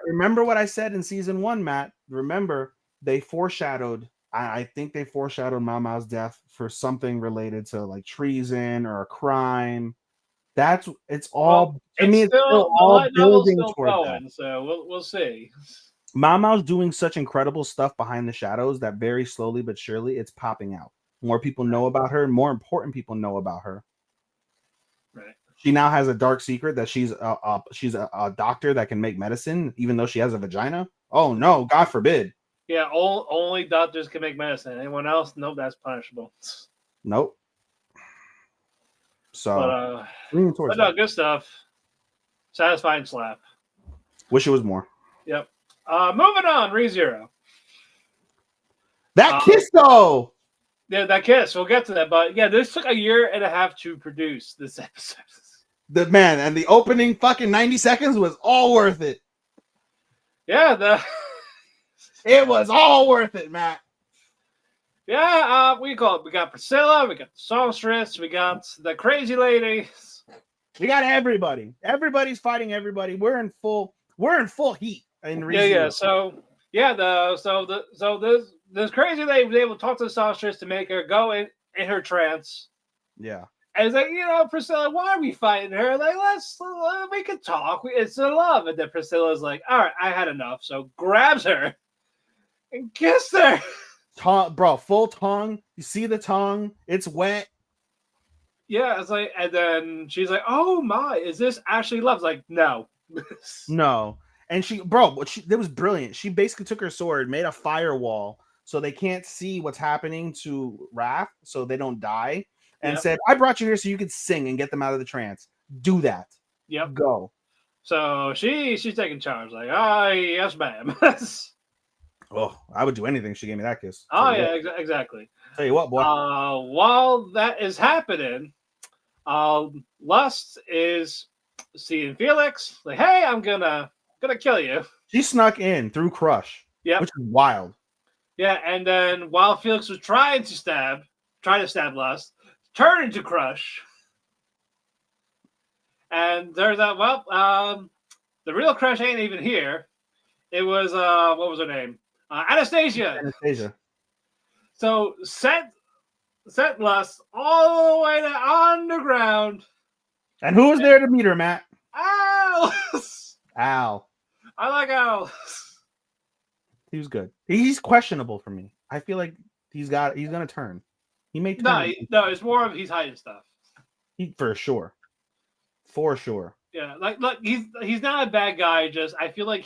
remember what I said in season 1, Matt. Remember, they foreshadowed. I think they foreshadowed Mao Mao's death for something related to like treason or a crime. It's all. It's still all building toward that. So we'll see. Mao Mao's doing such incredible stuff behind the shadows that very slowly but surely it's popping out. More people know about her. More important people know about her. Right. She now has a dark secret that she's a doctor that can make medicine, even though she has a vagina. Oh no, God forbid. Yeah, only doctors can make medicine. Anyone else? Nope, that's punishable. Nope. So, but no, good stuff. Satisfying slap. Wish it was more. Yep. Moving on, ReZero. That kiss though. Yeah, that kiss. We'll get to that, but yeah, this took a year and a half to produce this episode. And the opening fucking 90 seconds was all worth it. Yeah, it was all worth it, Matt. Yeah, we got Priscilla, we got the songstress, we got the crazy lady. We got everybody. Everybody's fighting everybody. We're in full heat in ReZero. So this crazy lady was able to talk to the songstress to make her go in her trance. Yeah. And it's like, Priscilla, why are we fighting her? Like, we can talk. It's a love. And then Priscilla's like, all right, I had enough. So grabs her and kissed her. Bro, full tongue. You see the tongue? It's wet. Yeah, it's like, and then she's like, oh my, is this actually love? It's like, no. No. And that was brilliant. She basically took her sword, made a firewall so they can't see what's happening to Raph, so they don't die. And said, I brought you here so you could sing and get them out of the trance. Do that. Yep. Go. So she's taking charge. Like, yes, ma'am. Oh, I would do anything. She gave me that kiss. Oh, yeah, exactly. Tell you what, boy. While that is happening, Lust is seeing Felix. Like, hey, I'm gonna kill you. She snuck in through Crush. Yeah. Which is wild. Yeah, and then while Felix was trying to stab Lust, turned into Crush. And turns out, the real Crush ain't even here. It was, what was her name? Anastasia. Anastasia. So sent sent Lust all the way to underground. And who was there to meet her, Matt? Alice! Al. I like Alice. He was good. He's questionable for me. I feel like he's gonna turn. He may turn. No, it's more of he's hiding stuff. For sure. For sure. Yeah, like he's not a bad guy. Just I feel like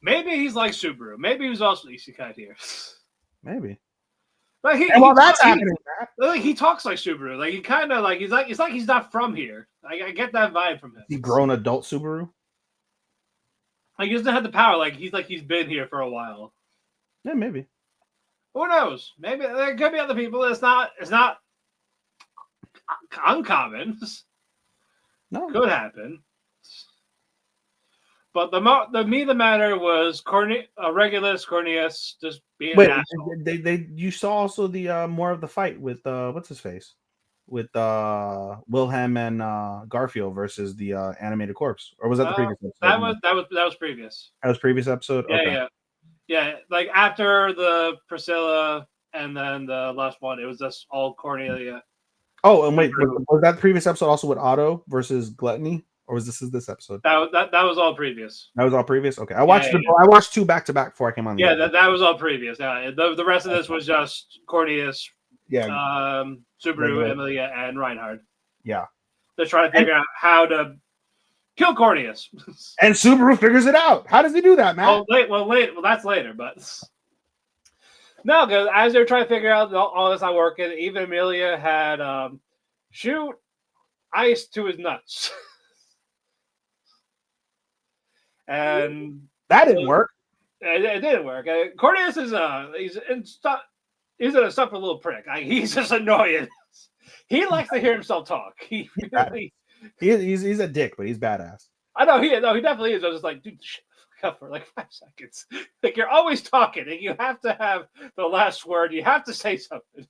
maybe he's like Subaru. Maybe he was also Isekai here. Maybe. Like and while that's happening, like he talks like Subaru. Like he kind of like it's like he's not from here. I get that vibe from him. He grown adult Subaru. Like he doesn't have the power. Like he's been here for a while. Yeah, maybe. Who knows? Maybe there could be other people. It's not uncommon. No, could happen. But the matter was Regulus Cornelius just being an asshole. You saw also the more of the fight with what's his face with Wilhelm and Garfield versus the animated corpse, or was that the previous episode? That was previous. That was previous episode. Yeah, okay. yeah. Like after the Priscilla and then the last one, it was just all Cornelia. Oh, and wait, was that previous episode also with Otto versus Gluttony? Or was this episode? That was all previous. That was all previous. Okay, I watched two back to back before I came on. Yeah, that was all previous. Yeah, the rest of this was just Cornelius, Subaru, Emilia, and Reinhard. Yeah, they're trying to figure out how to kill Cornelius. And Subaru figures it out. How does he do that, man? Well, that's later, but no, because as they're trying to figure out all this not working, even Emilia had shoot ice to his nuts. And that didn't work. It didn't work. Cornelius is he's a suffer little prick. He's just annoying. He likes to hear himself talk. He's a dick, but he's badass. I know he definitely is. I was just like, dude, shut the fuck up for like 5 seconds. Like you're always talking, and you have to have the last word. You have to say something.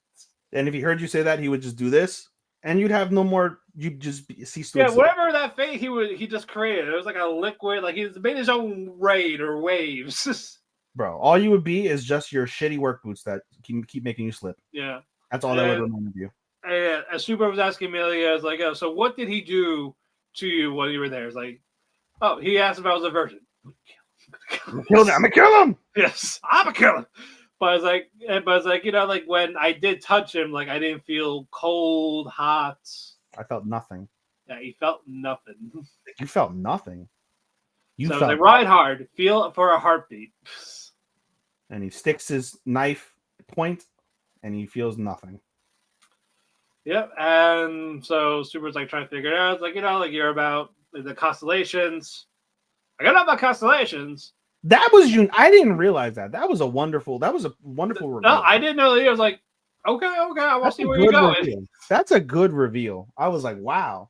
And if he heard you say that, he would just do this, and you'd have no more. You'd just cease to exist. Whatever that fate he just created. It was like a liquid. Like he made his own raid or waves. Bro, all you would be is just your shitty work boots that keep making you slip. Yeah, that's all that would remind of you. And as Super was asking Amelia, I was like, "Oh, so what did he do to you while you were there?" It's like, "Oh, he asked if I was a virgin." I'm gonna kill him. Yes, I'm gonna kill him. But I was like, like when I did touch him, like I didn't feel cold, hot. I felt nothing. Yeah, he felt nothing. You felt nothing. So felt like ride hard, feel for a heartbeat. And he sticks his knife point, and he feels nothing. Yep, and so Super's like trying to figure it out. It's like like you're about the constellations. I got about constellations. That was you. I didn't realize that. That was a wonderful reveal. No, I didn't know that. I was like, okay, I want to see where you're going. Reveal. That's a good reveal. I was like, wow,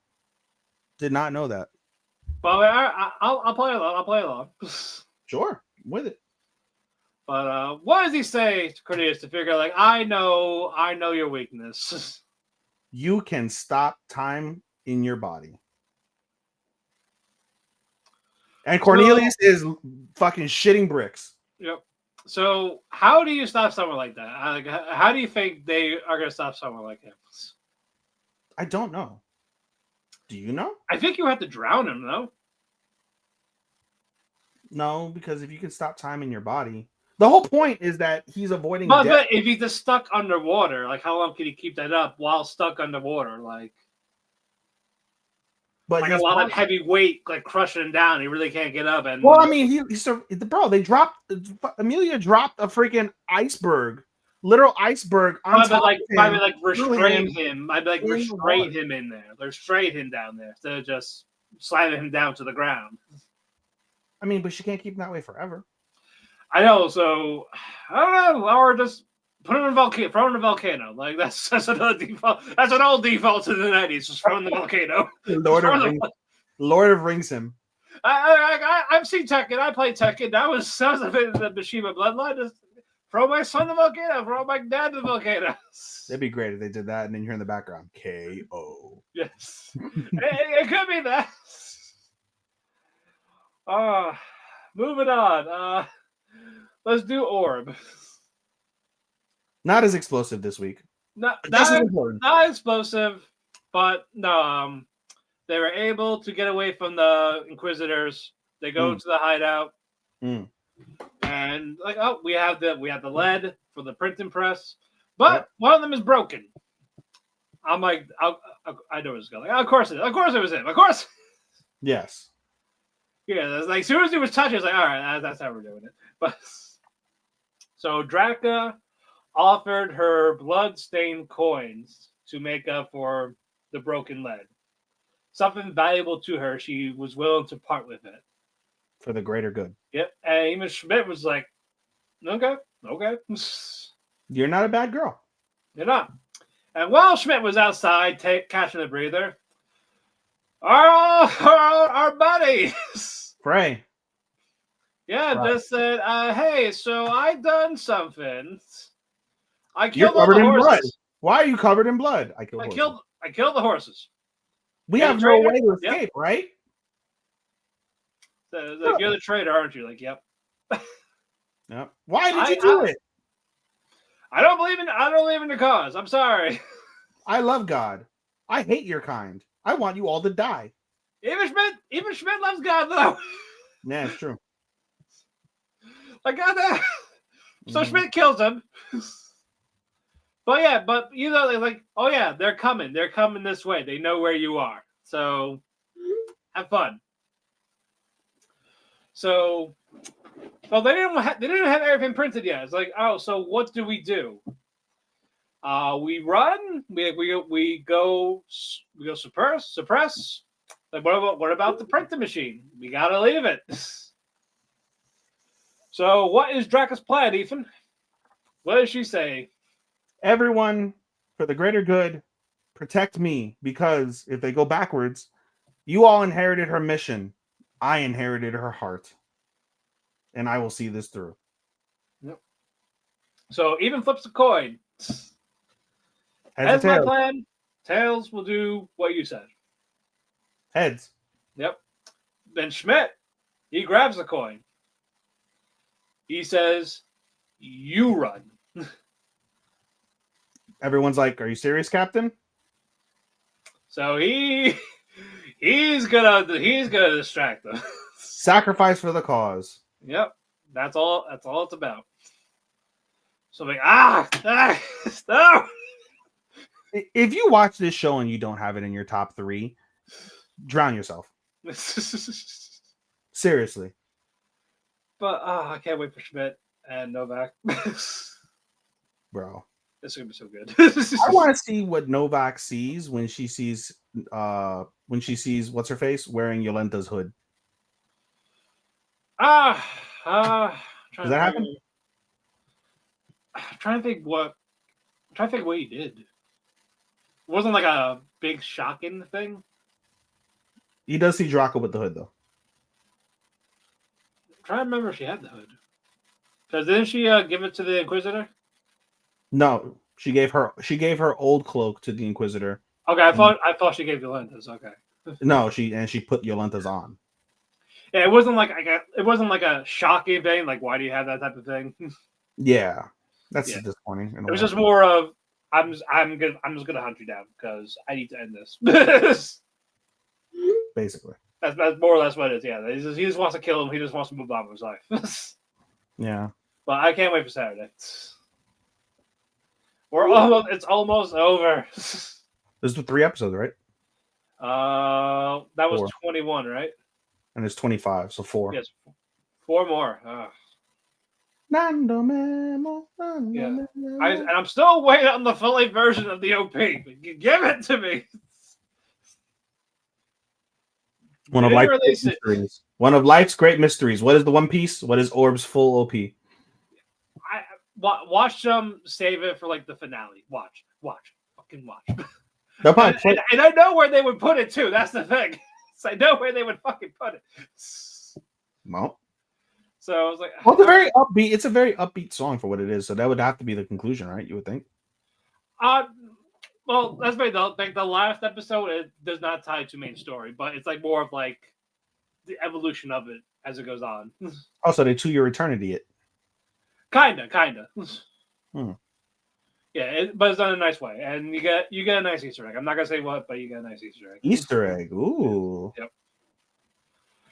did not know that. Well, I'll play along. I'll play along. Sure, I'm with it. But what does he say to Cornelius to figure out? Like, I know your weakness. You can stop time in your body. And Cornelius is fucking shitting bricks. Yep. So how do you stop someone like that? How do you think they are going to stop someone like him? I don't know. Do you know? I think you have to drown him, though. No, because if you can stop time in your body, the whole point is that he's avoiding death. But if he's just stuck underwater, like how long can he keep that up while stuck underwater? Like, but a lot of heavy weight, like crushing him down. He really can't get up. And well, I mean, bro. Amelia dropped a freaking iceberg, literal iceberg. On probably restrain him. I'd like restrain him in there, restrain him down there instead of just slamming him down to the ground. I mean, but she can't keep him that way forever. I know. So I don't know, or just put him in a volcano. Throw him in a volcano. Like that's another default. That's an old default to the 90s. Just throw him in the volcano. Lord of Rings him. I've seen Tekken. I played Tekken. That was a bit of the Mishima bloodline. Just throw my son in the volcano. Throw my dad in the volcano. It'd be great if they did that, and then you hear in the background KO. Yes, it could be that. Moving on. Let's do Orb. Not as explosive this week. Not Just as not, important. not explosive, but no. They were able to get away from the Inquisitors. They go to the hideout, and like, oh, we have the lead for the printing press, but one of them is broken. I'm like, I know it's going. Like, of course it was him. Of course. Yes. Yeah, like as soon as he was touching, it's like, all right, that's how we're doing it. But so Draka offered her blood-stained coins to make up for the broken lead. Something valuable to her, she was willing to part with it. For the greater good. Yep. And even Schmidt was like, okay. You're not a bad girl. You're not. And while Schmidt was outside catching a breather, our buddies. Frey. Yeah, Right. just said, hey, so I done something. I You're killed all covered the in blood. horses. Why are you covered in blood? I killed the horses. We You're have the no traitor? way to Yep. escape, right? So, like, you're the traitor, aren't you? Like, yep. Yep. Why did you do it? I don't believe in the cause. I'm sorry. I love God. I hate your kind. I want you all to die. Even Schmidt loves God though. Yeah, it's true. Like God damn. So Schmidt kills him. But you know, they're like, oh yeah, they're coming. They're coming this way. They know where you are. So have fun. So they didn't have everything printed yet. It's like, oh, so what do? We run. We go suppress. Like, what about the printing machine? We gotta leave it. So what is Draka's plan, Ethan? What does she say? Everyone, for the greater good, protect me, because if they go backwards, you all inherited her mission. I inherited her heart. And I will see this through. Yep. So even flips a coin. Heads That's my plan. Tails will do what you said. Heads. Yep. Then Schmidt, he grabs the coin. He says, you run. Everyone's like, are you serious, Captain? So he's gonna distract them. Sacrifice for the cause. Yep. That's all it's about. So I'm like, no. If you watch this show and you don't have it in your top 3, drown yourself. Seriously. But I can't wait for Schmidt and Novak. Bro. This is gonna be so good. I want to see what Novak sees when she sees what's her face wearing Yolenta's hood. Does that happen? I'm trying to think what he did. It wasn't like a big shocking thing. He does see Draco with the hood though. I'm trying to remember if she had the hood. Because didn't she give it to the Inquisitor? No, she gave her old cloak to the Inquisitor. Okay, I thought she gave Yolenta's. Okay. No, she put Yolenta's on. Yeah, it wasn't like a shocking thing. Like, why do you have that type of thing? Yeah, that's disappointing. It was just more of I'm just gonna hunt you down because I need to end this. Basically, that's more or less what it is. Yeah, he just wants to kill him. He just wants to move on with his life. Yeah. But I can't wait for Saturday. It's almost over. There's 3 episodes, right? That was 4. 21, right? And there's 25, so 4. Yes, 4 more. Nando Memo, Yeah. I'm still waiting on the fully version of the OP. Give it to me. One of life's mysteries. One of life's great mysteries. What is the One Piece? What is Orb's full OP? Watch them save it for like the finale. Watch, fucking watch. And I know where they would put it too. That's the thing. So I know where they would fucking put it. Well, so I was like, well, it's a very upbeat. It's a very upbeat song for what it is. So that would have to be the conclusion, right? You would think. Well, that's right. The last episode, it does not tie to main story, but it's like more of like the evolution of it as it goes on. Also, they 2-year eternity it. Kinda. Yeah, but it's done in a nice way, and you get a nice Easter egg. I'm not gonna say what, but you get a nice Easter egg. Easter egg. Ooh. Yep.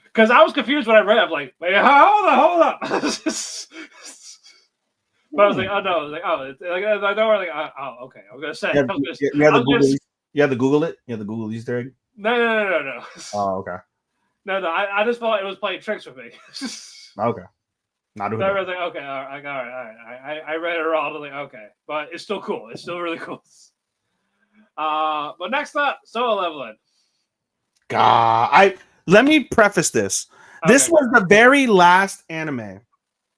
Because I was confused when I read it. I'm like, wait, hold up. But I was like, oh no, like it's like I know, like oh okay. I was gonna say, You had to Google it. You had to Google Easter egg. No. Oh, okay. No. I just thought it was playing tricks with me. Okay. Not doing I was like, okay, all right. I read it wrong. I was like, okay, but it's still cool. It's still really cool. But next up, solo leveling. God, let me preface this. This was the very last anime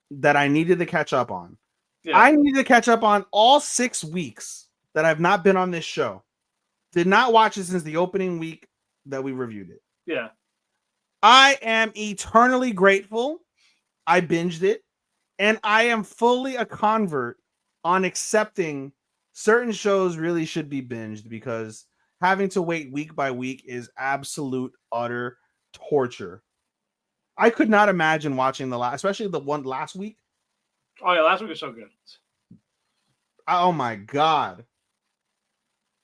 that I needed to catch up on. Yeah. I needed to catch up on all 6 weeks that I've not been on this show. Did not watch it since the opening week that we reviewed it. Yeah. I am eternally grateful I binged it, and I am fully a convert on accepting certain shows really should be binged because having to wait week by week is absolute utter torture. I could not imagine watching especially the one last week. Oh yeah, last week was so good. Oh my god.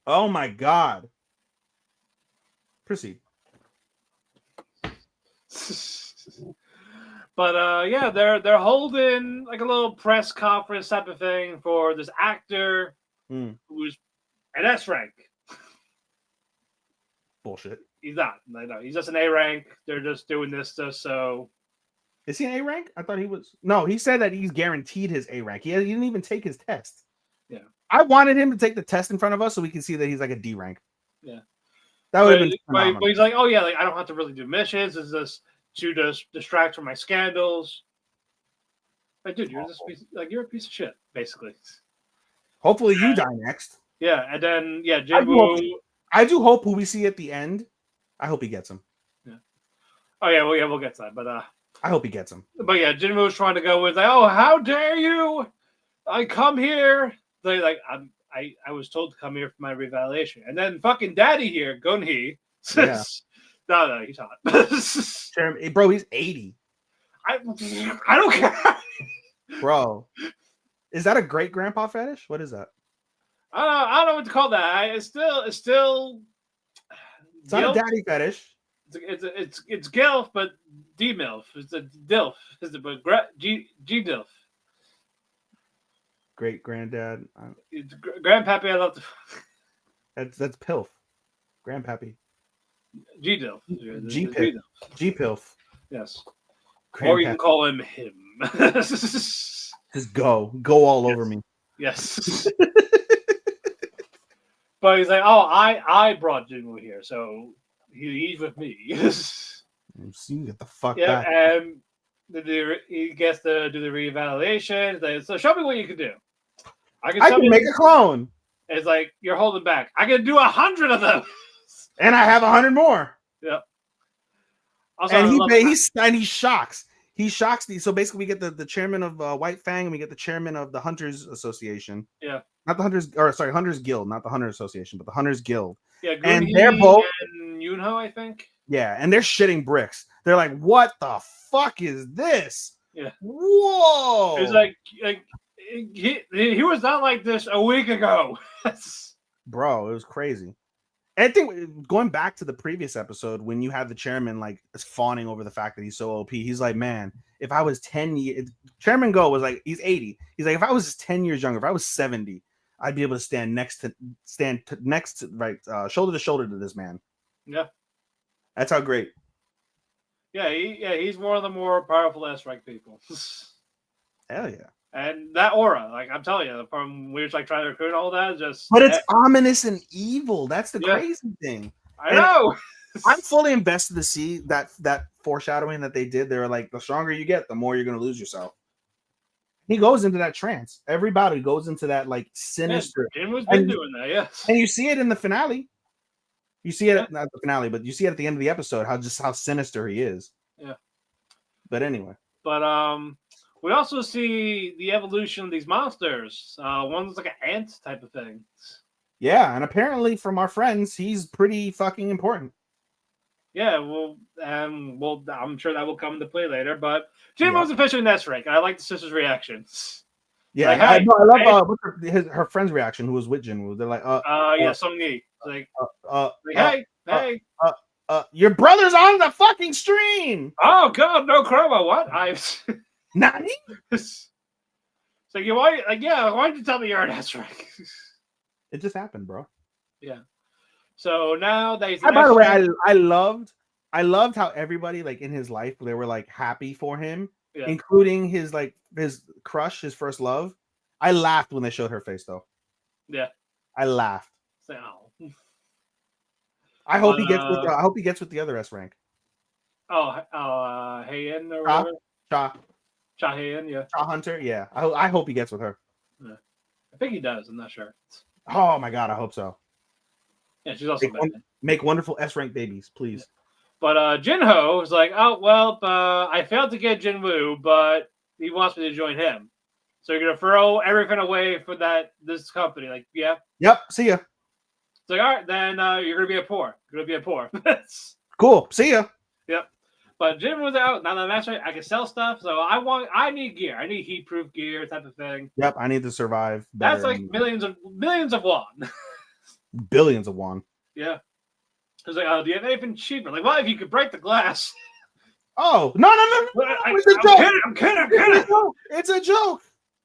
Oh my god. Proceed. But yeah, they're holding like a little press conference type of thing for this actor who's an S rank. Bullshit. He's not. No, he's just an A rank. They're just doing this just so. Is he an A rank? I thought he was. No, he said that he's guaranteed his A rank. He didn't even take his test. Yeah. I wanted him to take the test in front of us so we can see that he's like a D rank. Yeah. That would have been phenomenal. But he's like, oh yeah, like I don't have to really do missions. It's just to just distract from my scandals. Like, dude, you're you're a piece of shit, basically. Hopefully you die next. Yeah, and then Jinwoo. I do hope who we see at the end. I hope he gets him. Yeah. Oh yeah, we'll get to that, but I hope he gets him. But yeah, Jinwoo's trying to go with like, oh, how dare you? I come here. I was told to come here for my reevaluation, and then fucking daddy here, Gunhee, says, no, he's hot. Bro, he's 80. I don't care. Bro, is that a great grandpa fetish? What is that? I don't know what to call that. It's still. It's not a daddy fetish. It's gilf, but D milf. It's a dilf. It's a G dilf. Great granddad. It's grandpappy. I love to. That's pilf. Grandpappy. G dilf. G pilf. Yes. Or you can call him. Just go all over me. Yes. But he's like, oh, I brought Jinwoo here, so he's with me. You get the fuck back. Yeah, and he gets to do the reevaluation. So show me what you can do. I can make a clone. It's like you're holding back. I can do 100 of them, and I have 100 more. Yep. Also, and he shocks. He shocks these. So basically, we get the chairman of White Fang, and we get the chairman of the Hunters Association. Yeah. Not the Hunters Guild, not the Hunter Association, but the Hunters Guild. Yeah, and they're both and Yunho, I think. Yeah, and they're shitting bricks. They're like, "What the fuck is this?" Yeah. Whoa. It's like he was not like this a week ago. Bro, it was crazy. I think going back to the previous episode when you had the chairman like fawning over the fact that he's so OP, he's like, man, if I was 10 years, Chairman Go was like, he's 80. He's like, if I was just 10 years younger, if I was 70, I'd be able to stand next shoulder to shoulder to this man. Yeah, that's how great. Yeah, he's one of the more powerful S-rank people. Hell yeah. And that aura, like I'm telling you, from we were like trying to recruit all that, but it's ominous and evil. That's the crazy thing. I know. I'm fully invested to see that foreshadowing that they did. They were like, the stronger you get, the more you're gonna lose yourself. He goes into that trance. Everybody goes into that like sinister. Jim was been doing that, yes. And you see it in the finale. You see it not the finale, but you see it at the end of the episode how sinister he is. Yeah. But anyway. But we also see the evolution of these monsters. One's like an ant type of thing. Yeah, and apparently from our friends, he's pretty fucking important. Yeah, well, I'm sure that will come into play later. But Jim was officially in S rank. I like the sister's reactions. Yeah, Like, I hey, no, I love hey, what's her friend's reaction who was with Jinwoo. They're like, yeah, Sung Yi. Like, uh, hey, uh, hey. uh, your brother's on the fucking stream. Oh God, no chroma. What? Nani? So you why? Like, yeah, why did you tell me you're an S-rank? It just happened, bro. Yeah. So now that he's By an the way, S-rank, I loved how everybody like in his life they were like happy for him, yeah, including his crush, his first love. I laughed when they showed her face though. yeah. I laughed. So, oh, I hope but he gets with I hope he gets with the other S rank. Heian or Cha whatever, Cha Cha Heian, yeah. Cha Hunter. Yeah, I hope he gets with her. Yeah. I think he does. I'm not sure. Oh my god, I hope so. Yeah, she's also bad. Make wonderful S rank babies, please. But Jinho was like, oh well, I failed to get Jinwoo, but he wants me to join him. So you're gonna throw everything away for this company? Like, yeah. Yep. See ya. It's like, all right, then you're gonna be a poor. You're gonna be a poor. Cool. See ya. Yep. But Jin was out. Now that's right. I can sell stuff, so I need gear. I need heat-proof gear, type of thing. Yep. I need to survive. That's like millions of won. Billions of won. Yeah. I was like, oh, do you have anything cheaper? Like, well, if you could break the glass. Oh no! It's a joke. I'm kidding. It's a joke.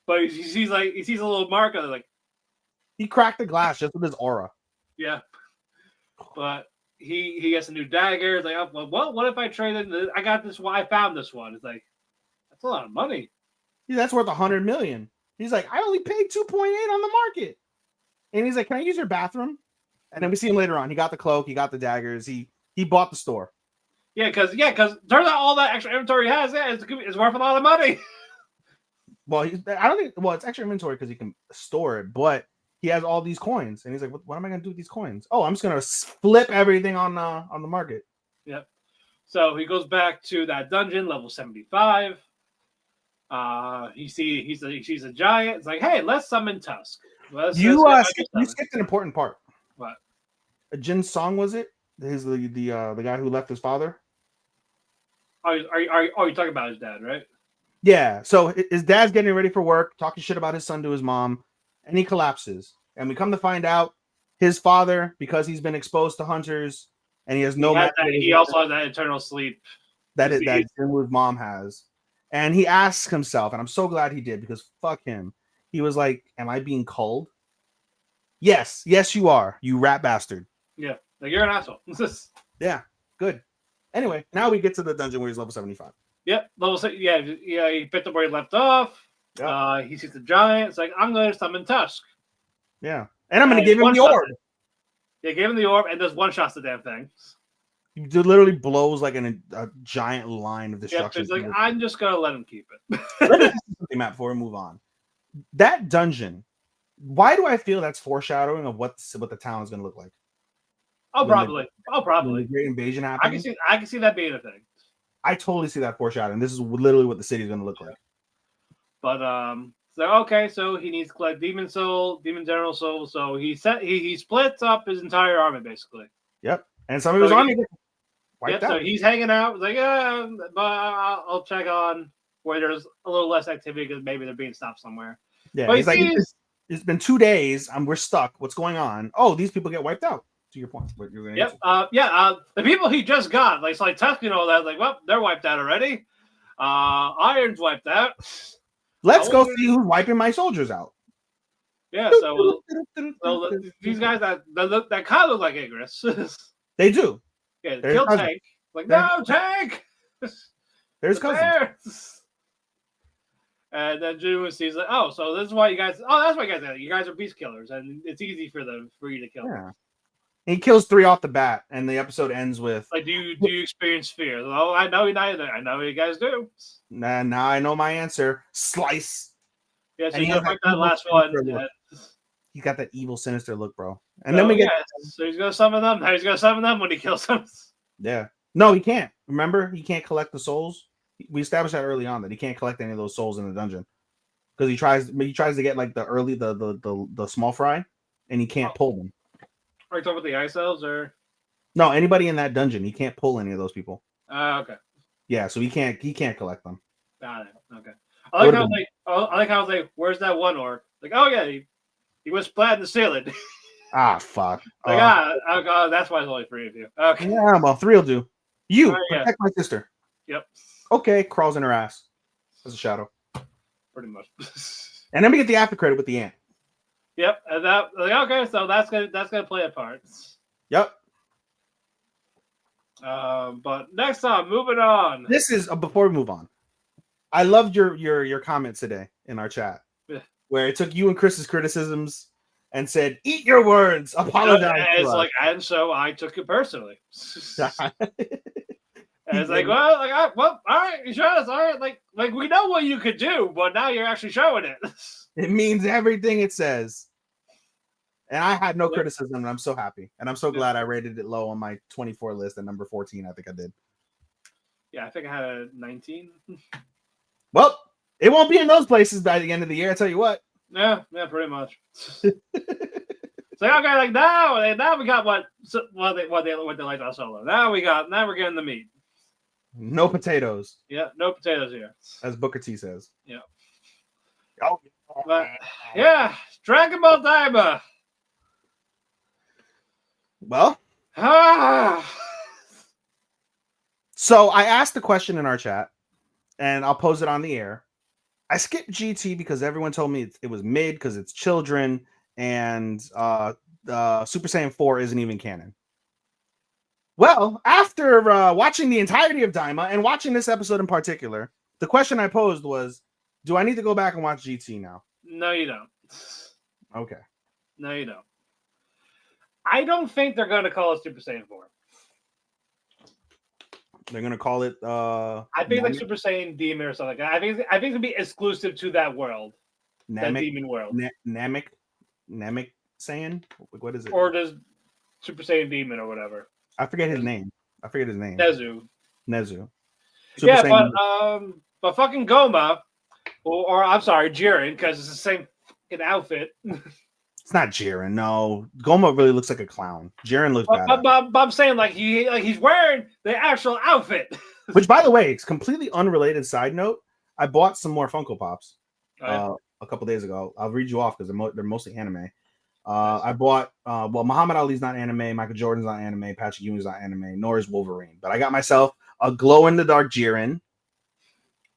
But he sees a little mark on it, like he cracked the glass just with his aura. Yeah. But he gets a new dagger. It's like, oh, well, what if I traded? I got this one. I found this one. It's like, that's a lot of money. Yeah, that's worth 100 million. He's like, I only paid 2.8 on the market. And he's like, can I use your bathroom? And then we see him later on. He got the cloak. He got the daggers. He bought the store. Yeah, because turns out all that extra inventory he has, is worth a lot of money. Well, I don't think. Well, it's extra inventory because he can store it, but he has all these coins, and he's like, "What am I going to do with these coins? Oh, I'm just going to flip everything on the market." Yep. So he goes back to that dungeon, level 75. He sees a giant. It's like, hey, let's summon Tusk. You skipped an important part. What? Jin's song, was it? The guy who left his father. Are you talking about his dad, right? Yeah. So his dad's getting ready for work, talking shit about his son to his mom, and he collapses. And we come to find out his father, because he's been exposed to hunters, and he has no. He also has that eternal sleep. That Jinwoo's mom has, and he asks himself, and I'm so glad he did, because fuck him. He was like, "Am I being culled?" Yes, you are, you rat bastard. Yeah, like you're an asshole. Yeah, good. Anyway, now we get to the dungeon where he's level 75. Yep, level 6. Yeah. He picked up where he left off. Yep. He sees the giant. It's like, I'm going to summon Tusk. Yeah, and I'm going to give him the orb. Yeah, give him the orb, and does one shots the damn thing. He literally blows like a giant line of destruction. It's like, I'm just going to let him keep it. Let me say something, Matt, before we move on. That dungeon, why do I feel that's foreshadowing of what the town is going to look like? Oh, probably. When the Great Invasion happens. I can see that being a thing. I totally see that foreshadowing. This is literally what the city is going to look like. But so he needs to collect demon soul, demon general soul. So he splits up his entire army basically. Yep, and some of his army gets wiped out. So he's hanging out. Like, but I'll check on where there's a little less activity because maybe they're being stopped somewhere. Yeah, but he's like, it's been 2 days. We're stuck. What's going on? Oh, these people get wiped out. To your point, but you're gonna the people he just got, like Tusk and all that, like, well, they're wiped out already. Iron's wiped out. Let's go see who's wiping my soldiers out. Yeah, so these guys that kind of look like Igris. They do. Yeah, kill Tank. Like, no, Tank. There's cousins. And then June sees like, oh, so this is why you guys. Oh, that's why you guys are beast killers, and it's easy for you to kill. Yeah. He kills 3 off the bat, and the episode ends with, like, do you experience fear? Oh, I know I know you guys do. Nah, now I know my answer. Slice. Yeah, so you like that last one. Yeah. He got that evil, sinister look, bro. And then we get. So he's gonna summon them. He's gonna summon them when he kills them. Yeah. No, he can't. Remember, he can't collect the souls. We established that early on that he can't collect any of those souls in the dungeon because he tries to get like the small fry, and he can't pull them. Are you talking about the ice elves or? No, anybody in that dungeon, he can't pull any of those people. Okay. Yeah, so he can't collect them. Got it. Okay. I like how they. Where's that one orc? Like, oh yeah, he was splat in the ceiling. Ah, fuck. Like, that's why there's only 3 of you. Okay. Yeah, well, 3 will do. You Yeah. protect my sister. Yep. Okay, crawls in her ass as a shadow. Pretty much. And then we get the after credit with the ant. Yep. And that okay, so that's gonna play a part. Yep. But next time, moving on. This is before we move on. I loved your comments today in our chat, where it took you and Chris's criticisms and said, "Eat your words, apologize." And it's like, and so I took it personally. And it's like, well, all right, you showed us, all right, like we know what you could do, but now you're actually showing it. It means everything it says. And I had no criticism, and I'm so happy. And I'm so glad I rated it low on my 24 list at number 14. I think I did. Yeah, I think I had a 19. Well, it won't be in those places by the end of the year. I tell you what. Yeah, pretty much. It's like, okay, like now we got what they like on Solo. Now we're getting the meat. No potatoes. Yeah, no potatoes here. As Booker T says. Yeah. Oh, but yeah, Dragon Ball Daima. Well. So I asked the question in our chat, and I'll pose it on the air. I skipped GT because everyone told me it was mid because it's children, and Super Saiyan 4 isn't even canon. Well, after watching the entirety of Daima and watching this episode in particular, the question I posed was, do I need to go back and watch GT now? No, you don't. Okay. No, you don't. I don't think they're going to call it Super Saiyan 4. They're going to call it... I think like Super Saiyan Demon or something like that. I think it's going to be exclusive to that world. That demon world. Namek Saiyan? What is it? Or does Super Saiyan Demon or whatever. I forget his name. Nezu. Super Saiyan. But fucking Goma, or I'm sorry, Jiren, because it's the same fucking outfit. It's not Jiren, no. Goma really looks like a clown. Jiren looks bad. But I'm saying he's wearing the actual outfit. Which, by the way, it's completely unrelated. Side note: I bought some more Funko Pops a couple days ago. I'll read you off because they're mostly anime. I bought Muhammad Ali's not anime, Michael Jordan's not anime, Patrick Ewing's not anime, nor is Wolverine. But I got myself a glow in the dark Jiren.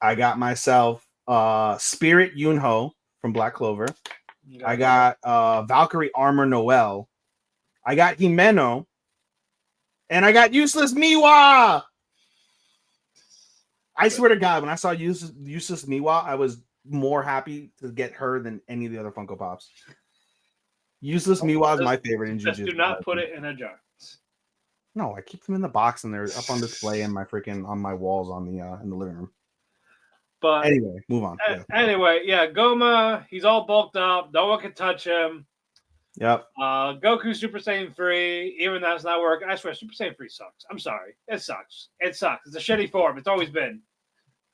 I got myself Spirit Yunho from Black Clover. I got Valkyrie Armor Noel. I got Himeno. And I got Useless Miwa. I swear to God, when I saw Useless Miwa, I was more happy to get her than any of the other Funko Pops. Useless Miwa is my favorite in Jujutsu. Just do not put it in a jar. No, I keep them in the box and they're up on display in my on my walls in the living room. But anyway, move on. Anyway, Goma, he's all bulked up. No one can touch him. Yep. Goku Super Saiyan 3, even that's not working. I swear, Super Saiyan 3 sucks. I'm sorry. It sucks. It's a shitty form. It's always been.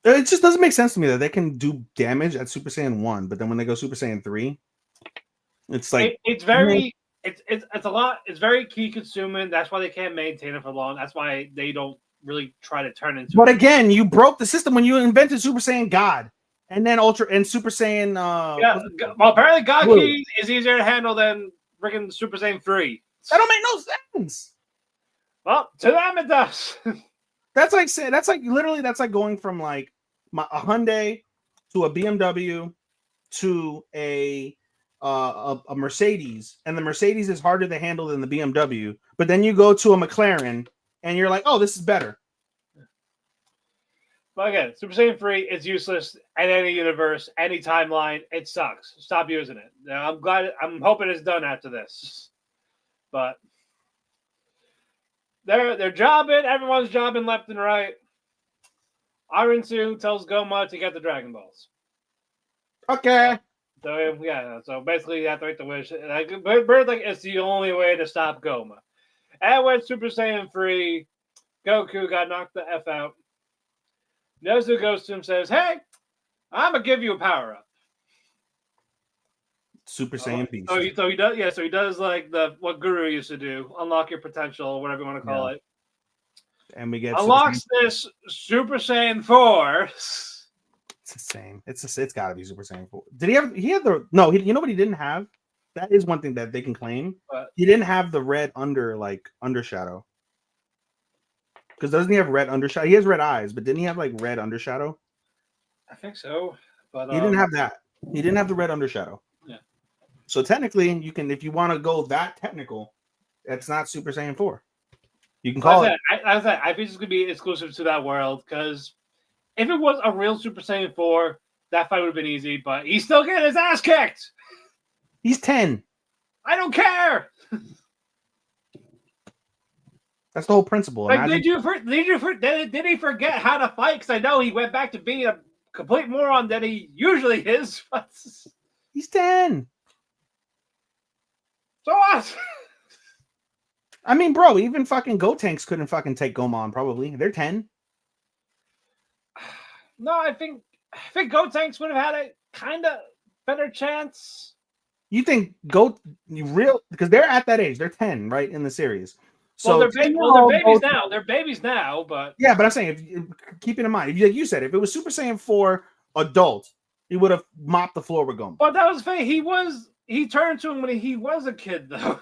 It just doesn't make sense to me that they can do damage at Super Saiyan 1, but then when they go Super Saiyan 3, it's like it's very a lot. It's very key consuming. That's why they can't maintain it for long. That's why they don't really try to turn into. But again, you broke the system when you invented Super Saiyan God, and then Ultra and Super Saiyan. Well, apparently God Key is easier to handle than freaking Super Saiyan 3. That don't make no sense. Well, to them it does. That's like going from like a Hyundai to a BMW to a Mercedes, and the Mercedes is harder to handle than the BMW. But then you go to a McLaren, and you're like, oh, this is better. But again, Super Saiyan 3 is useless in any universe, any timeline. It sucks. Stop using it. Now, I'm hoping it's done after this. But they're jobbing. Everyone's jobbing left and right. Arinsu tells Goma to get the Dragon Balls. Okay. So so basically you have to make the wish. Bird it's the only way to stop Goma. And when Super Saiyan 3, Goku got knocked the F out. Nezu goes to him and says, hey, I'm going to give you a power-up. Super Saiyan Beast. So he does like what Guru used to do, unlock your potential, whatever you want to call it. And we get unlocks this Super Saiyan 4. It's the same. It's got to be Super Saiyan 4. Did he have? He had the no. You know what he didn't have? That is one thing that they can claim. But He didn't have the red undershadow. Because doesn't he have red undershadow? He has red eyes, but didn't he have like red undershadow? I think so. But He didn't have that. He didn't have the red undershadow. Yeah. So technically, you can, if you want to go that technical, it's not Super Saiyan 4. You can call it. I think it's gonna be exclusive to that world because if it was a real Super Saiyan 4, that fight would have been easy. But he's still getting his ass kicked. He's 10. I don't care. That's the whole principle. Like, did he forget how to fight? Because I know he went back to being a complete moron that he usually is. He's 10. So what? I mean, bro, even fucking Gotenks couldn't fucking take Gomon, probably. They're 10. No, I think Gotenks would have had a kind of better chance. You think because they're at that age. They're 10, right, in the series. So they're babies now. They're babies now, but yeah, but I'm saying, keeping in mind, like you said, if it was Super Saiyan 4 adult, he would have mopped the floor with Gomon. But that was fake. He turned to him when he was a kid, though.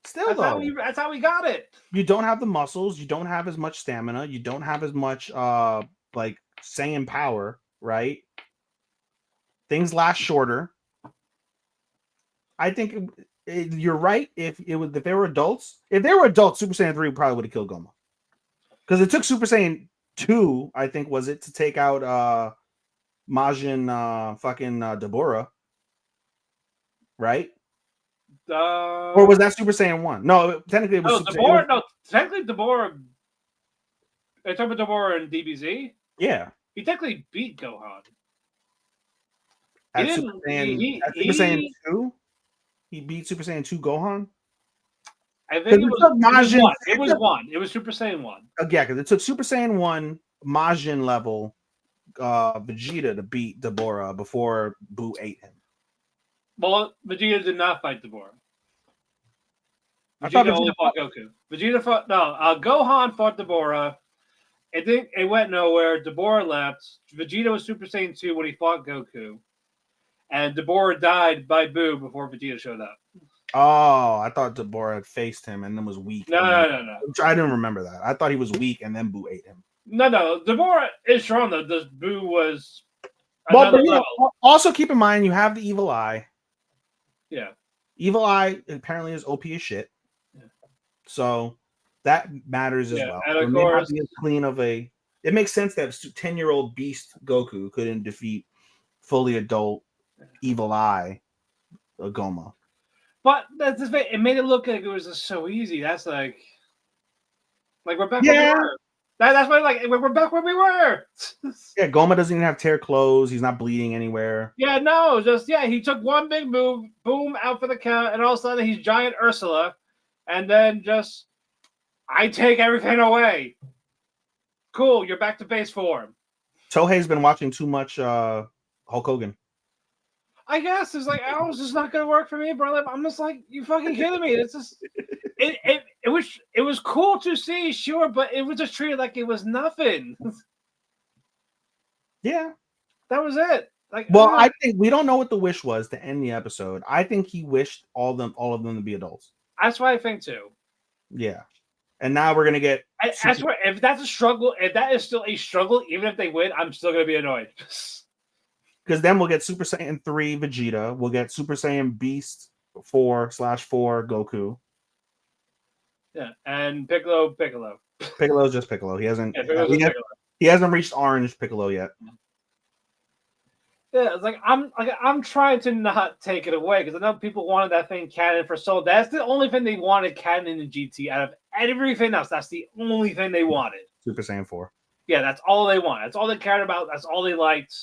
Still, that's how he got it. You don't have the muscles. You don't have as much stamina. You don't have as much like Saiyan power, right? Things last shorter. I think you're right. If they were adults, Super Saiyan 3 probably would have killed Goma. Because it took Super Saiyan 2, I think, was it, to take out Majin fucking Deborah. Right? Or was that Super Saiyan 1? No, technically it was Super Deborah. Saiyan. No, technically Deborah. Are you talking about Deborah and DBZ? Yeah. He technically beat Gohan. At Super Saiyan 2? He beat Super Saiyan 2 Gohan? I think it was 1. It was Super Saiyan 1. Yeah, because it took Super Saiyan 1 Majin level Vegeta to beat Deborah before Buu ate him. Well, Vegeta did not fight Deborah. Vegeta only fought Goku. Gohan fought Deborah. It went nowhere. Deborah left. Vegeta was Super Saiyan 2 when he fought Goku. And Deborah died by Buu before Vegeta showed up. Oh, I thought Deborah had faced him and then was weak. No. I didn't remember that. I thought he was weak and then Buu ate him. No. Deborah is strong, though. Buu was but also keep in mind, you have the Evil Eye. Yeah. Evil Eye apparently is OP as shit. Yeah. So that matters as well. And of course, it makes sense that 10-year-old Beast Goku couldn't defeat fully adult Evil Eye Goma. But that's just, it made it look like it was just so easy. That's like we're back where we were. That's why we're back where we were. Yeah, Goma doesn't even have tear clothes. He's not bleeding anywhere. Yeah, no, he took one big move, boom, out for the count, and all of a sudden he's giant Ursula, and then I take everything away. Cool, you're back to base form. Tohei's been watching too much Hulk Hogan. I guess it's like, oh, it's just not gonna work for me, bro. I'm just like, you fucking kidding me? It's just it was cool to see, sure, but it was just treated like it was nothing. Yeah, that was it. I think we don't know what the wish was to end the episode. I think he wished all of them to be adults. That's what I think too. Yeah, and now we're gonna get. I swear, if that's a struggle, if that is still a struggle, even if they win, I'm still gonna be annoyed. Because then we'll get Super Saiyan 3 Vegeta. We'll get Super Saiyan Beast 4/4 Goku. Yeah, and Piccolo. Piccolo's just Piccolo. He hasn't. Yeah, he hasn't reached Orange Piccolo yet. Yeah, it's I'm trying to not take it away because I know people wanted that thing canon for so. That's the only thing they wanted canon in the GT out of everything else. That's the only thing they wanted. Super Saiyan 4. Yeah, that's all they want. That's all they cared about. That's all they liked.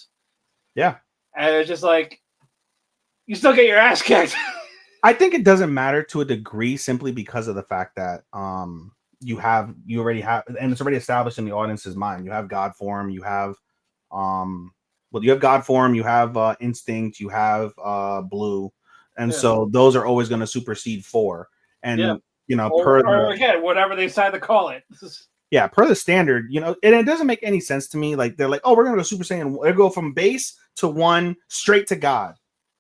Yeah. And it's just you still get your ass kicked. I think it doesn't matter to a degree simply because of the fact that you already have, and it's already established in the audience's mind. You have God form, you have you have God form, you have instinct, you have blue, and so those are always going to supersede 4. And again, whatever they decide to call it. yeah, per the standard, you know, and it doesn't make any sense to me. Like they're like, oh, we're gonna go Super Saiyan. They go from base to 1 straight to God.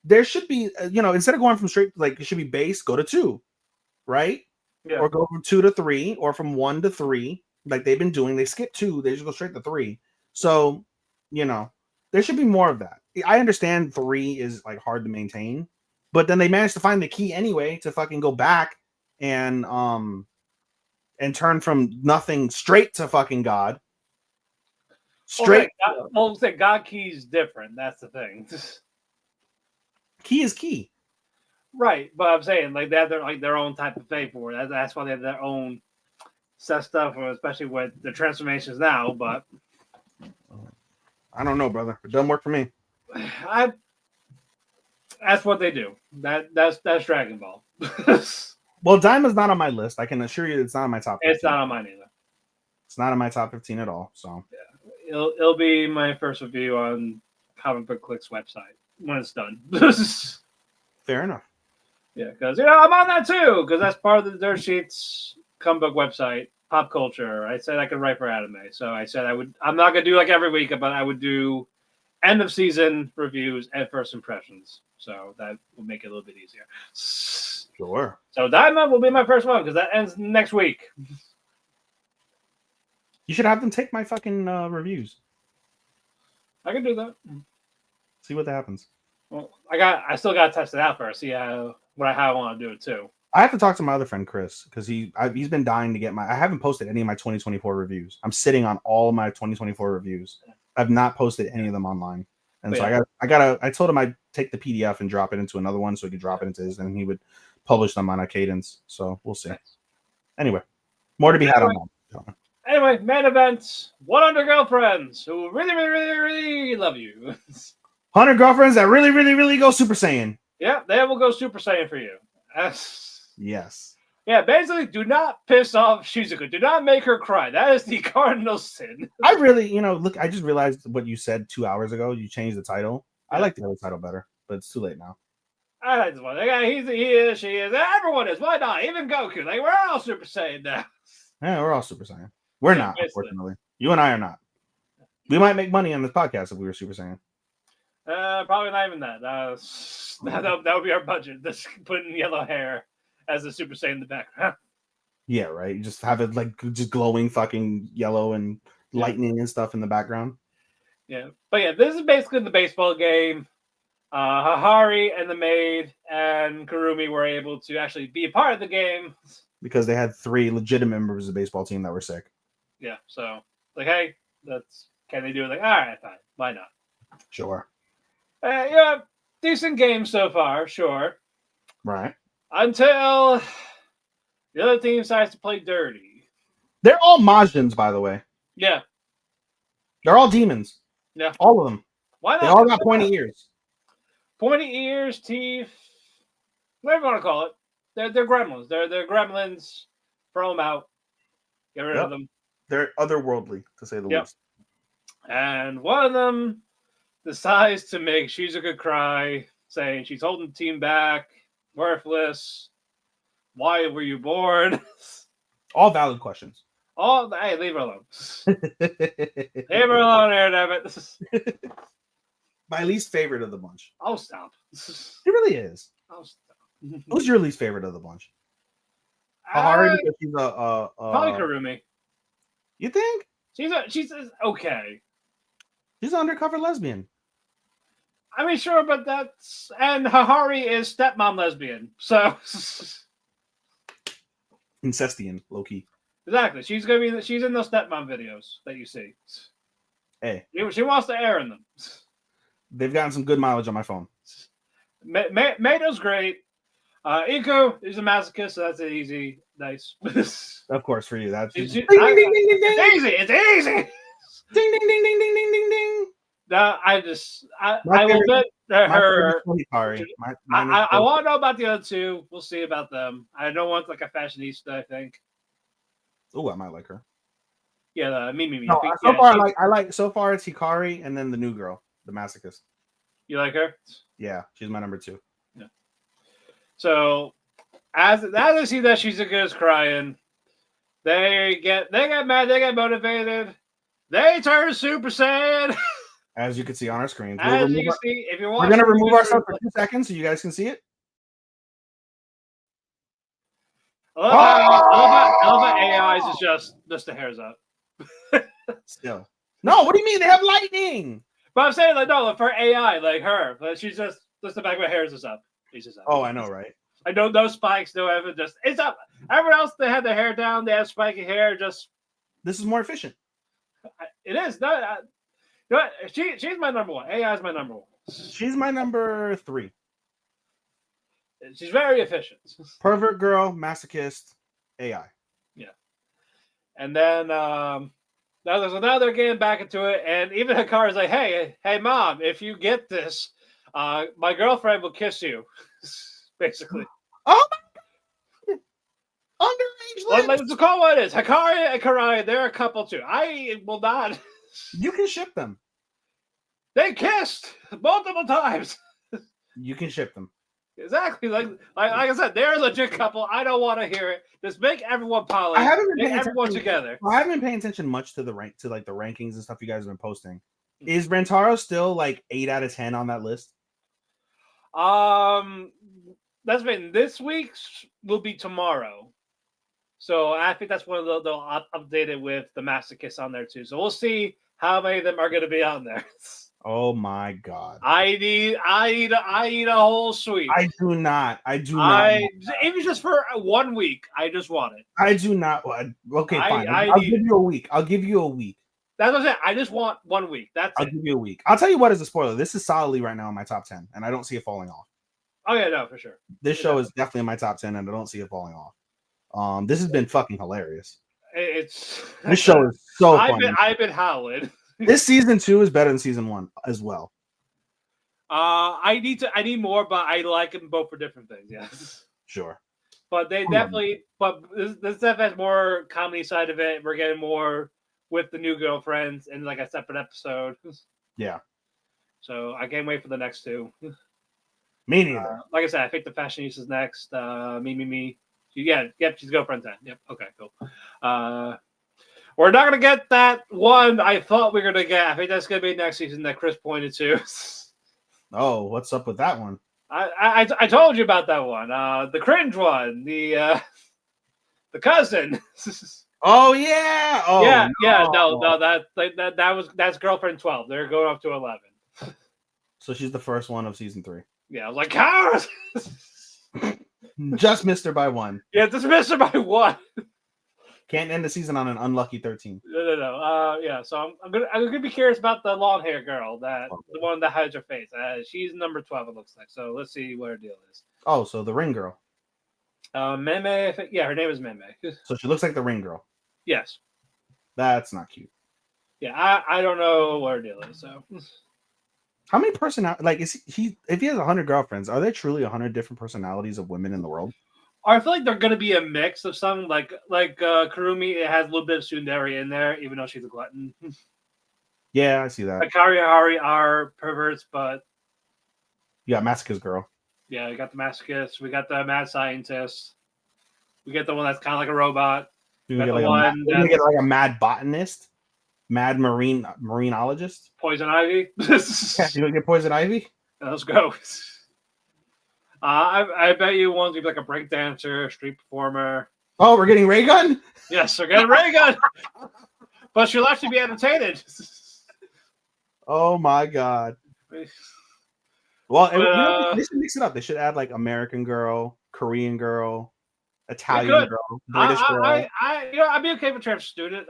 There should be, you know, instead of going from straight, like it should be base, go to 2, right? Yeah. Or go from 2 to 3, or from 1 to 3, like they've been doing. They skip 2, they just go straight to 3. So, you know, there should be more of that. I understand 3 is like hard to maintain, but then they managed to find the key anyway to fucking go back and turn from nothing straight to fucking God. Straight. Well, say God Key's different. That's the thing. Key is key. Right, but I'm saying like they have their own type of faith for it. That's why they have their own set stuff, especially with the transformations now. But I don't know, brother. It doesn't work for me. That's what they do. That's Dragon Ball. Well, Daima's not on my list. I can assure you it's not on my top 15. It's not on mine either. It's not on my top 15 at all. So yeah, it'll be my first review on Comic Book Click's website when it's done. Fair enough. Yeah, because I'm on that too, because that's part of the Dirt Sheets comic book website, pop culture. I said I could write for anime, so I said I would. I'm not gonna do like every week, but I would do end of season reviews and first impressions. So that will make it a little bit easier. Sure. So Daima will be my first one because that ends next week. You should have them take my fucking reviews. I can do that. See what happens. Well, I still got to test it out first. See how I want to do it too. I have to talk to my other friend Chris because he's been dying to get my. I haven't posted any of my 2024 reviews. I'm sitting on all my 2024 reviews. I've not posted any of them online, and so I told him I'd take the PDF and drop it into another one so he could drop it into his, and he would publish them on a cadence. So we'll see. Anyway, more to be had on that. Anyway, main events: 100 girlfriends who really, really, really, really love you. 100 girlfriends that really, really, really go Super Saiyan. Yeah, they will go Super Saiyan for you. Yes. Yeah, basically, do not piss off Shizuka. Do not make her cry. That is the cardinal sin. I really, look, I just realized what you said 2 hours ago. You changed the title. Yeah. I like the other title better, but it's too late now. I like this one. He is, she is. Everyone is. Why not? Even Goku. Like, we're all Super Saiyan now. Yeah, we're all Super Saiyan. We're not, unfortunately. You and I are not. We might make money on this podcast if we were Super Saiyan. Probably not even that. That would be our budget. Just putting yellow hair as a Super Saiyan in the background. Yeah, right. You just have it like just glowing fucking yellow and lightning and stuff in the background. Yeah, but yeah, this is basically the baseball game. Hahari and the maid and Kurumi were able to actually be a part of the game because they had 3 legitimate members of the baseball team that were sick. Yeah, so like, hey, can they do it? Like, all right, fine, why not? Sure. Yeah, decent game so far, sure. Right. Until the other team decides to play dirty. They're all Majins, by the way. Yeah. They're all demons. Yeah. All of them. Why not? They all got pointy ears. Pointy ears, teeth, whatever you want to call it. They're gremlins. They're gremlins. Throw them out. Get rid of them. They're otherworldly, to say the least. And one of them decides to make Shizuka cry, saying she's holding the team back, worthless. Why were you born? All valid questions. Hey, leave her alone. Leave her alone, Airdabbit. My least favorite of the bunch. Oh, stop. It really is. Oh, stop. Who's your least favorite of the bunch? Hahari, because she's probably Kurumi. You think? She's okay. She's an undercover lesbian. I mean, sure, but and Hahari is stepmom lesbian, so Incestian, low key. Exactly. She's in those stepmom videos that you see. Hey, she wants to air in them. They've gotten some good mileage on my phone. Mato's great. Iko is a masochist, so that's easy. Nice. Of course, for you. That's it's easy. It's easy. Ding ding ding ding ding ding ding ding. No, I will bet her. I want to know about the other two. We'll see about them. I don't want like a fashionista. I think. Oh, I might like her. Yeah, me. No, so far it's Hikari and then the new girl, the masochist. You like her? Yeah, she's my number 2. Yeah. So as I see that Shizuka is crying, They get mad, they get motivated, they turn Super Saiyan. As you can see on our screens. As you can see, if you're We're watching, going to remove ourselves for 2 seconds so you guys can see it. I love how AIs is just the hairs up. Still. No, what do you mean? They have lightning. But I'm saying, like, no, for AI, like her, but she's just the back of her hairs is up. He's just up. Oh, I know, right? I know no spikes, no ever, just it's up. Everyone else, they had their hair down, they have spiky hair. Just this is more efficient. It is. No, you know what? She's my number one. AI is my number one. She's my number 3. She's very efficient. Pervert girl, masochist, AI. Yeah. And then now they're getting back into it, and even Hikaru's like, "Hey, mom, if you get this, my girlfriend will kiss you." Basically. Oh my God. Underage lips. Let's call what it is. Hikari and Karai, they're a couple too. I will not. You can ship them. They kissed multiple times. You can ship them. Exactly. Like I said, they're a legit couple. I don't want to hear it. Just make everyone poly. I haven't been make everyone together. I haven't been paying attention much to the rankings and stuff you guys have been posting. Is Rentaro still like 8 out of 10 on that list? That's been this week's will be tomorrow. So I think that's one of they'll update it with the masochists on there too. So we'll see how many of them are going to be on there. Oh my God! I need a whole suite. I do not. Even just for 1 week. I just want it. I do not. Okay, fine. I'll give you a week. That's what I'm saying. I just want 1 week. I'll give you a week. I'll tell you what is a spoiler. This is solidly right now in my top 10, and I don't see it falling off. Oh yeah, no, for sure. This show is definitely in my top 10, and I don't see it falling off. This has been fucking hilarious. This show is so funny. I've been howling. This season 2 is better than season 1 as well. I need more, but I like them both for different things. Yes, sure. But they definitely. But this stuff has more comedy side of it. We're getting more with the new girlfriends and like a separate episode. Yeah. So I can't wait for the next 2. Me neither. Like I said, I think the fashionistas next. Me. Yep, she's girlfriend 10. Yep. Okay, cool. We're not gonna get that one I thought we were gonna get. I think that's gonna be next season that Chris pointed to. Oh, what's up with that one? I told you about that one. The cringe one. The cousin. Oh yeah. Oh yeah. No. That's girlfriend 12. They're going up to 11. So she's the first one of season 3. Yeah, I was like, how? Just missed her by 1. Yeah, just missed her by 1. Can't end the season on an unlucky 13. No. Yeah, so I'm gonna be curious about the long hair girl, the one that hides her face. She's number 12. It looks like. So let's see what her deal is. Oh, so the ring girl. Meme. Yeah, her name is Meme. So she looks like the ring girl. Yes. That's not cute. Yeah, I don't know what her deal is. So. How many personalities? Like, is he? If he has 100 girlfriends, are there truly 100 different personalities of women in the world? I feel like they're going to be a mix of some, like Kurumi. It has a little bit of tsundere in there, even though she's a glutton. Yeah, I see that. Hikari and Hari are perverts, but you got Masaki's girl. Yeah, we got the masochist. We got the mad scientist. We get the one that's kind of like a robot. We get like a mad botanist, mad marinologist. Poison Ivy. Yeah, you gonna get Poison Ivy? Let's go. I bet you one's gonna be like a break dancer, street performer. Oh, we're getting Ray Gun? Yes, we're getting Ray Gun. But she'll actually be entertained. Oh my god. Well, they should mix it up. They should add like American girl, Korean girl, Italian girl, British girl. I'd be okay with transfer student.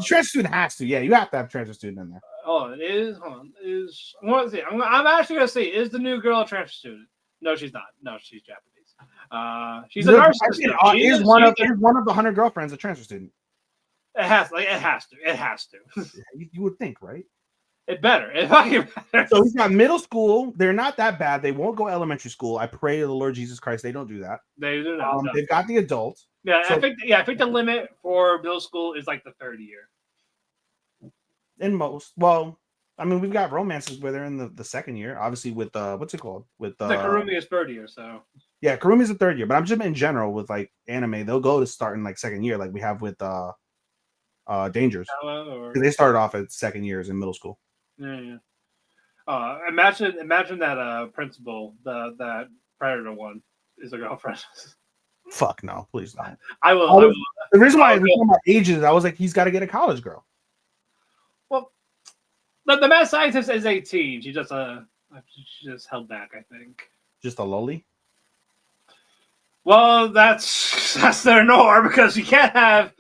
Transfer student has to. Yeah, you have to have transfer student in there. Oh, it is. Hold on. I'm actually gonna see. Is the new girl a transfer student? No, she's not. No, she's Japanese. She's a nurse. Is one of the 100 girlfriends a transfer student? It has to. It has to. You would think, right? It better. It fucking better. So he's got middle school. They're not that bad. They won't go elementary school. I pray to the Lord Jesus Christ they don't do that. They do not. They've got the adult. Yeah, so, I think the limit for middle school is like the third year. In most, well, I mean, we've got romances where they're in the second year, obviously with what's it called? With The Kurumi is third year, so yeah, Kurumi's the third year, but I'm just in general with like anime, they'll go to start in like second year, like we have with Dangers. or Because they started off at second years in middle school. yeah. Imagine that principal, that Predator one is a girlfriend. Fuck no, please don't. I will. The reason why we're talking about ages, I was like, he's got to get a college girl. Well, the mad scientist is 18. She just held back, I think. Just a lolly. Well, that's their norm because you can't have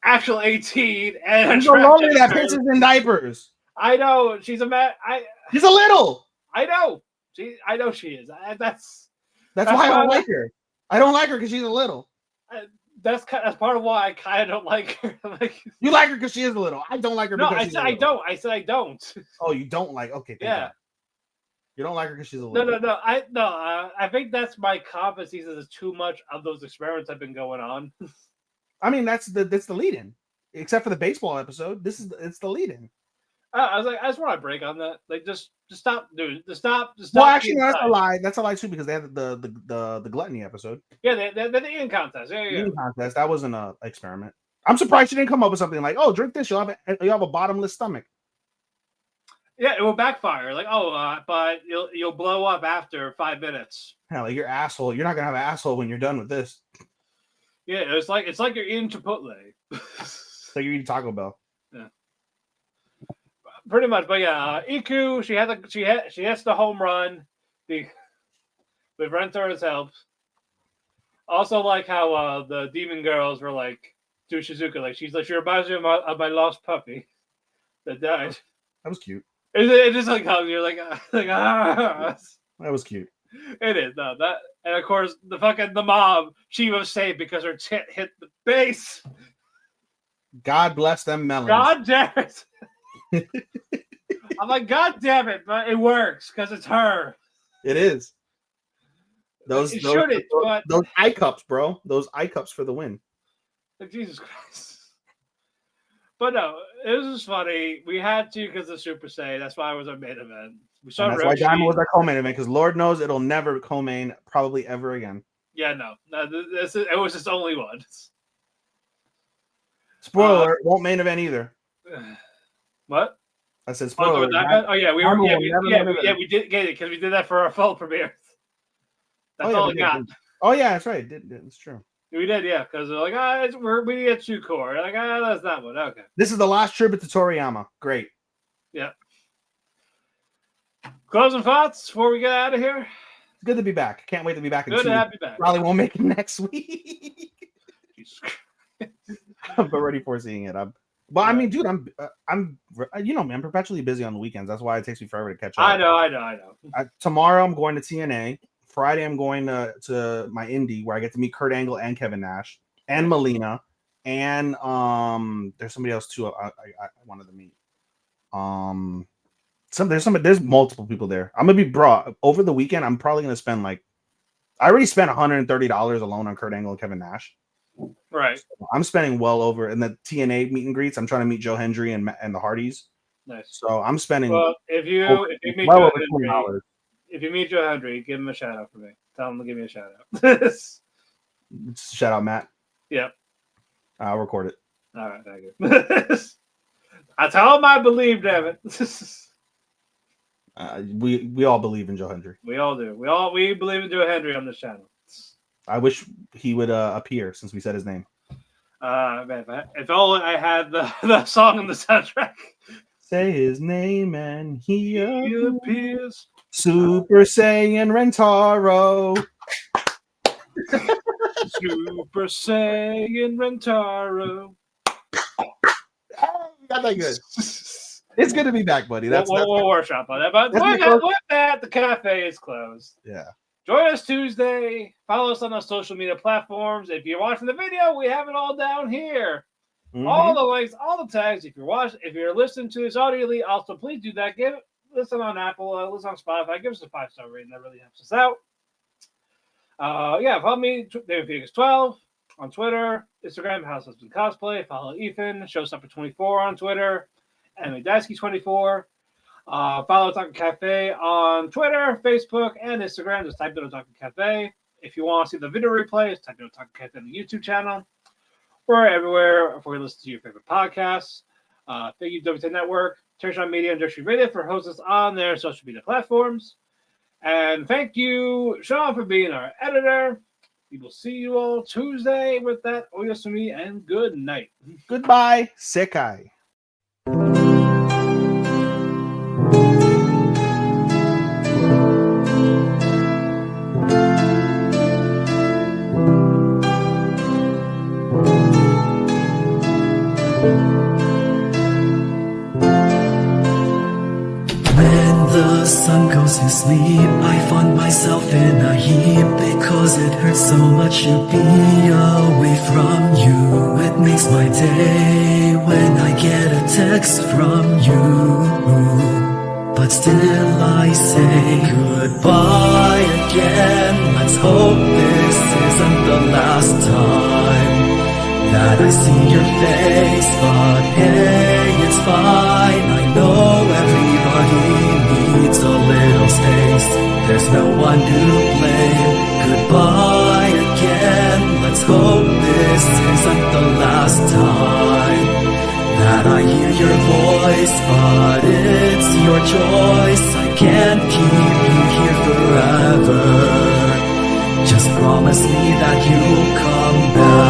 actual 18 and She's a lolly that pisses in diapers. I know she's a man. She's a little. I know. I know she is. That's why I don't like her. I don't like her because she's a little. That's part of why I kind of don't like her. Like, you like her because she is a little. I don't like her. No, because I said I don't. I said I don't. Oh, you don't like? Okay, yeah. God. You don't like her because she's a little. No. I think that's my competency. There's too much of those experiments have been going on. I mean, that's the lead-in. Except for the baseball episode, it's the lead-in. I was like, I just want to break on that. Like, just stop, dude. Just stop. Well, actually, no, that's a lie. That's a lie too because they had the gluttony episode. Yeah, the eating contest. Yeah. Eating contest. That wasn't an experiment. I'm surprised she didn't come up with something like, "Oh, drink this. You'll have a bottomless stomach." Yeah, it will backfire. Like, but you'll blow up after 5 minutes. Yeah, like your asshole. You're not gonna have an asshole when you're done with this. Yeah, it's like you're eating Chipotle. It's like you're eating Taco Bell. Yeah. Pretty much, but yeah, Iku, she hits the home run with Rentor's help. Also, like how the demon girls were like to Shizuka, like she reminds me of my lost puppy that died. That was cute. It just like hugs you, like ah. That was cute. It is no that, and of course the mom, she was saved because her tit hit the base. God bless them melons. God damn it. I'm like, God damn it, but it works because it's her. It is. Those eye cups, bro. Those eye cups for the win. Like, Jesus Christ. But no, it was just funny. We had to because of Super Saiyan. That's why it was our main event. We saw that's why Daima was our co-main event because Lord knows it'll never co-main probably ever again. Yeah, no, it was just only once. Spoiler alert, won't main event either. What? I said spoiler. We did get it because we did that for our fall premiere. That's all we got. Oh yeah, that's right. It's true. We did, yeah, because they're like, we get two core. Like, that's that one. Okay. This is the last tribute to Toriyama. Great. Yeah. Closing thoughts before we get out of here. It's good to be back. Can't wait to be back. Good to have you back. Probably won't make it next week. I'm already foreseeing it. I mean, dude, I'm perpetually busy on the weekends. That's why it takes me forever to catch up. I know. Tomorrow I'm going to TNA. Friday I'm going to my indie where I get to meet Kurt Angle and Kevin Nash and Melina and there's somebody else too. I wanted to meet. There's multiple people there. I'm gonna be brought over the weekend. I'm probably gonna spend I already spent $130 alone on Kurt Angle and Kevin Nash. Right. So I'm spending well over in the TNA meet and greets. I'm trying to meet Joe Hendry and the Hardys. Nice. So I'm spending. Well, if you meet well Joe over $20. If you meet Joe Hendry, give him a shout out for me. Tell him to give me a shout out. Shout out, Matt. Yep. I'll record it. All right, thank you. I tell him I believe, damn it. We all believe in Joe Hendry. We all do. We believe in Joe Hendry on this channel. I wish he would appear since we said his name. Man, if only I had the song in the soundtrack. Say his name and he appears. Super Saiyan Rentaro. Super Saiyan Rentaro. Not that good. It's good to be back, buddy. We'll workshop on that. But with that, the cafe is closed. Yeah. Join us Tuesday. Follow us on our social media platforms. If you're watching the video, we have it all down here. Mm-hmm. All the links, all the tags. If you're listening to this audioly, also please do that. Listen on Apple, listen on Spotify. Give us a 5-star rating. That really helps us out. Follow me, David Phoenix 12 on Twitter, Instagram, House Husband Cosplay. Follow Ethan, Showstopper24 on Twitter, Anime Daisuke 24. Follow Otalku Cafe on Twitter, Facebook, and Instagram. Just type in Otalku Cafe. If you want to see the video replays, type in Otalku Cafe on the YouTube channel. We're everywhere for you to listen to your favorite podcasts. Thank you, WT Network, Tertiary Media, and Tertiary Radio for hosting us on their social media platforms. And thank you, Sean, for being our editor. We will see you all Tuesday with that Oyasumi, and good night. Goodbye, Sekai. The sun goes to sleep, I find myself in a heap because it hurts so much to be away from you. It makes my day when I get a text from you, but still I say goodbye again. Let's hope this isn't the last time that I see your face, but hey, it's fine. I know everybody needs a little space. There's no one to blame. Goodbye again. Let's hope this isn't the last time that I hear your voice, but it's your choice. I can't keep you here forever. Just promise me that you'll come back.